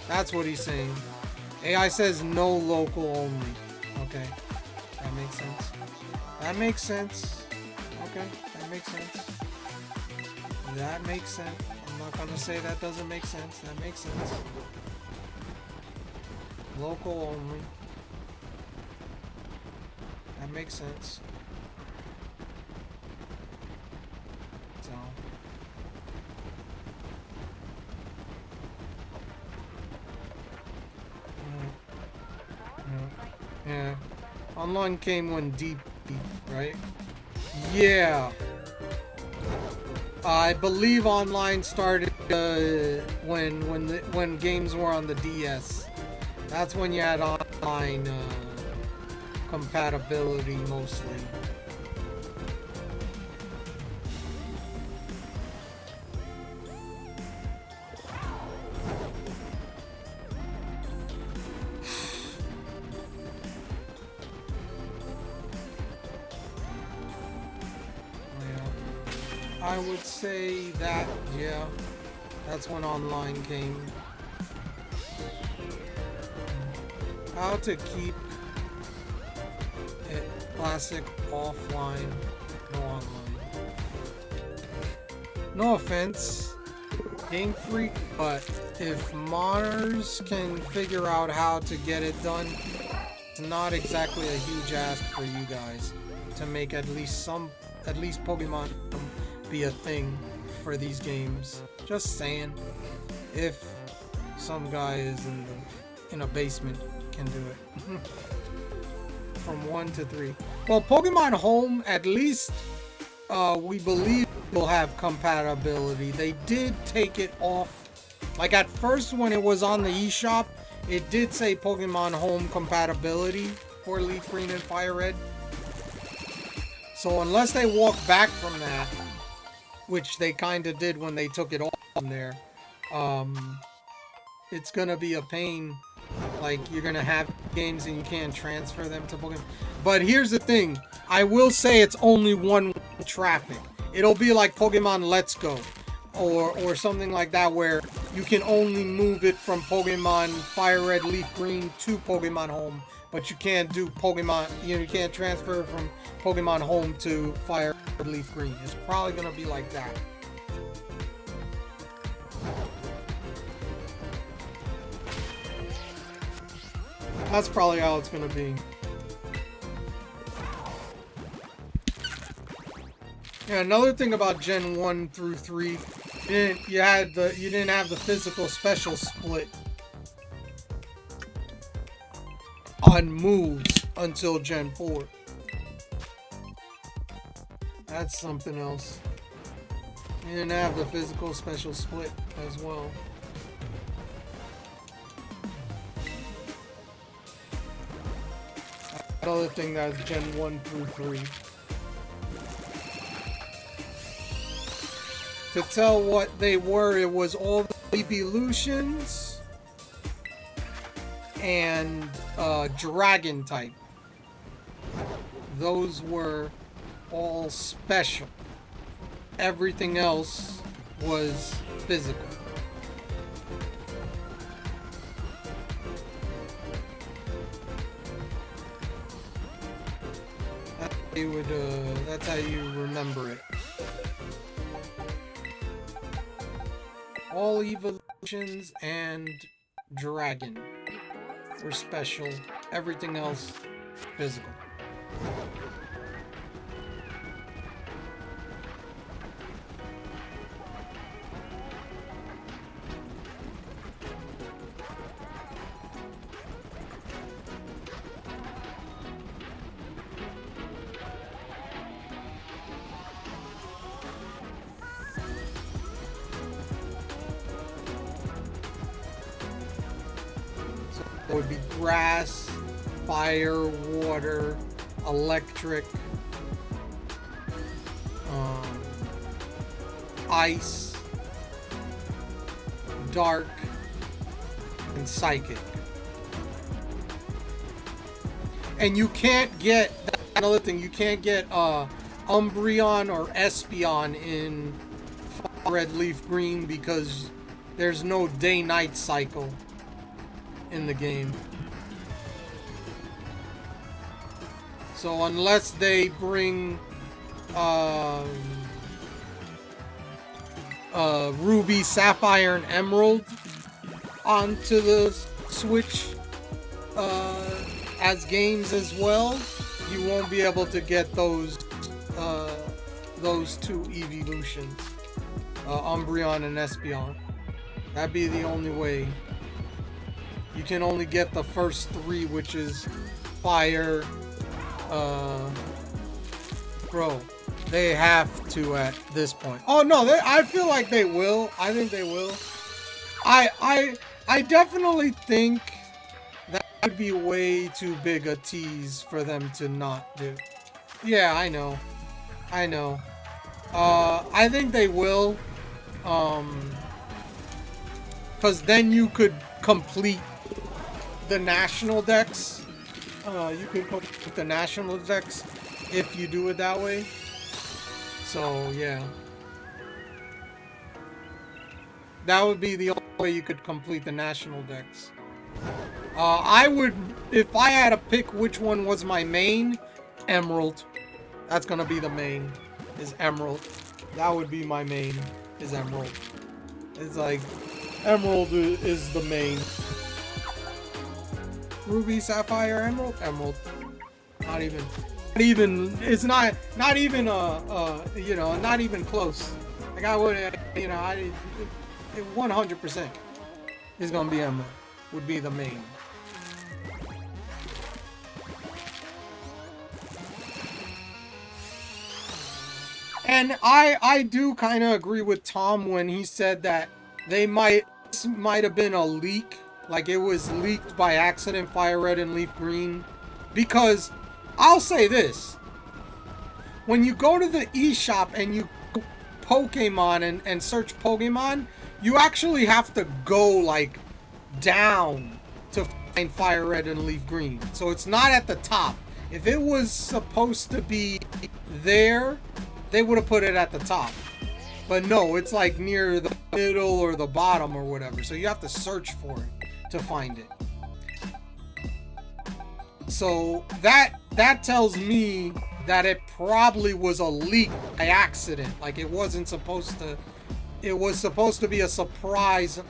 That's what he's saying. AI says no, local only. Okay, that makes sense. That makes sense. Okay, that makes sense. That makes sense. I'm not gonna say that doesn't make sense. That makes sense. Local only. That makes sense. Yeah. Online came when deep, right? Yeah. I believe online started when games were on the DS. That's when you had online compatibility mostly. I would say that, yeah, that's when online came. How to keep it classic offline, no online. No offense, Game Freak, but if modders can figure out how to get it done, it's not exactly a huge ask for you guys to make at least Pokemon be a thing for these games. Just saying, if some guy is in a basement can do it. From 1 to 3. Well, Pokemon Home, at least we believe will have compatibility. They did take it off. Like at first when it was on the eShop, it did say Pokemon Home compatibility for Leaf Green and Fire Red. So unless they walk back from that, which they kind of did when they took it off from there, it's gonna be a pain. Like, you're gonna have games and you can't transfer them to Pokemon. But here's the thing, I will say it's only one traffic. It'll be like Pokemon Let's Go or something like that, where you can only move it from Pokemon Fire Red, Leaf Green to Pokemon Home, but you can't do Pokemon, you can't transfer from Pokemon Home to Fire Red, Leaf Green. It's probably gonna be like that. That's probably how it's gonna be. Yeah, another thing about Gen 1 through 3, you didn't have the physical special split on moves until Gen 4. That's something else. You didn't have the physical special split as well. Another thing that's Gen 1 through 3. To tell what they were, it was all the evolutions and dragon type. Those were all special. Everything else was physical. That's how you remember it. All evolutions and dragon were special. Everything else physical. It would be grass, fire, water, electric, ice, dark, and psychic. And you can't get, another thing, you can't get Umbreon or Espeon in Red Leaf Green because there's no day-night cycle in the game. So unless they bring Ruby, Sapphire, and Emerald onto the Switch as games as well, you won't be able to get those two evolutions, Umbreon and Espeon. That'd be the only way. You can only get the first three, which is fire. Bro, they have to at this point. Oh no, I feel like they will. I think they will. I definitely think that would be way too big a tease for them to not do. Yeah, I know. I think they will. Because then you could complete the national decks. You can complete the national decks if you do it that way. So yeah, that would be the only way you could complete the national decks. I would, if I had to pick which one was my main, Emerald. That's gonna be the main, is Emerald. That would be my main, is Emerald. It's like, Emerald is the main. Ruby, Sapphire, Emerald? Emerald. Not even, it's not even, you know, not even close. Like I would, you know, 100% is gonna be Emerald. Would be the main. And I do kind of agree with Tom when he said that they might have been a leak. Like it was leaked by accident, Fire Red and Leaf Green. Because, I'll say this. When you go to the eShop and you Pokemon and search Pokemon, you actually have to go like down to find Fire Red and Leaf Green. So it's not at the top. If it was supposed to be there, they would have put it at the top. But no, it's like near the middle or the bottom or whatever. So you have to search for it to find it. So that tells me that it probably was a leak by accident. Like it wasn't supposed to. It was supposed to be a surprise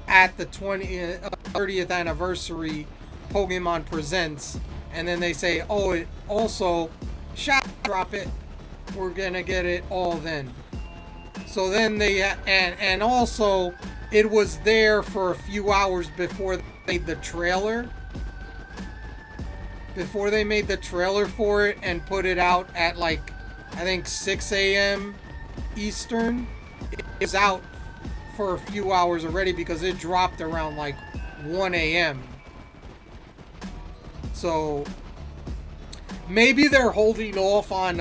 at the 30th anniversary Pokemon Presents, and then they say, oh, it also shadow drop it. we're gonna get it all then. So then they and also it was there for a few hours before they made the trailer. Before they made the trailer for it and put it out at like I think 6 a.m. Eastern. It was out for a few hours already because it dropped around like 1 a.m. So maybe they're holding off on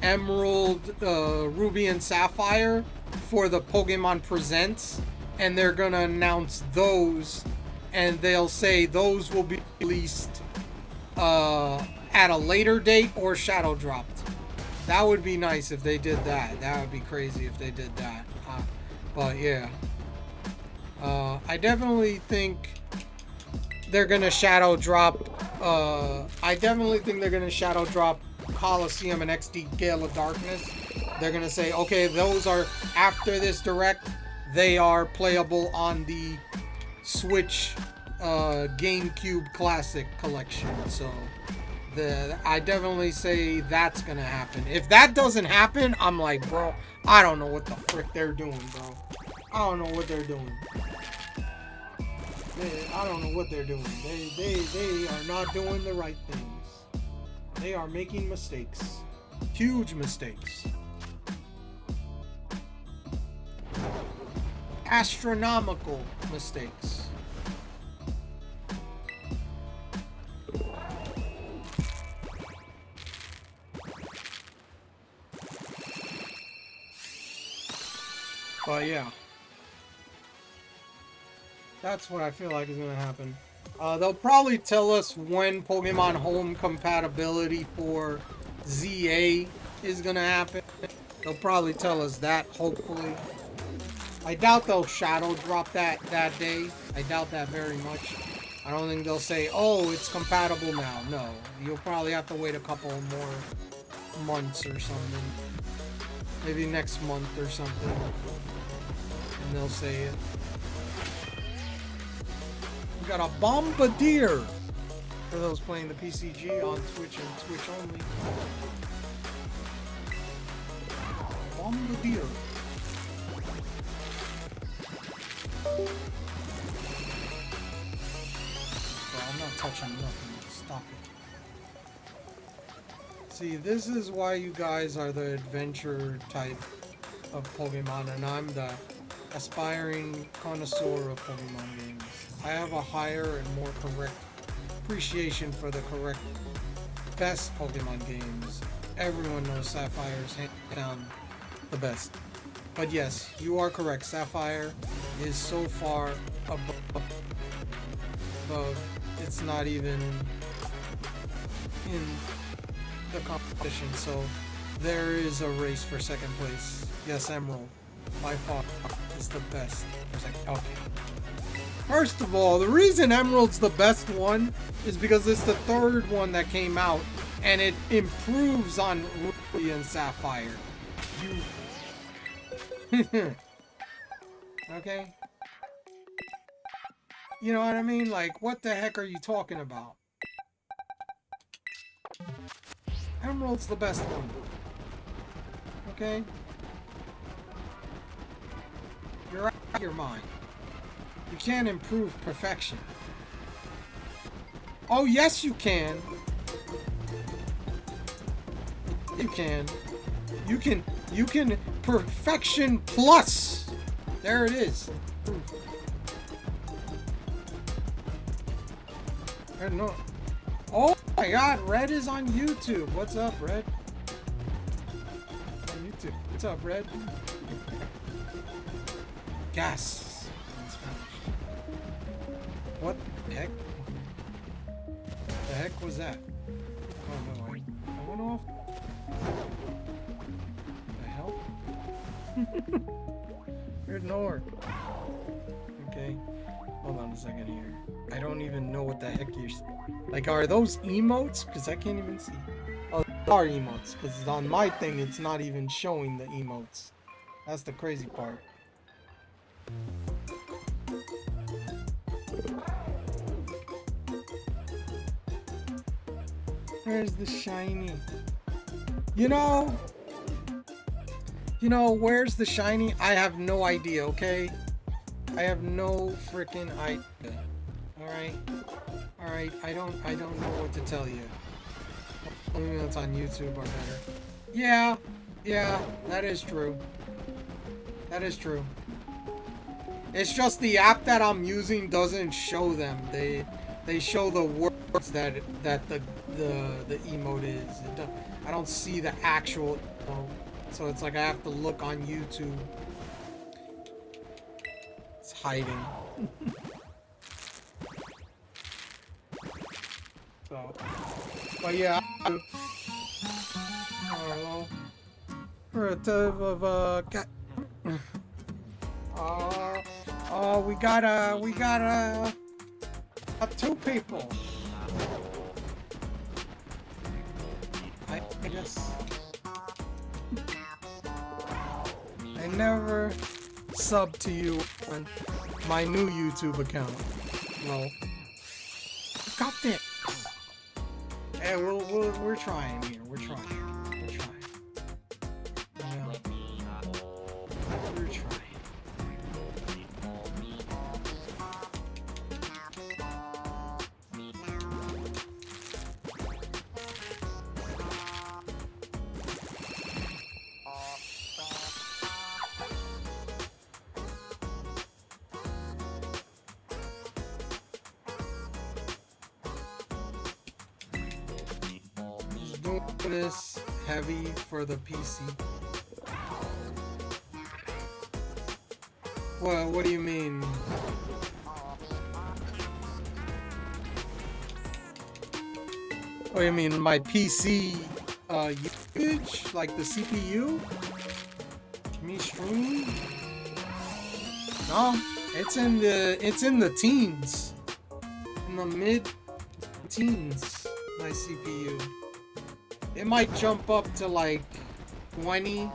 Emerald, Ruby, and Sapphire for the Pokemon Presents, and they're gonna announce those, and they'll say those will be released at a later date or shadow dropped. That would be nice if they did that. That would be crazy if they did that. But yeah, I definitely think they're gonna shadow drop. I definitely think they're gonna shadow drop Coliseum and XD Gale of Darkness. They're gonna say, okay, those are after this direct. They are playable on the Switch GameCube Classic Collection. So I definitely say that's gonna happen. If that doesn't happen, I'm like, bro, I don't know what the frick they're doing, bro. I don't know what they're doing. I don't know what they're doing. They are not doing the right things. They are making mistakes. Huge mistakes. Astronomical mistakes. But yeah. That's what I feel like is going to happen. They'll probably tell us when Pokemon Home compatibility for ZA is going to happen. They'll probably tell us that, hopefully. I doubt they'll shadow drop that day. I doubt that very much. I don't think they'll say, oh, it's compatible now. No. You'll probably have to wait a couple more months or something. Maybe next month or something. And they'll say it. We got a Bombardier for those playing the PCG on Twitch and Twitch only. Bombardier. Well, I'm not touching nothing. Stop it. See, this is why you guys are the adventure type of Pokemon, and I'm the aspiring connoisseur of Pokemon games. I have a higher and more correct appreciation for the correct best Pokemon games. Everyone knows Sapphire is hands down the best. But yes, you are correct. Sapphire is so far above. It's not even in the competition. So there is a race for second place. Yes, Emerald by far is the best for second. Okay. First of all, the reason Emerald's the best one is because it's the third one that came out, and it improves on Ruby and Sapphire. Okay? You know what I mean? Like, what the heck are you talking about? Emerald's the best one. Okay? You're out of your mind. You can't improve perfection. Oh, yes, you can. You can. You can perfection plus. There it is. No. Oh my God, Red is on YouTube. What's up, Red? On YouTube. What's up, Red? Gas. What the heck? The heck was that? Oh no, I went off. The hell? Ignore. Okay. Hold on a second here. I don't even know what the heck you're... Like, are those emotes? Because I can't even see. Oh, they are emotes. Because on my thing, it's not even showing the emotes. That's the crazy part. Where's the shiny? You know, where's the shiny? I have no idea, okay? I have no freaking idea. Alright? Alright, I don't know what to tell you. Maybe that's on YouTube or better. Yeah, that is true. That is true. It's just the app that I'm using doesn't show them. They show the words that the emote is. I don't see the actual emote. So it's like I have to look on YouTube. It's hiding. So, but yeah. Hello. Relative of we got two people. I guess I never subbed to you on my new YouTube account. Well, got this. Hey, we're trying here. We're trying. Yeah. We're trying. This heavy for the PC. Well, what do you mean? What do you mean, my PC usage, like the CPU? Me streaming? No, it's in the teens, in the mid-teens. My CPU. It might jump up to like 20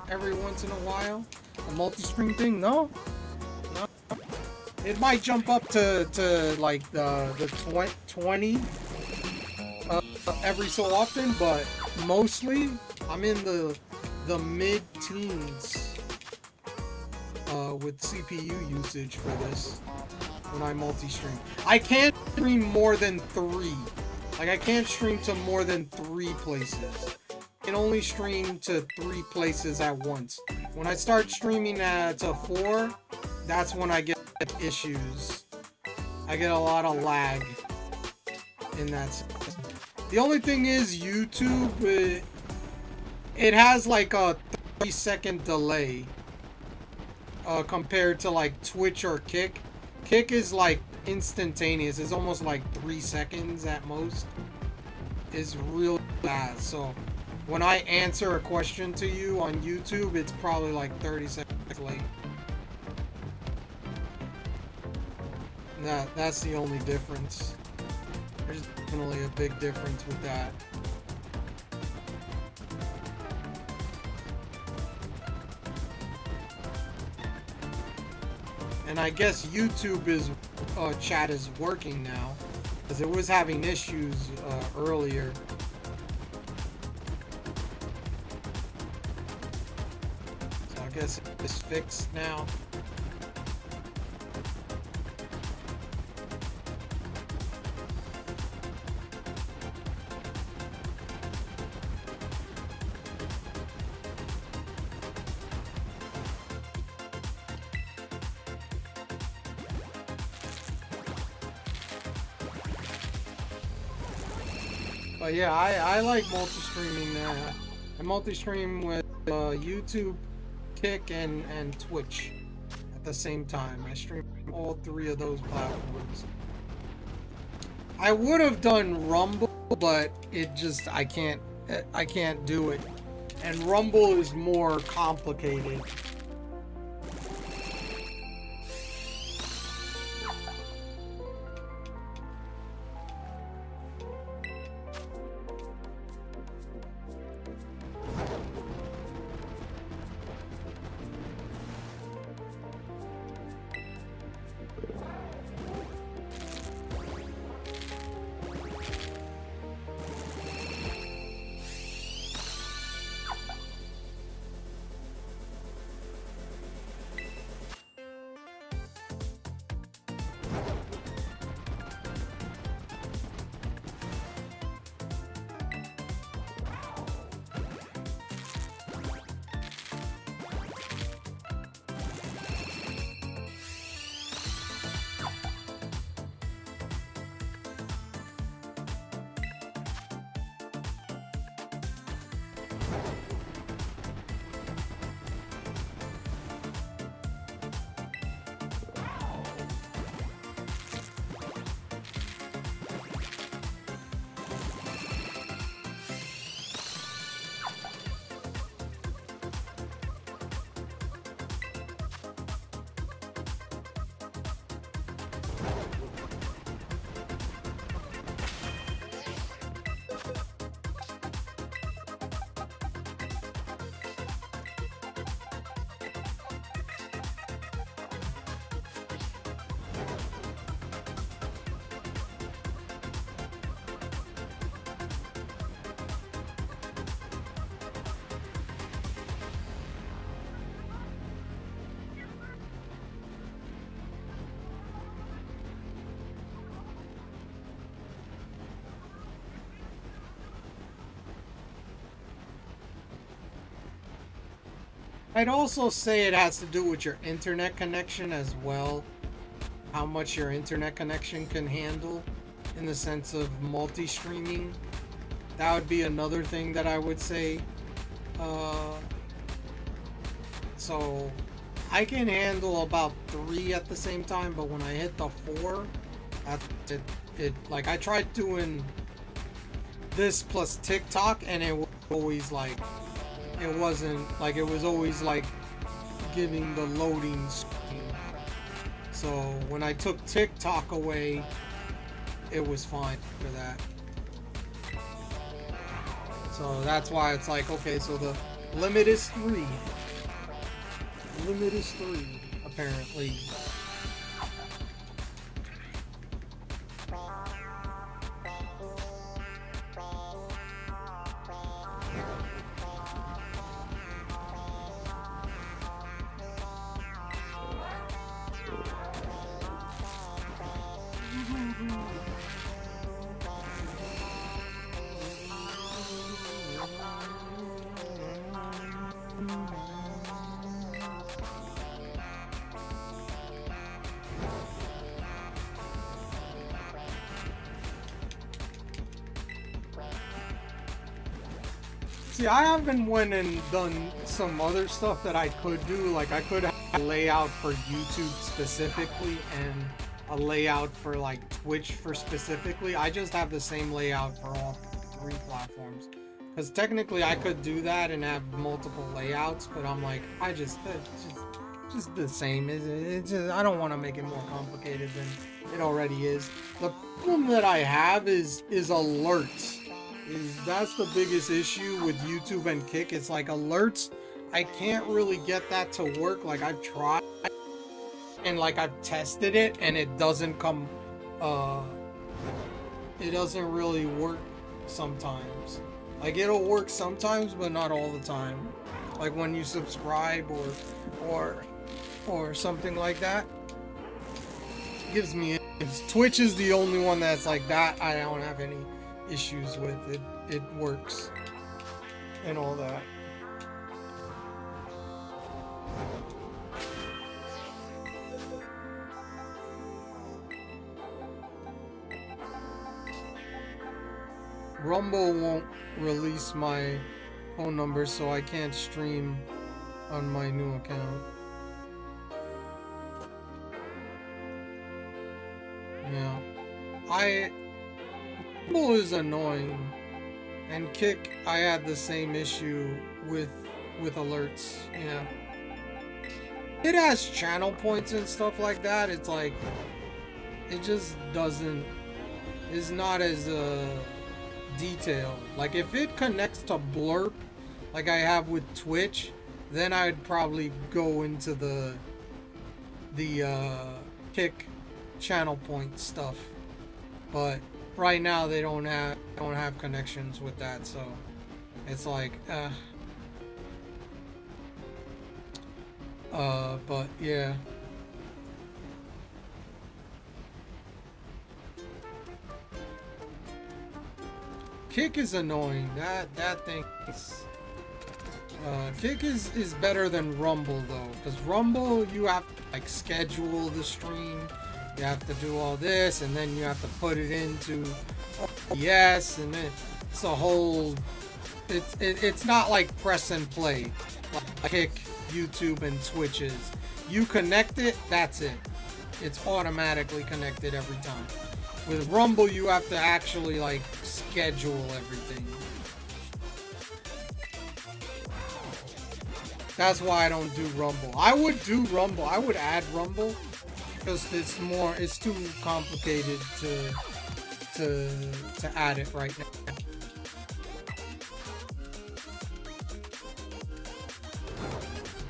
every once in a while. A multi-stream thing? No. It might jump up to like the 20 every so often, but mostly I'm in the mid-teens with CPU usage for this when I multi-stream. I can't stream more than 3. Like, I can't stream to more than 3 places. I can only stream to 3 places at once. When I start streaming to 4, that's when I get issues. I get a lot of lag in that sense. The only thing is YouTube, it has like a 30-second delay compared to like Twitch or Kick. Kick is like instantaneous. It's almost like 3 seconds at most. It's real fast. So when I answer a question to you on YouTube, it's probably like 30 seconds late. That's the only difference. There's definitely a big difference with that. And I guess YouTube is chat is working now, because it was having issues earlier. So I guess it's fixed now. But yeah, I like multi-streaming. I multi-stream with YouTube, Kick, and Twitch at the same time. I stream all 3 of those platforms. I would have done Rumble, but it just I can't do it. And Rumble is more complicated. I'd also say it has to do with your internet connection as well. How much your internet connection can handle in the sense of multi-streaming. That would be another thing that I would say. So I can handle about 3 at the same time, but when I hit the 4, it like I tried doing this plus TikTok and it was always like it wasn't like it was always like giving the loading screen. So when I took TikTok away, it was fine for that. So that's why it's like, okay, so the limit is 3. Limit is 3, apparently. See, I haven't went and done some other stuff that I could do. Like I could have a layout for YouTube specifically and a layout for like Twitch for specifically. I just have the same layout for all 3 platforms. Because technically I could do that and have multiple layouts, but I'm like, it's just the same. It's just, I don't want to make it more complicated than it already is. The problem that I have is alerts. That's the biggest issue with YouTube and Kick. It's like alerts, I can't really get that to work. Like I've tried and like I've tested it and it doesn't come it doesn't really work sometimes. Like it'll work sometimes but not all the time. Like when you subscribe or something like that, it gives me Twitch is the only one that's like that. I don't have any issues with it. It works and all that. Rumble won't release my phone number, so I can't stream on my new account. Yeah. Rumble is annoying. And Kick, I had the same issue with alerts. Yeah. It has channel points and stuff like that. It's like, it just doesn't, is not as detailed. Like if it connects to Blurp, like I have with Twitch, then I'd probably go into the Kick channel point stuff. But right now they don't have connections with that, so it's like but yeah. Kick is annoying. That thing is Kick is better than Rumble though, because Rumble you have to like schedule the stream. You have to do all this, and then you have to put it into OBS, and then it's it's not like press and play, like Kick, YouTube, and Twitch is. You connect it, that's it. It's automatically connected every time. With Rumble, you have to actually like schedule everything. That's why I don't do Rumble. I would do Rumble. I would add Rumble because it's too complicated to add it right now.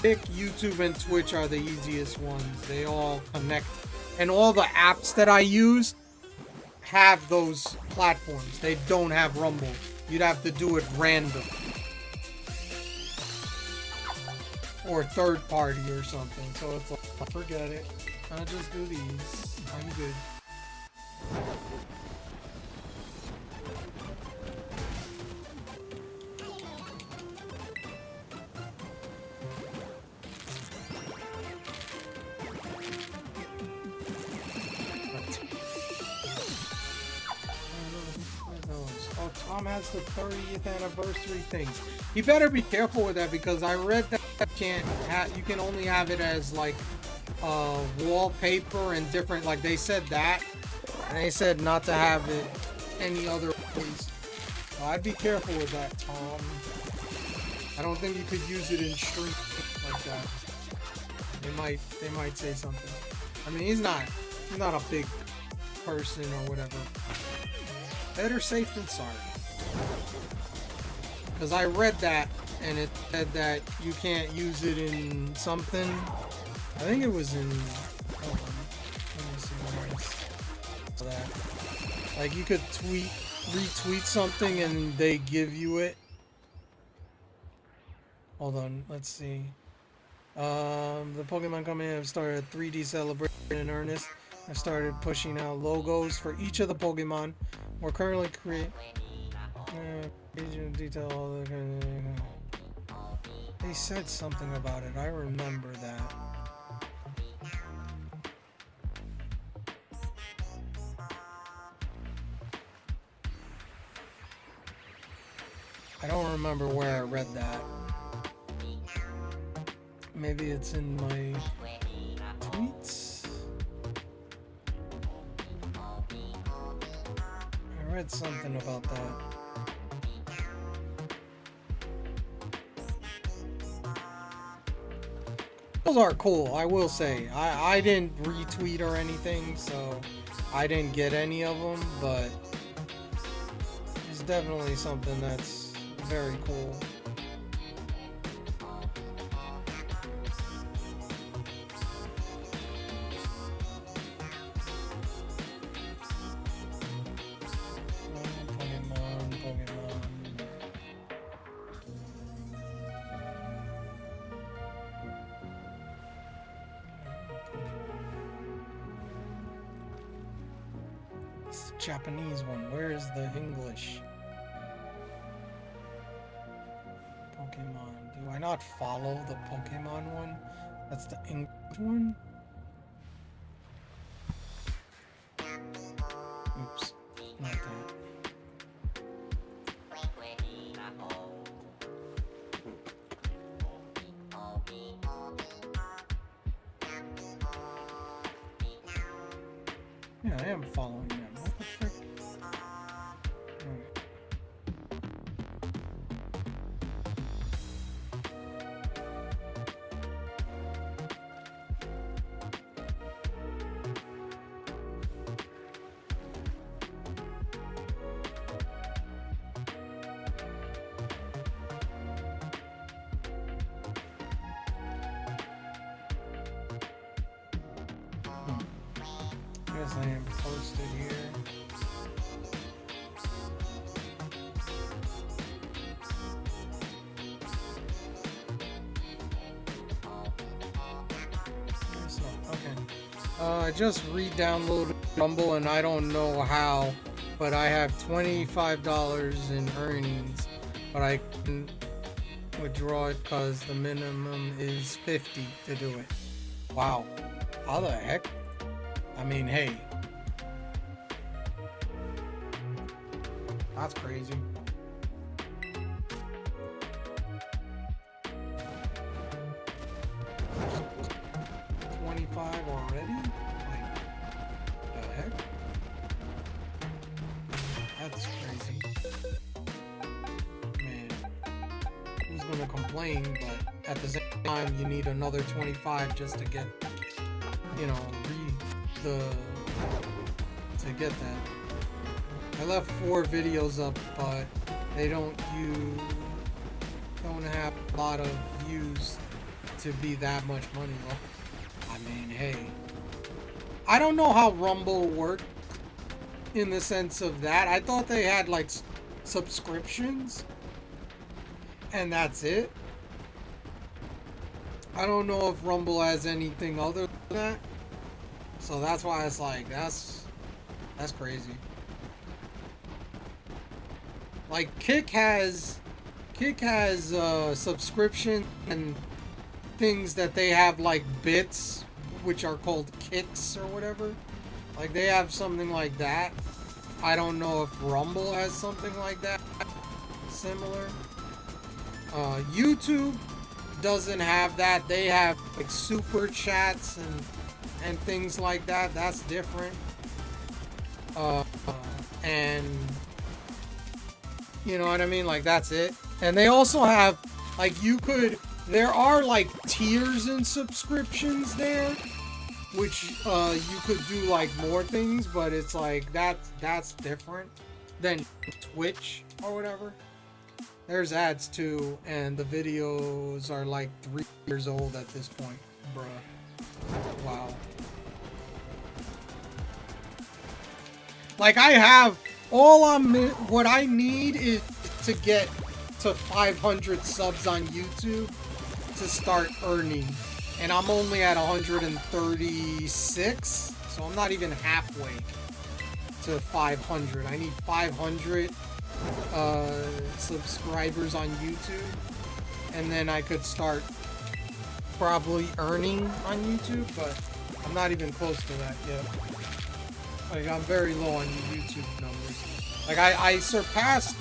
Pick YouTube and Twitch are the easiest ones. They all connect, and all the apps that I use have those platforms. They don't have Rumble. You'd have to do it random or third party or something. So it's like, forget it. I'll just do these. I'm good. Oh, Tom has the 30th anniversary things. You better be careful with that because I read that you can only have it as like wallpaper and different, like they said that, and they said not to have it any other ways. So I'd be careful with that, Tom. I don't think you could use it in stream like that. They might say something. I mean, he's not a big person or whatever. Better safe than sorry. Because I read that and it said that you can't use it in something. I think it was in. Hold on. Let me see what else. That. Like you could retweet something and they give you it. Hold on. Let's see. The Pokemon Company have started a 3D celebration in earnest. I've started pushing out logos for each of the Pokemon. We're currently creating detail all the kind of. They said something about it. I remember that. I don't remember where I read that. Maybe it's in my tweets. I read something about that. Those are cool, I will say. I didn't retweet or anything, so I didn't get any of them, but it's definitely something that's very cool. Japanese one. Where is the English? Pokemon. Do I not follow the Pokemon one? That's the English one? Oops. Not that. Yeah, I am following them. What the frick? Yes, I am posted here. I just re-downloaded Rumble and I don't know how, but I have $25 in earnings, but I can withdraw it because the minimum is $50 to do it. Wow, how the heck? I mean, hey, that's crazy. gonna complain, but at the same time, you need another 25 just to get, you know, to get that. I left 4 videos up, but they don't have a lot of views to be that much money. Well, I mean, hey, I don't know how Rumble worked in the sense of that. I thought they had like subscriptions and that's it. I don't know if Rumble has anything other than that. So that's why it's like, that's crazy. Like Kick has subscription and things that they have like bits, which are called kicks or whatever. Like they have something like that. I don't know if Rumble has something like that similar. YouTube doesn't have that. They have like super chats and things like that. That's different. And you know what I mean? Like that's it. And they also have like there are like tiers and subscriptions there, which you could do like more things, but it's like that's different than Twitch or whatever. There's ads too, and the videos are like 3 years old at this point, bruh. Wow. Like I have what I need is to get to 500 subs on YouTube to start earning, and I'm only at 136, so I'm not even halfway to 500. I need 500 subscribers on YouTube, and then I could start probably earning on YouTube, but I'm not even close to that yet. Like I'm very low on YouTube numbers. Like I surpassed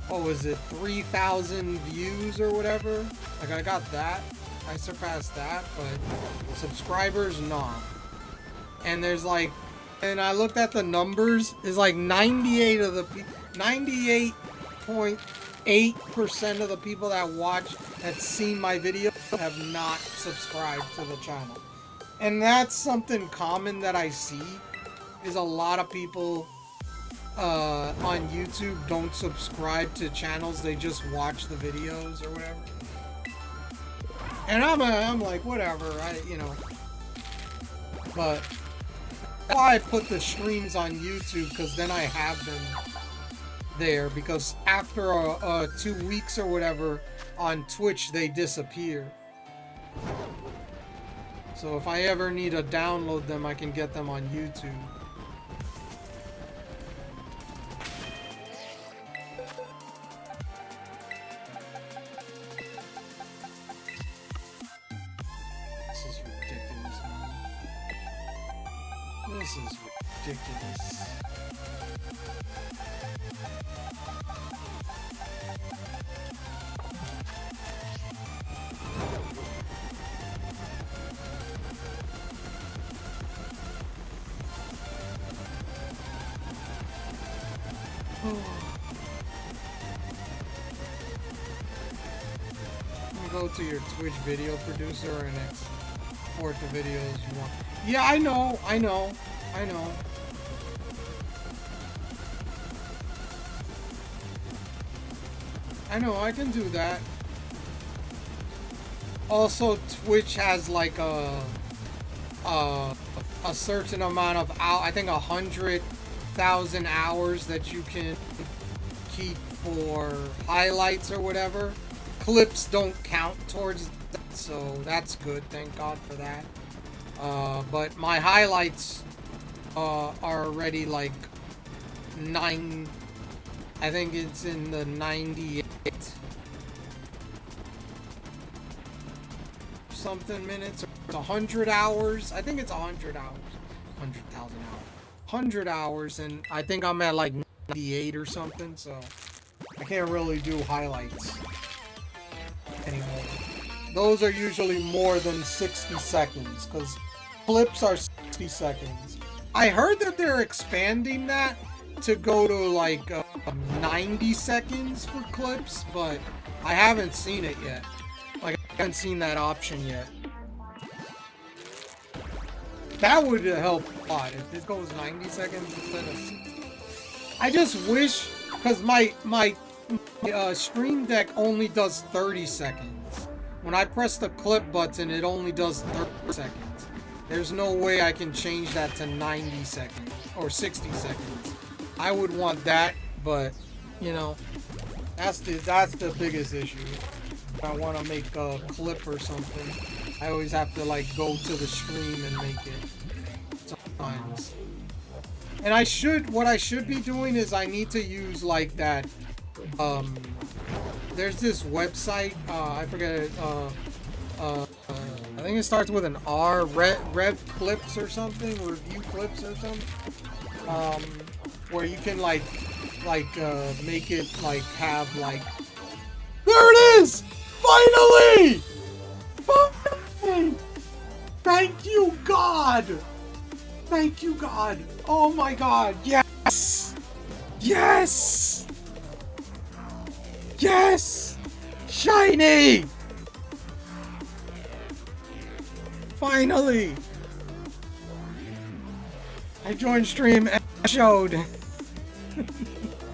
what was it, 3,000 views or whatever. Like I got that. I surpassed that, but subscribers, nah. And there's like, and I looked at the numbers, there's like 98.8% of the people that seen my video have not subscribed to the channel. And that's something common that I see, is a lot of people on YouTube don't subscribe to channels, they just watch the videos or whatever. And I'm like, whatever, you know. But that's why I put the streams on YouTube, because then I have them there, because after 2 weeks or whatever on Twitch they disappear. So if I ever need to download them, I can get them on YouTube. This is ridiculous. Go to your Twitch video producer and export the videos you want. Yeah, I know. I can do that. Also, Twitch has like a certain amount of I think 100,000 hours that you can keep for highlights or whatever. Clips don't count towards that, so that's good. Thank God for that. But my highlights are already like 9. I think it's in the 98 something minutes, or 100 hours. I think it's 100 hours. 100,000 hours. 100 hours, and I think I'm at like 98 or something, so I can't really do highlights anymore. Those are usually more than 60 seconds, because clips are 60 seconds. I heard that they're expanding that to go to like 90 seconds for clips, but I haven't seen it yet. Like, I haven't seen that option yet. That would help a lot if this goes 90 seconds instead of 60. I just wish, because my Stream Deck only does 30 seconds. When I press the clip button, it only does 30 seconds. There's no way I can change that to 90 seconds or 60 seconds. I would want that, but you know, that's the biggest issue. If I want to make a clip or something, I always have to like go to the stream and make it sometimes. And what I should be doing is I need to use like that, there's this website, I forget it, I think it starts with an R, Rev Clips or something, Review Clips or something, where you can like make it like have like, there it is! Finally! Finally! Thank you, God! Thank you, God! Oh my God! Yes! Yes! Yes! Shiny! Finally! I joined stream and showed.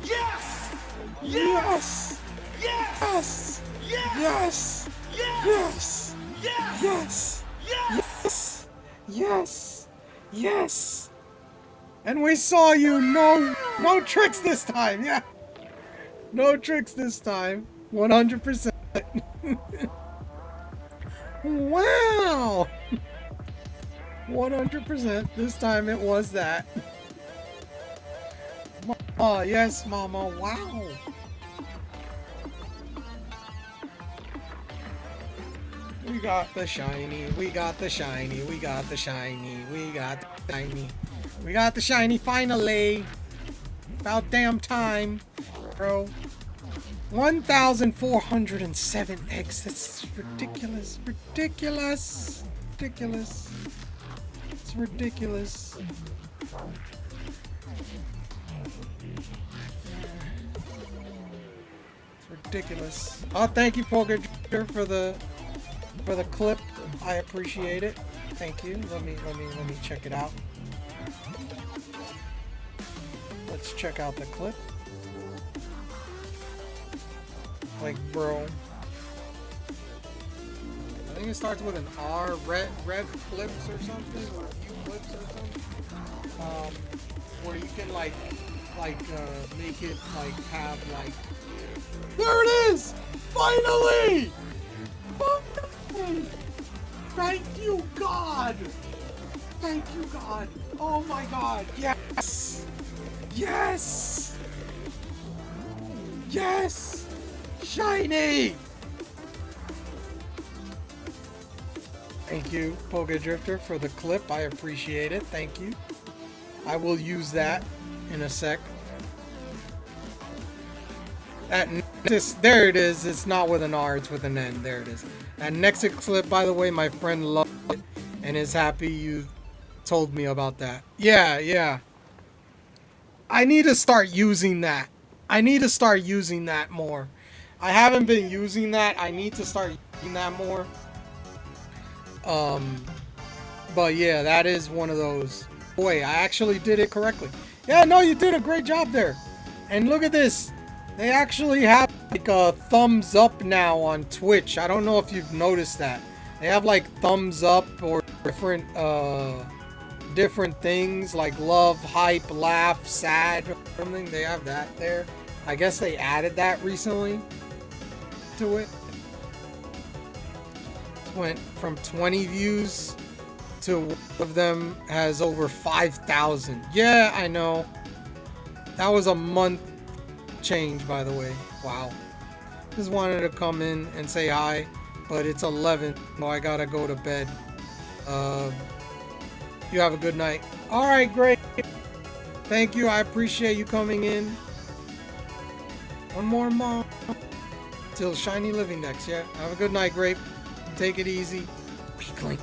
Yes! Yes! Yes! Yes! Yes! Yes! Yes! Yes! Yes! Yes! And we saw you. No tricks this time. Yeah. No tricks this time. 100%. Wow. 100%. This time it was that. Oh, yes, Mama. Wow. We got the shiny. We got the shiny. We got the shiny. We got the shiny. We got the shiny finally. About damn time, bro. 1,407 eggs. That's ridiculous. Ridiculous. Ridiculous. It's ridiculous. It's ridiculous. Oh, thank you, Poker for the clip. I appreciate it. Thank you. Let me check it out. Let's check out the clip. Like, bro. I think it starts with an R, Rev Clips or something, or View Clips or something. Where you can like make it like have like. There it is! Finally! Thank you, God! Thank you, God! Oh my God! Yes! Yes! Yes! Shiny! Thank you, Poga Drifter, for the clip. I appreciate it. Thank you. I will use that in a sec. There it is. It's not with an R, it's with an N. There it is. That Nexus clip, by the way, my friend loved it and is happy you told me about that. Yeah. I need to start using that. I need to start using that more. I haven't been using that. I need to start using that more. But yeah, that is one of those. Boy, I actually did it correctly. Yeah, no, you did a great job there. And look at this. They actually have like a thumbs up now on Twitch. I don't know if you've noticed that. They have like thumbs up or different things like love, hype, laugh, sad, or something. They have that there. I guess they added that recently to it. Went from 20 views to one of them has over 5,000. Yeah, I know. That was a month change, by the way. Wow. Just wanted to come in and say hi, but it's 11, so I gotta go to bed. You have a good night. All right, great. Thank you. I appreciate you coming in. One more month till Shiny Living next. Yeah. Have a good night, Grape. Take it easy. Weakling.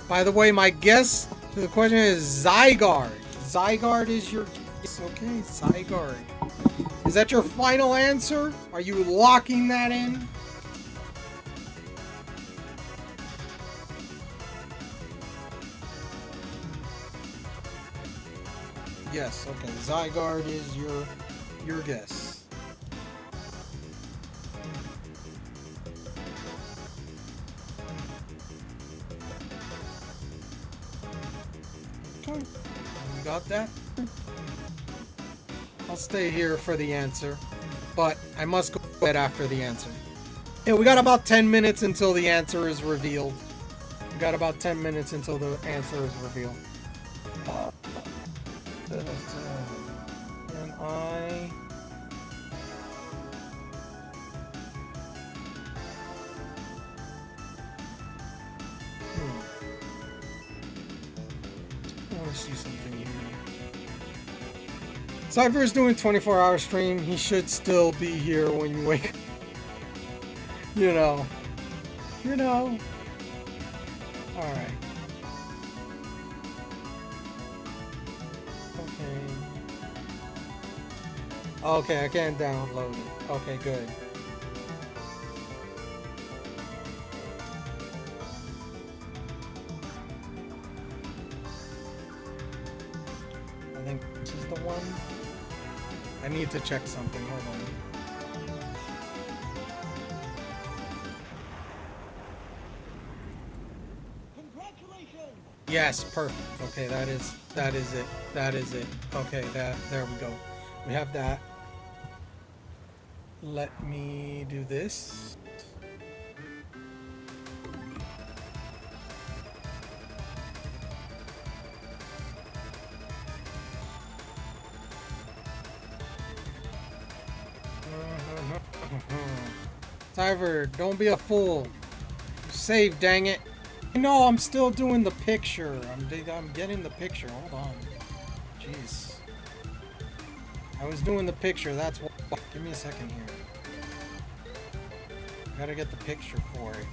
By the way, my guess to the question is Zygarde. Zygarde is your guess. Yes, okay, Zygarde. Is that your final answer? Are you locking that in? Yes, okay. Zygarde is your guess. Okay. You got that? I'll stay here for the answer, but I must go to bed after the answer. Yeah, we got about 10 minutes until the answer is revealed. We got about 10 minutes until the answer is revealed. And I... I want to see something here. Cypher is doing 24-hour stream. He should still be here when you wake up. You know. You know. Alright. Okay. Okay, I can't download it. Okay, good. I think this is the one. I need to check something. Hold on. Congratulations! Yes, perfect. Okay, that is it. That is it. Okay, there we go. We have that. Let me do this. Tyver, don't be a fool. Save, dang it. No, I'm still doing the picture. I'm getting the picture. Hold on. Jeez. I was doing the picture. That's what. Give me a second here. Gotta get the picture for it.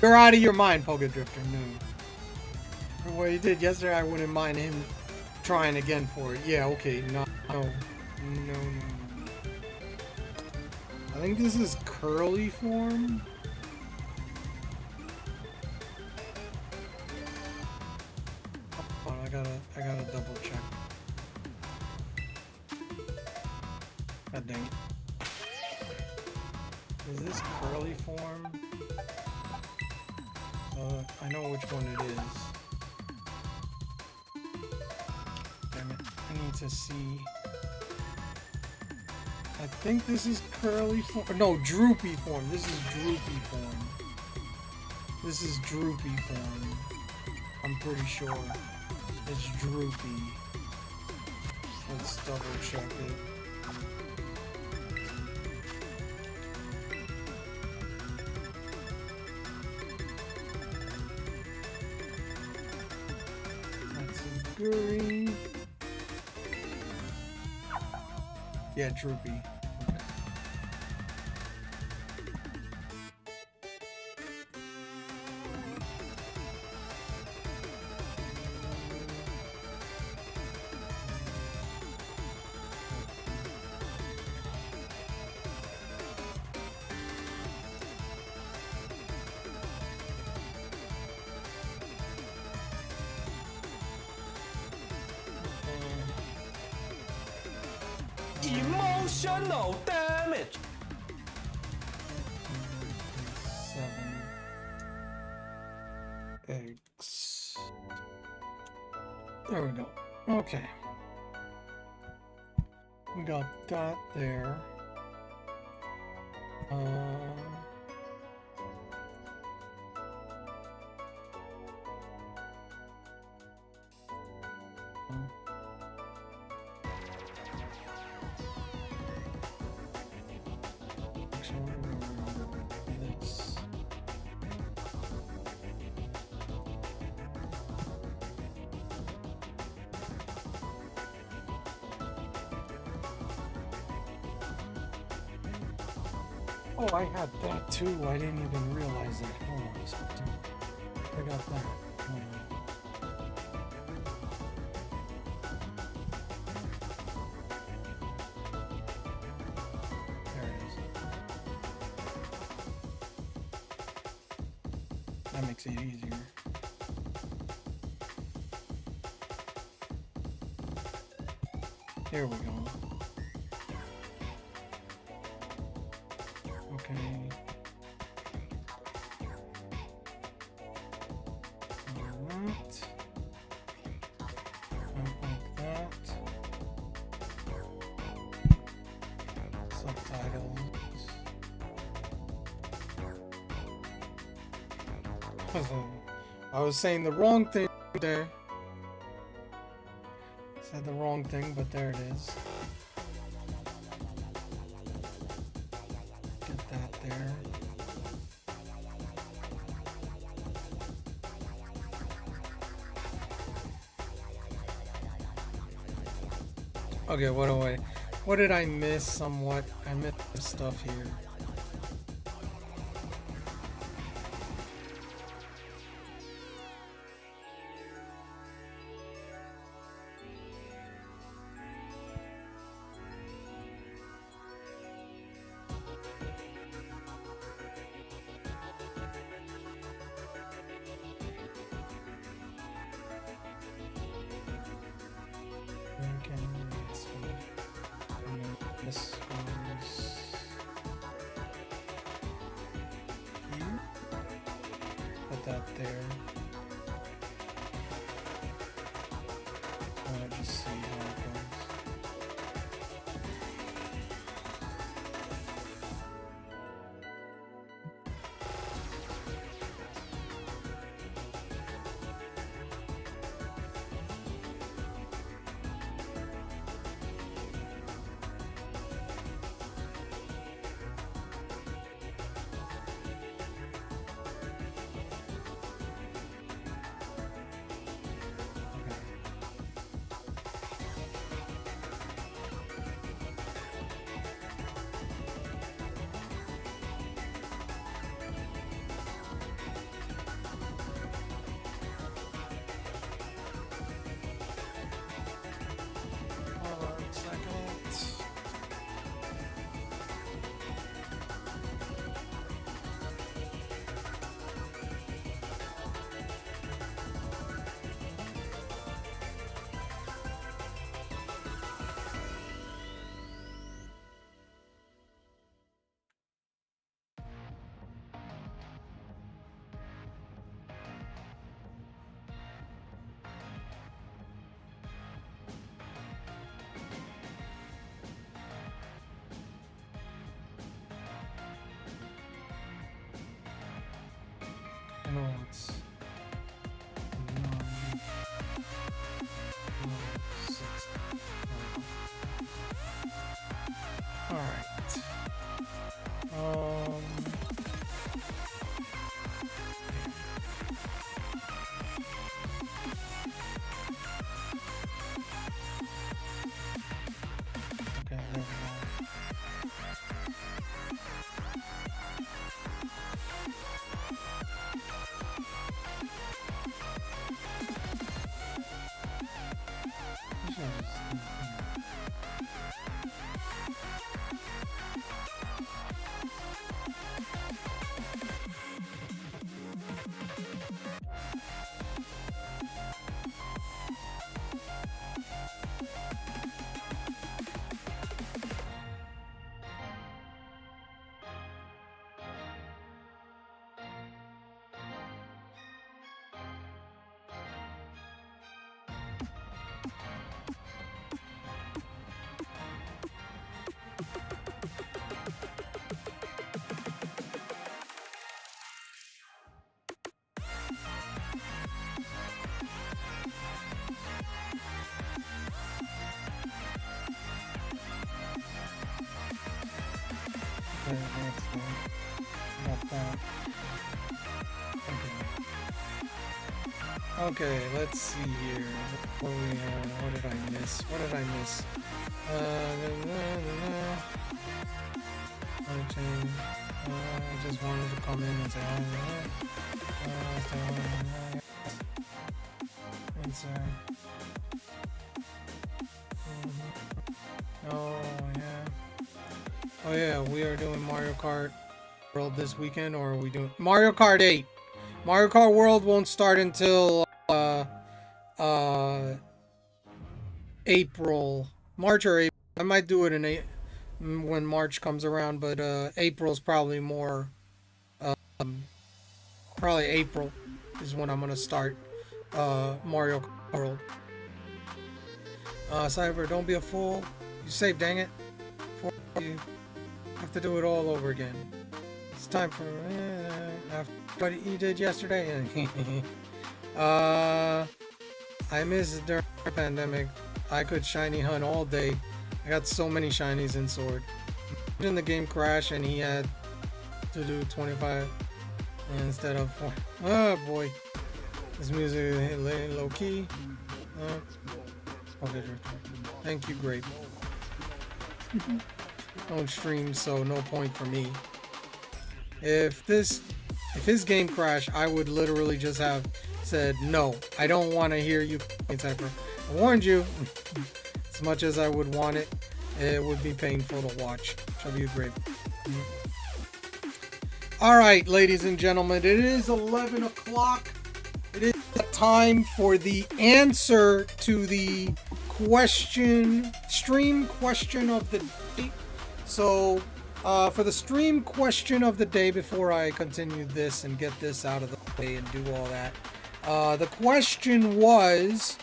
You're out of your mind, Poga Drifter. No. For what he did yesterday, I wouldn't mind him trying again for it. Yeah, okay. No. No. I think this is curly form. Hold on, I gotta double check. God dang it. Is this curly form? I know which one it is. Damn it. I need to see. I think this is curly form. No, droopy form. This is droopy form. This is droopy form. I'm pretty sure. It's droopy. Let's double check it. Green. Yeah, droopy. Okay. Emotional damage. 7 eggs. There we go. Okay. We got that there. This. Oh, I had that too. I didn't even realize that. Hold on a second. I got that. Hold on. There it is. That makes it easier. Here we go. Okay. Not like that. Subtitles. I was saying the wrong thing there. Said the wrong thing, but there it is. Get that there. Okay, what did I miss somewhat? I missed the stuff here. This goes here. Put that there. Just see how it goes. No, it's 9, 6. All right. Okay, there we go. That's got that. Okay, let's see here. What do we have? What did I miss? What did I miss? I just wanted to come in and say oh yeah, we are doing Mario Kart World this weekend, or are we doing Mario Kart 8? Mario Kart World won't start until April, March or April. I might do it in when March comes around, but April's probably more. Probably April is when I'm gonna start Mario Kart World. Cyber, don't be a fool. You saved, dang it. You have to do it all over again. It's time for after what you did yesterday. I missed during the pandemic. I could shiny hunt all day. I got so many shinies in Sword. In the game crash and he had to do 25 instead of 4. Oh boy. This music is low key. Okay, thank you, Grape. Don't stream, so no point for me. If his game crashed, I would literally just have said, no, I don't want to hear you, Cypher. I warned you. As much as I would want it, it would be painful to watch. Shall you Grape. Alright, ladies and gentlemen, it is 11 o'clock. It is time for the answer to the stream question of the day. So, for the stream question of the day, before I continue this and get this out of the way and do all that, the question was,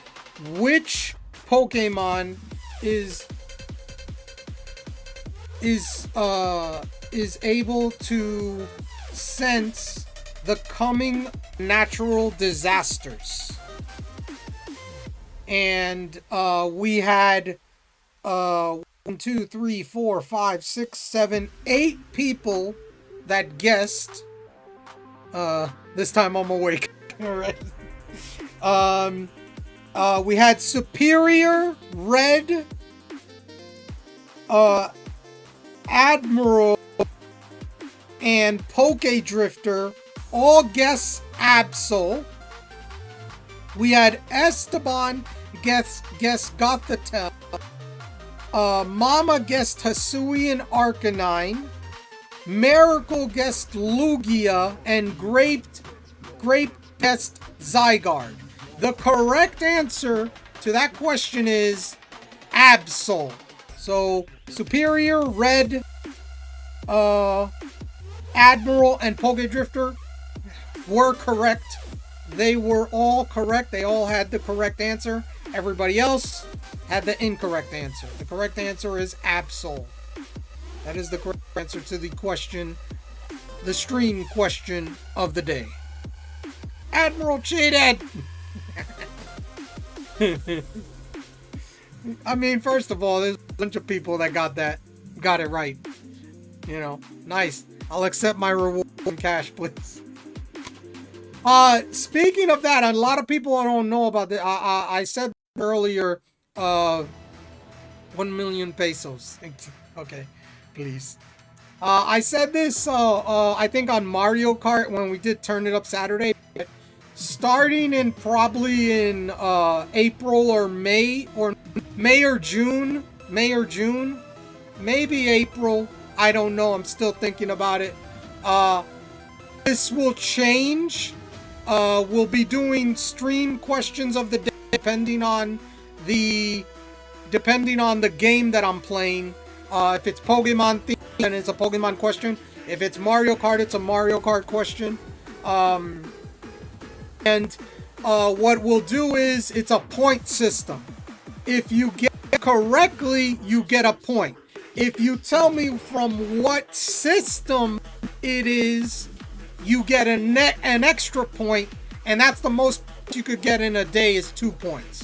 which Pokemon is able to sense the coming natural disasters? And we had 1, 2, 3, 4, 5, 6, 7, 8 people that guessed. This time I'm awake. All right. We had Superior, Red, Admiral, and Poke Drifter all guess Absol. We had Esteban guess Gothitelle. Mama guessed Hisuian Arcanine. Miracle guessed Lugia, and Grape guessed Zygarde. The correct answer to that question is Absol. So Superior, Red, Admiral, and Poke Drifter were correct. They were all correct. They all had the correct answer. Everybody else had the incorrect answer. The correct answer is Absol. That is the correct answer to the question, the stream question of the day. Admiral cheated! I mean, first of all, there's a bunch of people that got it right. You know, nice. I'll accept my reward in cash, please. Speaking of that, a lot of people don't know about this. I said earlier, 1 million pesos. Okay, please. I said this, I think on Mario Kart when we did Turn It Up Saturday. Starting in probably in April or May or June, maybe April. I don't know. I'm still thinking about it. This will change. We'll be doing stream questions of the day depending on the game that I'm playing. If it's Pokemon themed, then it's a Pokemon question. If it's Mario Kart, it's a Mario Kart question. And what we'll do is it's a point system. If you get it correctly, you get a point. If you tell me from what system it is, you get an extra point, and that's the most you could get in a day is 2 points.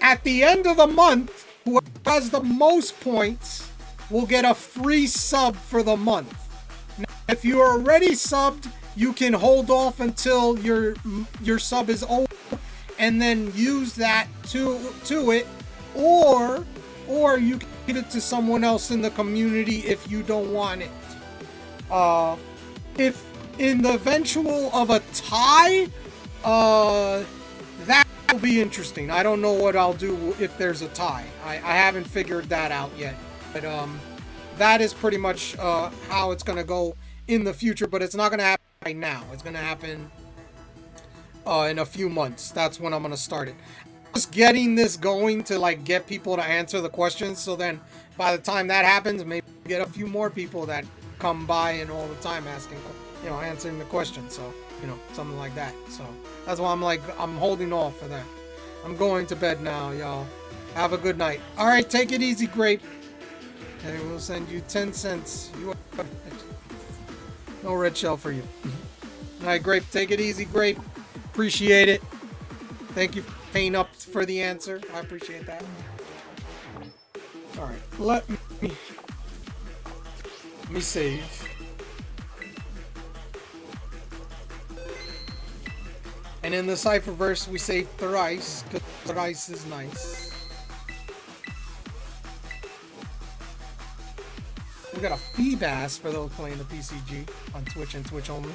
At the end of the month, whoever has the most points will get a free sub for the month. Now, if you are already subbed, you can hold off until your sub is over and then use that to it, or you can give it to someone else in the community if you don't want it. If in the eventual of a tie, that will be interesting. I don't know what I'll do if there's a tie. I haven't figured that out yet. But that is pretty much how it's going to go in the future. But it's not going to happen right now. It's going to happen in a few months. That's when I'm going to start it. Just getting this going to like get people to answer the questions. So then by the time that happens, maybe get a few more people that come by and all the time asking, answering the questions. So, something like that. So that's why I'm holding off for that. I'm going to bed now, y'all. Have a good night. All right, take it easy, Grape. And we'll send you 10 cents. No red shell for you. All right, Grape. Take it easy, Grape. Appreciate it. Thank you for paying up for the answer. I appreciate that. All right, let me save. And in the Cypherverse, we say thrice, because thrice is nice. We got a Feebas for those playing the PCG on Twitch and Twitch only.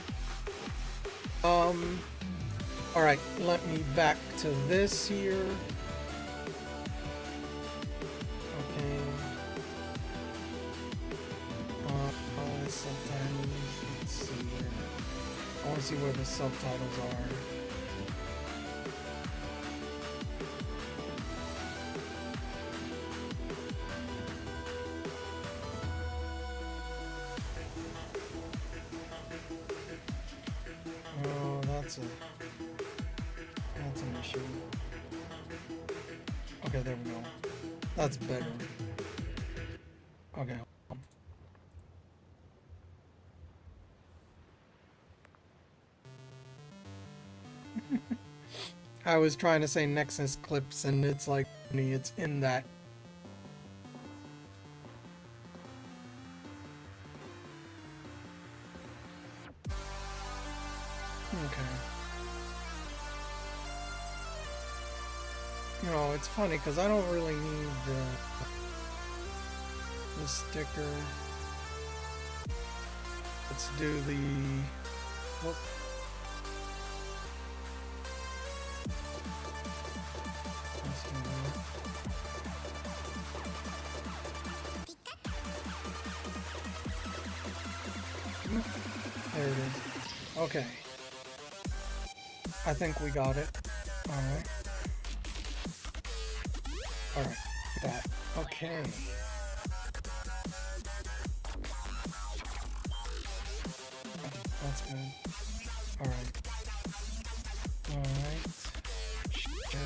Alright, let me back to this here. Okay. Subtitles, let's see here. I want to see where the subtitles are. Oh, that's an issue. Okay, there we go. That's better. Okay. I was trying to say Nexus clips and it's like it's in that. Okay. It's funny because I don't really need the sticker. Let's do the. Oh. Let's do that. There it is. Okay. I think we got it. Alright. Alright. That. Okay. That's good. Alright. Alright. Share.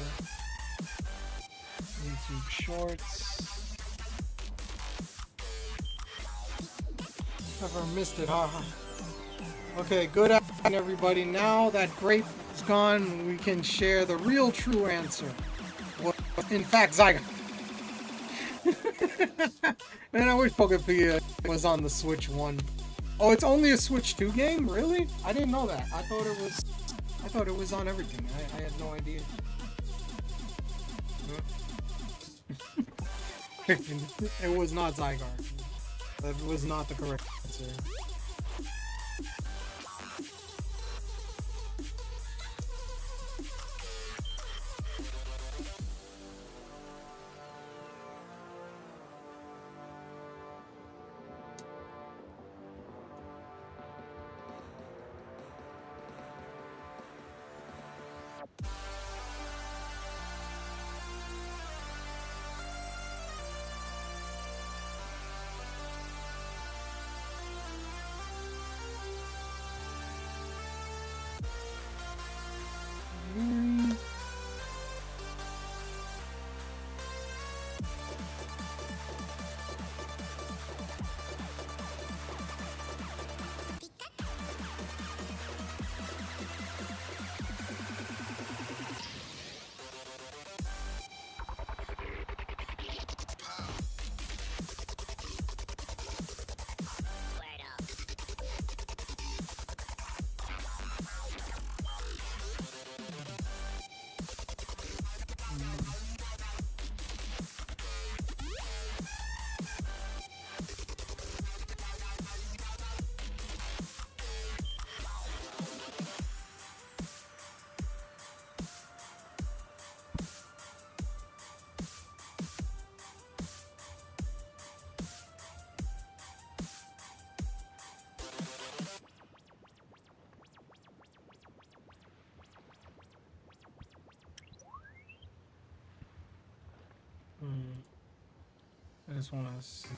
YouTube Shorts. Never missed it, huh? Okay, good afternoon, everybody. Now that Grape is gone, we can share the real true answer. Well, in fact, Zygon. Man, I wish Pokemon was on the Switch 1. Oh, it's only a Switch 2 game? Really? I didn't know that. I thought it was on everything. I had no idea. It was not Zygar. That was not the correct answer. just want to see.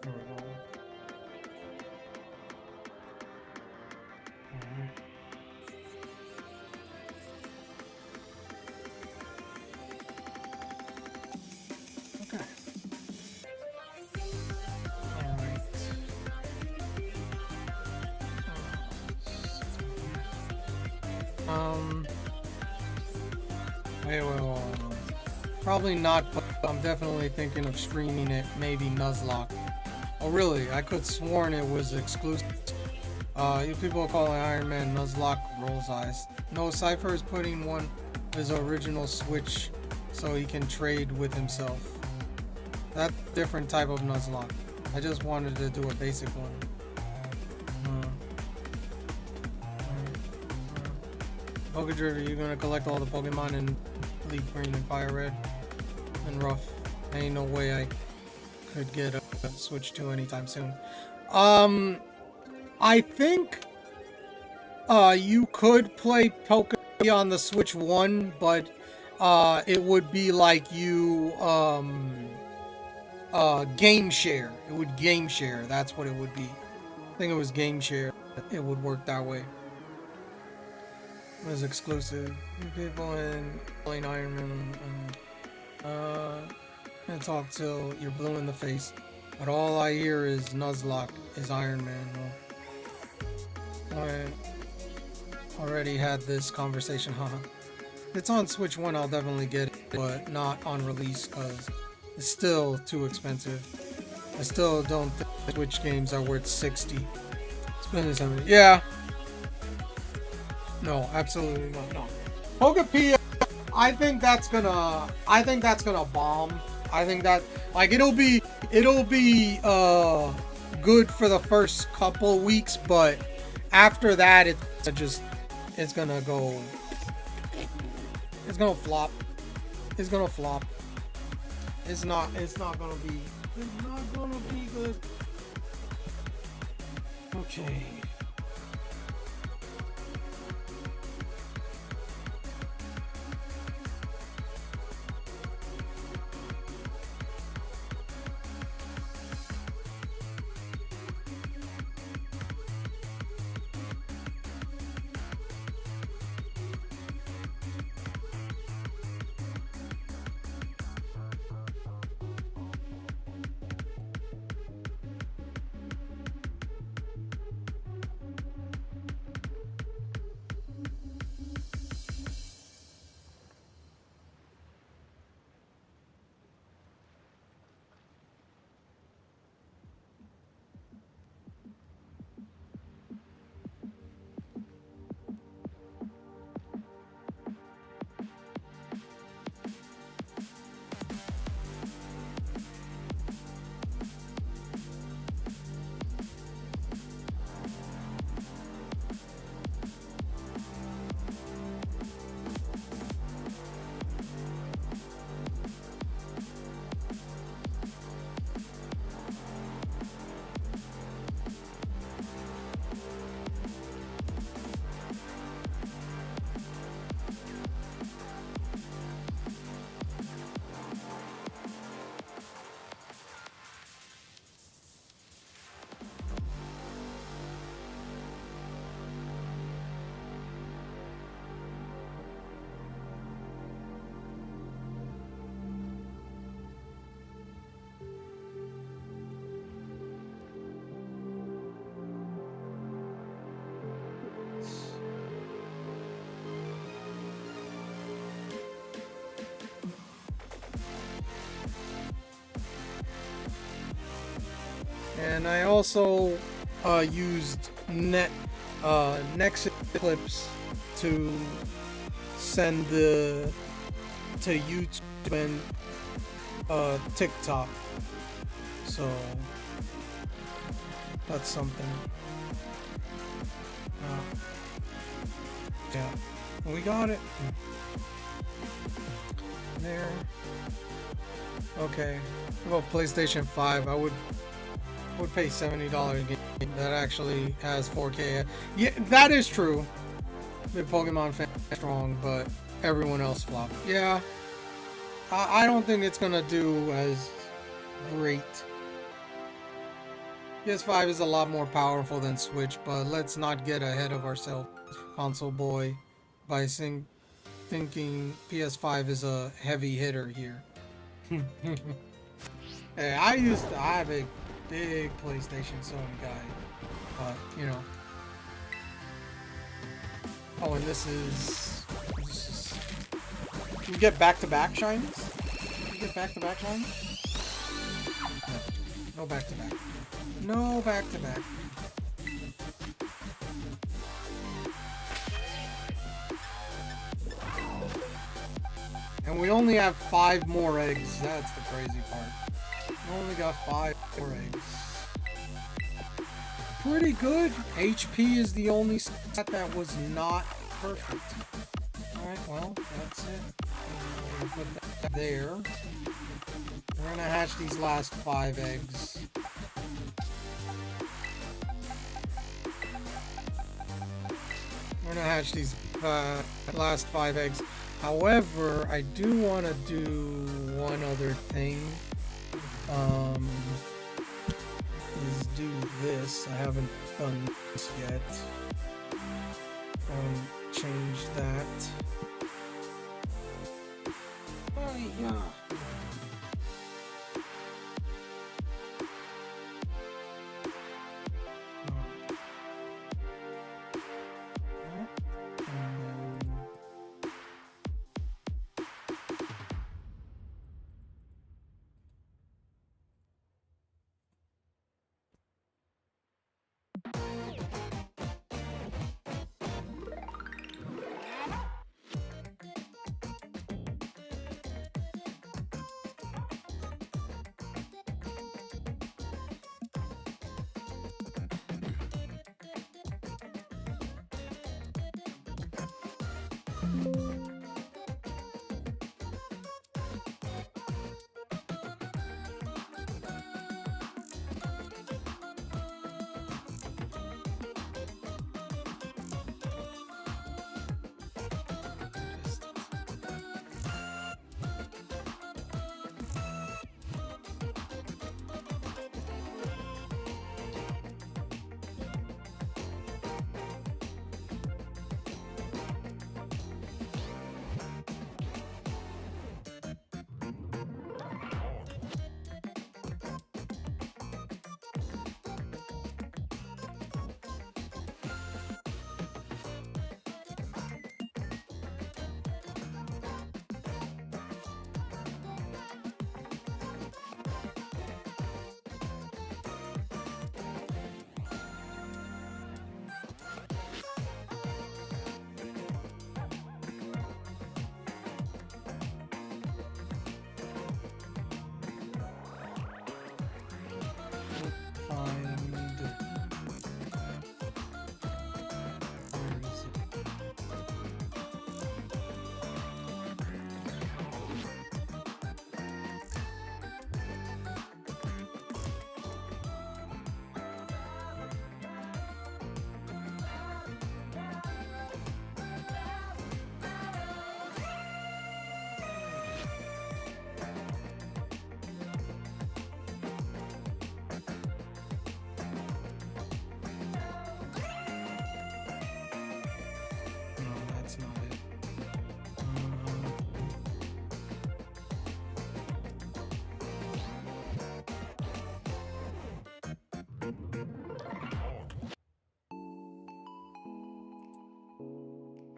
There we go. Alright. Okay. Alright. Well, probably not, but I'm definitely thinking of streaming it, maybe Nuzlocke. Oh really? I could sworn it was exclusive. You people are calling Iron Man Nuzlocke rolls eyes. No, Cypher is putting one of his original Switch so he can trade with himself. That's a different type of Nuzlocke. I just wanted to do a basic one. Pokedriver, you're gonna collect all the Pokemon in Leaf Green and Fire Red and Rough. Ain't no way I could get a Switch 2 anytime soon. I think you could play Pokemon on the Switch 1, but it would be like you game share. It would game share. That's what it would be. I think it was game share. It would work that way. It was exclusive. You people in playing Iron Man and talk till you're blue in the face. But all I hear is Nuzlocke is Iron Man. Well, I already had this conversation, haha. If it's on Switch 1, I'll definitely get it, but not on release because it's still too expensive. I still don't think Switch games are worth $60. Spending $70. Yeah. No, absolutely not. No. Pokepia, I think that's gonna bomb. I think that like it'll be good for the first couple weeks, but after that it's gonna flop. It's gonna flop. It's not gonna be good. Okay. And I also used Nexus clips to send to YouTube and TikTok. So that's something. Yeah, we got it. There. Okay. Well, PlayStation 5, I would pay $70 a game that actually has 4K. Yeah, that is true. The Pokemon fan is strong, but everyone else flopped. Yeah, I don't think it's gonna do as great. PS5 is a lot more powerful than Switch, but let's not get ahead of ourselves, console boy, by thinking PS5 is a heavy hitter here. Hey, I'm a big PlayStation Sony guy, but you know. Oh, and this is you get back-to-back shinies? You get back-to-back shinies? No back-to-back. No back-to-back. And we only have 5 more eggs. That's the crazy part. We only got 5 more eggs. Pretty good. HP is the only stat that was not perfect. Alright, well, that's it. We're gonna put that there. We're gonna hatch these last 5 eggs. We're gonna hatch these last 5 eggs. However, I do want to do one other thing. Is do this. I haven't done this yet. Change that. Oh, yeah.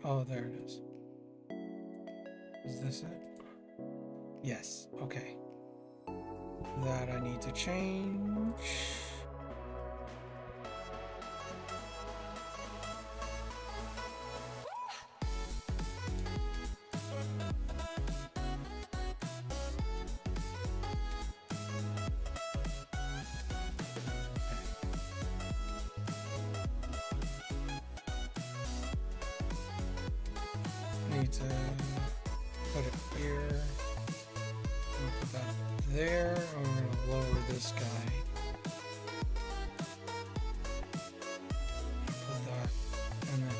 Oh, there it is. Is this it? Yes. Okay. That I need to change. need to put it here. I'm gonna put that there. I'm gonna lower this guy. Put that, and then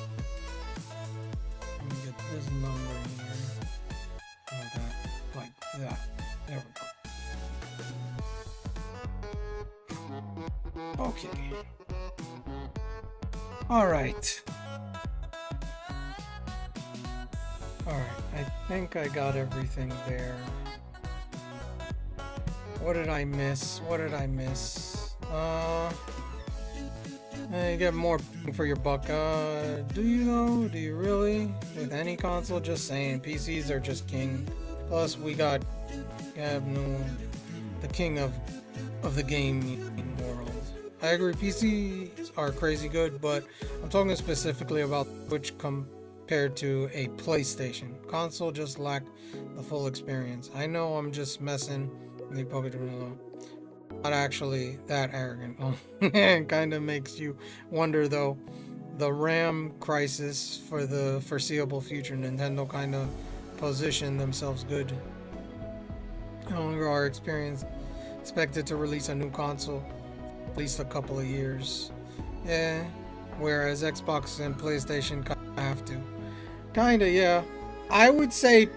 let me get this number here. Like that, like that. There we go. Okay. All right. Alright, I think I got everything there. What did I miss? What did I miss? You get more for your buck. Do you though? Do you really? With any console? Just saying. PCs are just king. Plus, we got the king of the gaming world. I agree, PCs are crazy good, but I'm talking specifically about Switch compared to a PlayStation. Console just lacked the full experience. I know I'm just messing. They probably don't know. Not actually that arrogant. It kind of makes you wonder though. The RAM crisis for the foreseeable future. Nintendo kind of positioned themselves good. No longer our experience expected to release a new console at least a couple of years. Yeah. Whereas Xbox and PlayStation have to. Kinda, yeah. I would say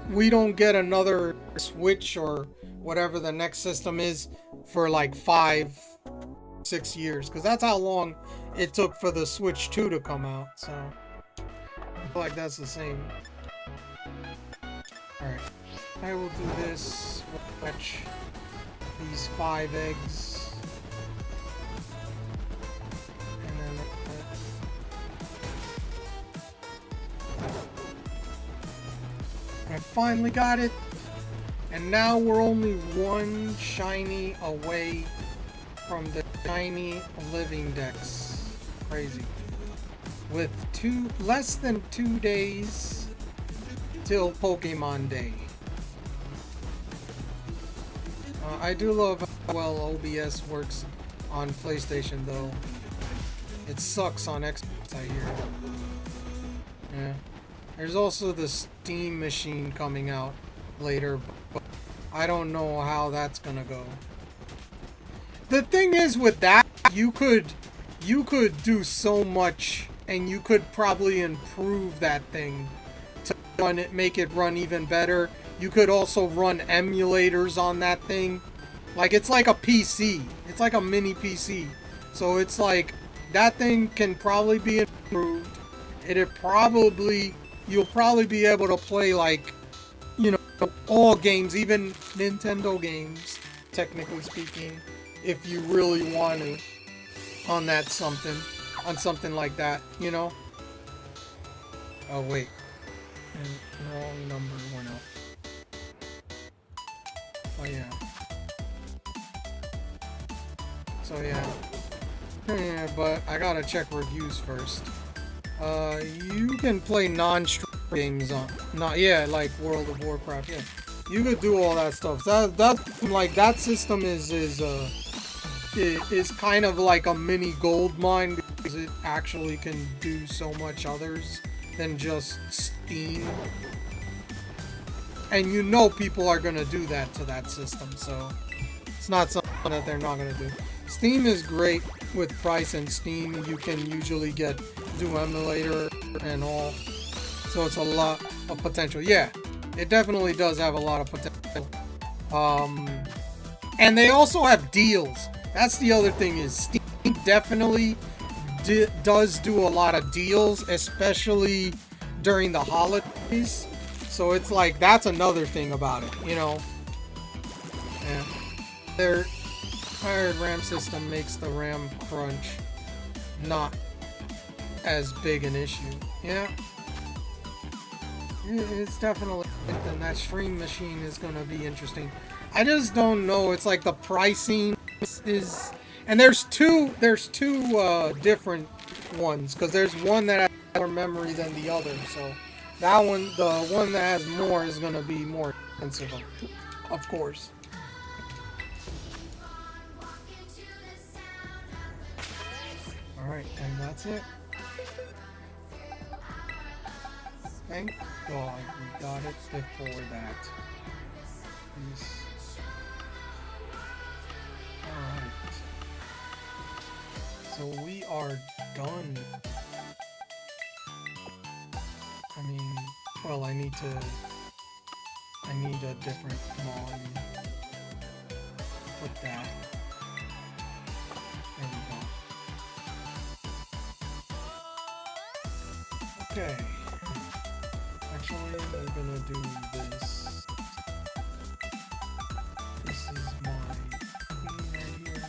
we don't get another Switch or whatever the next system is for like 5-6 years, because that's how long it took for the Switch 2 to come out. So I feel like that's the same. Alright, I will do this. We'll fetch these 5 eggs. And then I finally got it. And now we're only one shiny away from the shiny living dex. Crazy. With less than 2 days till Pokemon Day. I do love how well OBS works on PlayStation though. It sucks on Xbox, I hear. Yeah. There's also the Steam machine coming out later, but I don't know how that's gonna go. The thing is with that, you could do so much, and you could probably improve that thing to run it, make it run even better. You could also run emulators on that thing. Like, it's like a PC. It's like a mini PC. So it's like that thing can probably be improved. You'll probably be able to play, like, you know, all games, even Nintendo games, technically speaking, if you really want to, on something like that, you know? Oh, wait. Wrong number went up. Oh, yeah. So, yeah. Yeah, but I gotta check reviews first. You can play non-stream games on, like World of Warcraft. Yeah, you could do all that stuff. That's like that system is kind of like a mini gold mine because it actually can do so much others than just Steam. And you know people are gonna do that to that system, so it's not something that they're not gonna do. Steam is great with price, and Steam you can usually do emulator and all, so it's a lot of potential. Yeah, it definitely does have a lot of potential. And they also have deals. That's the other thing, is Steam definitely does do a lot of deals, especially during the holidays. So it's like, that's another thing about it, you know. Yeah, their higher RAM system makes the RAM crunch not as big an issue. Yeah, it's definitely, and that stream machine is gonna be interesting. I just don't know. It's like the pricing is, and there's two different ones, because there's one that has more memory than the other. So that one, the one that has more, is gonna be more expensive, of course. All right, and that's it. Thank God we got it before that. Yes. Alright. So we are done. I mean, well, I need a different mod. Put that. There we go. Okay. Actually, we're gonna do this. This is my queen right here.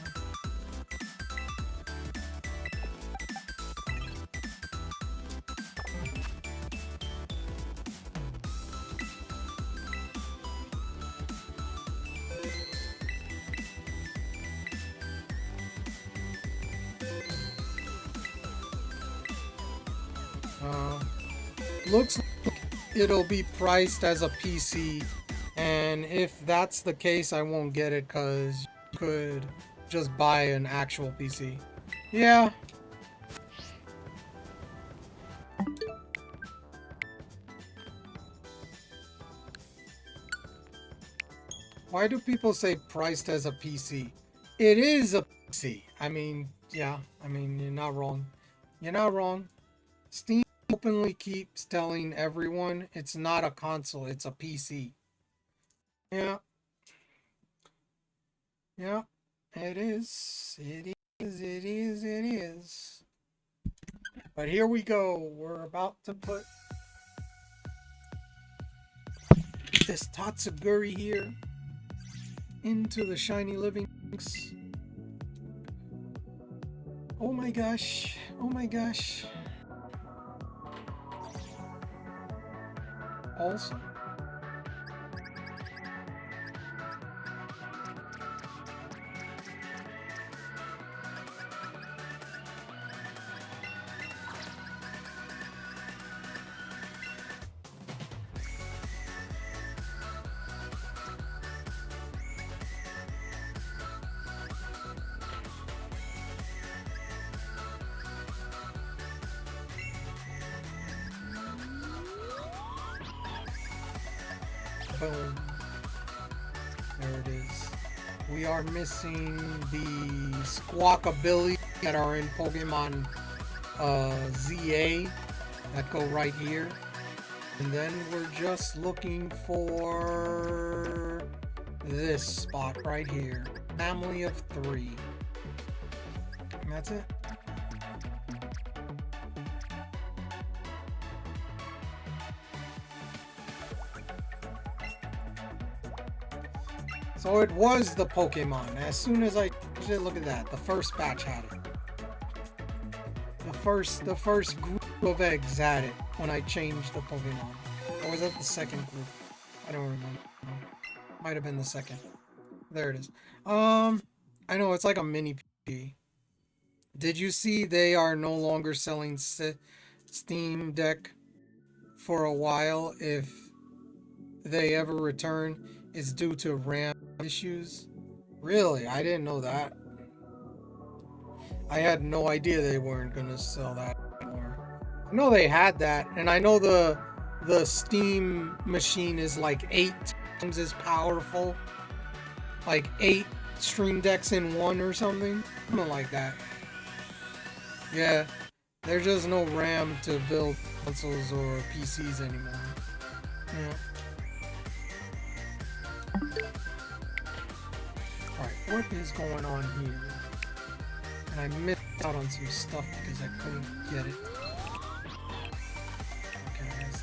Looks like it'll be priced as a PC, and if that's the case, I won't get it because you could just buy an actual PC. Yeah. Why do people say priced as a PC? It is a PC. I mean, yeah. I mean, you're not wrong. You're not wrong. Steam openly keeps telling everyone it's not a console, it's a PC. Yeah. Yeah. It is. It is. It is. It is. But here we go. We're about to put this Tatsuguri here into the shiny living things. Oh my gosh. Oh my gosh. Also, boom. There it is. We are missing the Squawkabilly that are in Pokemon ZA that go right here. And then we're just looking for this spot right here. Family of 3. And that's it. So it was the Pokemon. As soon as I changed it, look at that. The first batch had it. The first group of eggs had it when I changed the Pokemon. Or was that the second group? I don't remember. Might have been the second. There it is. I know it's like a mini P. Did you see they are no longer selling Steam Deck for a while? If they ever return, it's due to RAM issues. Really? I didn't know that. I had no idea they weren't gonna sell that anymore. I know they had that, and I know the Steam machine is like 8 times as powerful. Like 8 Stream Decks in one or something. Something like that. Yeah. There's just no RAM to build consoles or PCs anymore. Yeah. Alright, what is going on here? And I missed out on some stuff because I couldn't get it. Okay, guys.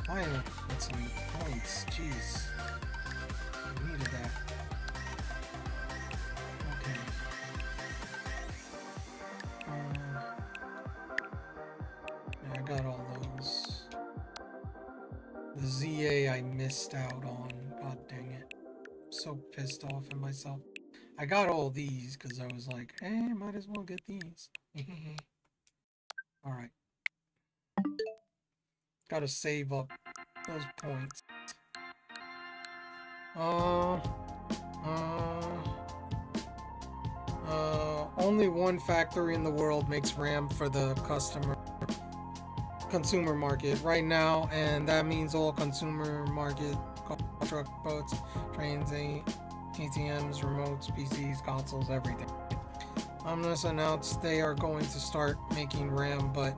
Finally, got some points. Jeez. I needed that. Okay. Yeah, I got all those. The ZA I missed out on. God dang it. I'm so pissed off at myself. I got all these because I was like, might as well get these. Alright. Gotta save up those points. only one factory in the world makes RAM for the consumer market right now, and that means all consumer market truck, boats, trains, ATMs, remotes, PCs, consoles, everything. Omnis announced they are going to start making RAM, but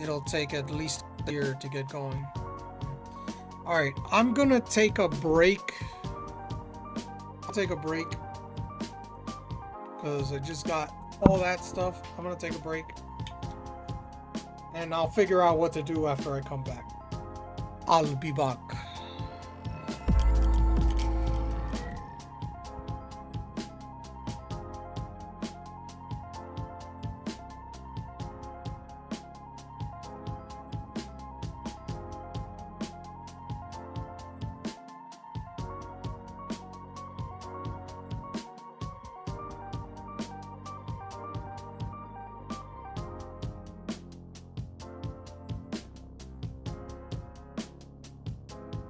it'll take at least a year to get going. Alright, I'm gonna take a break. I'll take a break because I just got all that stuff. I'm gonna take a break and I'll figure out what to do after I come back. I'll be back. Thank you.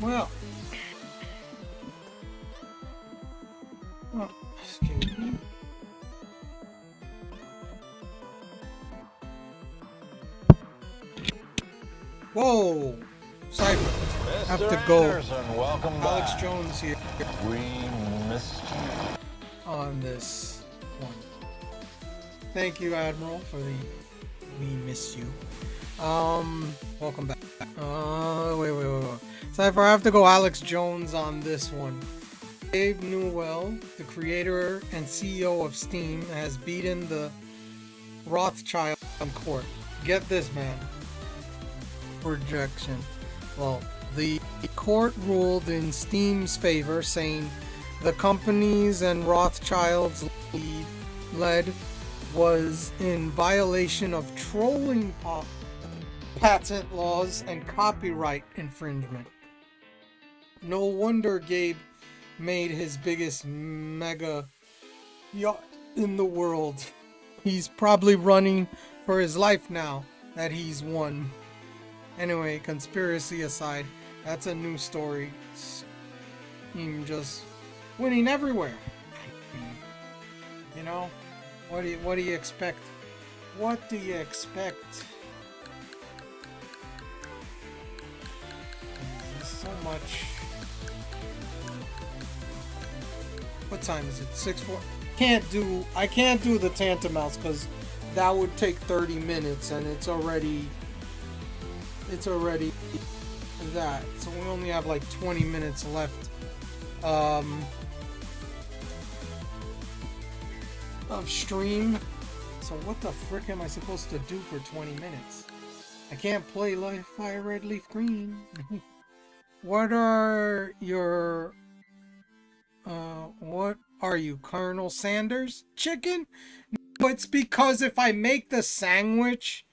Well. Oh, excuse me. Whoa! Cypher. Have to go. Anderson, welcome Alex back. Jones here We missed you. on this one. Thank you, Admiral, for the "we miss you." Welcome back. Wait. Cypher, I have to go Alex Jones on this one. Dave Newell, the creator and CEO of Steam, has beaten the Rothschild in court. Get this, man. Projection. Well, the court ruled in Steam's favor, saying the companies and Rothschild's lead was in violation of trolling patent laws and copyright infringement. No wonder Gabe made his biggest mega yacht in the world. He's probably running for his life now that he's won. Anyway, conspiracy aside, that's a new story. Him just winning everywhere. You know, what do you expect? What do you expect? There's so much. What time is it? 6:04. I can't do the Tantamouth because that would take 30 minutes and it's already that. So we only have like 20 minutes left of stream. So what the frick am I supposed to do for 20 minutes? I can't play Fire Red Leaf Green. What are your what are you, Colonel Sanders? Chicken? No, it's because if I make the sandwich,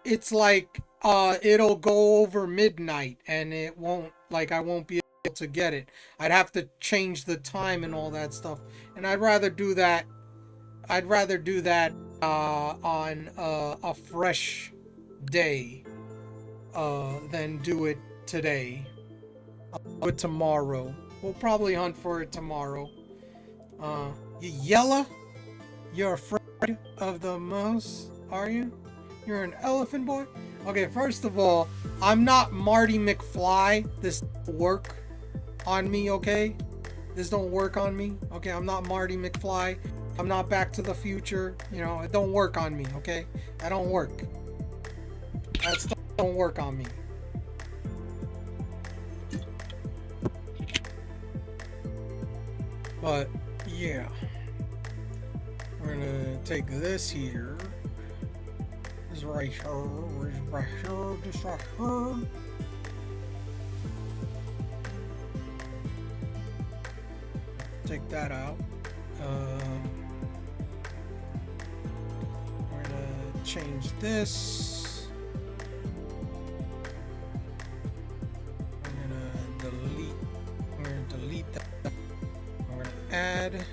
it's like it'll go over midnight and it won't, like, I won't be able to get it. I'd have to change the time and all that stuff, and I'd rather do that on a fresh day than do it today. I'll do it tomorrow. We'll probably hunt for it tomorrow. You yella? You're afraid of the mouse, are you? You're an elephant boy? Okay, first of all, I'm not Marty McFly. This don't work on me, okay? This don't work on me, okay? I'm not Marty McFly. I'm not Back to the Future. You know, it don't work on me, okay? That don't work. That stuff don't work on me. But, yeah. We're gonna take this here. This right here. This right here. Take that out. We're gonna change this. We're gonna delete that. We're gonna add.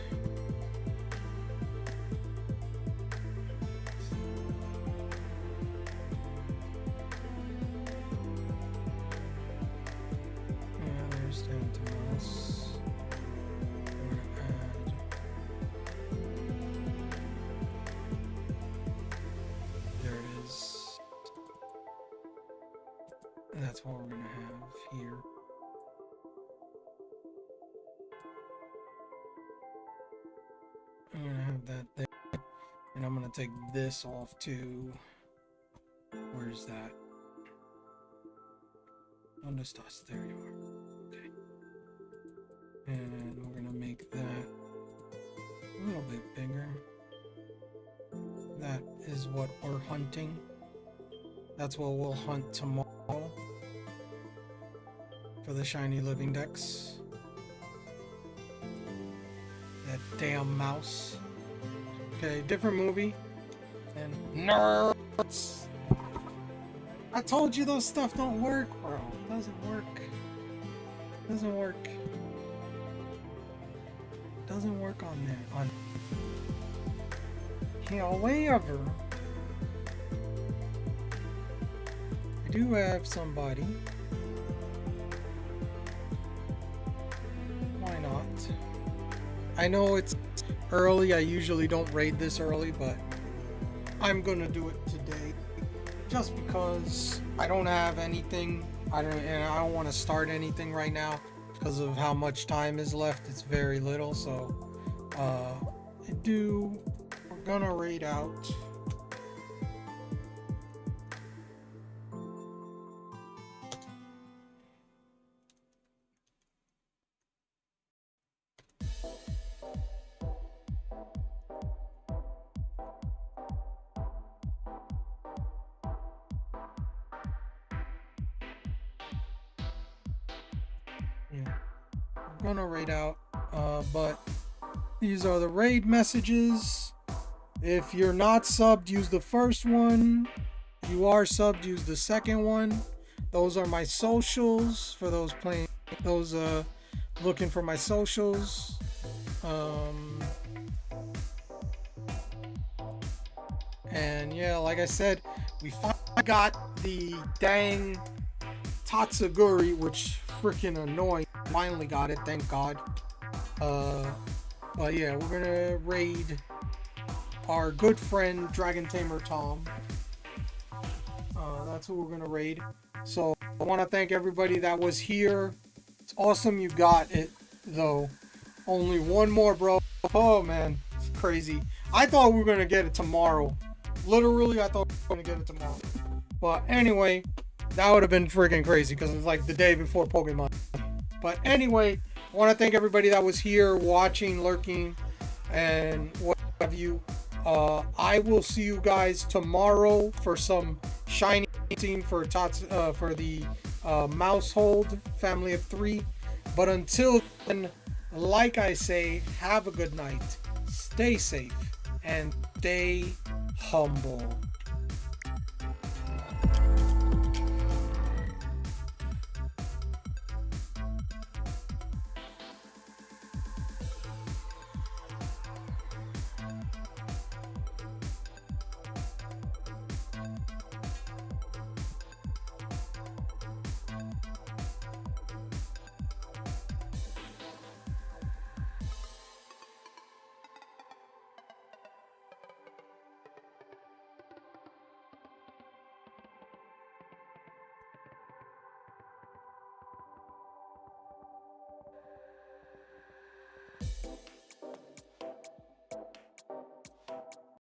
That's what we're gonna have here. I'm gonna have that there, and I'm gonna take this off too. Where's that? ¿Dónde estás? There you are. Okay. And we're gonna make that a little bit bigger. That is what we're hunting. That's what we'll hunt tomorrow. For the shiny living decks. That damn mouse. Okay, different movie. And nerds. I told you those stuff don't work, bro. Doesn't work. Doesn't work. Doesn't work on there. On. However, I do have somebody I know it's early. I usually don't raid this early, but I'm gonna do it today just because I don't have anything. I don't want to start anything right now because of how much time is left. It's very little, so we're gonna raid out. Yeah, we're gonna raid out, but these are the raid messages. If you're not subbed, use the first one. If you are subbed, use the second one. Those are my socials for those looking for my socials. And yeah, like I said, we finally got the dang Tatsuguri, which freaking annoying. Finally got it, thank God. But yeah, we're gonna raid our good friend Dragon Tamer Tom. That's who we're gonna raid. So I want to thank everybody that was here. It's awesome you got it though. Only one more, bro. Oh man, it's crazy. I thought we were gonna get it tomorrow. Literally, I thought we were gonna get it tomorrow. But anyway, that would have been freaking crazy because it's like the day before Pokemon. But anyway, I want to thank everybody that was here watching, lurking, and what have you. I will see you guys tomorrow for some shiny team for the Mousehold family of 3. But until then, like I say, have a good night, stay safe, and stay humble.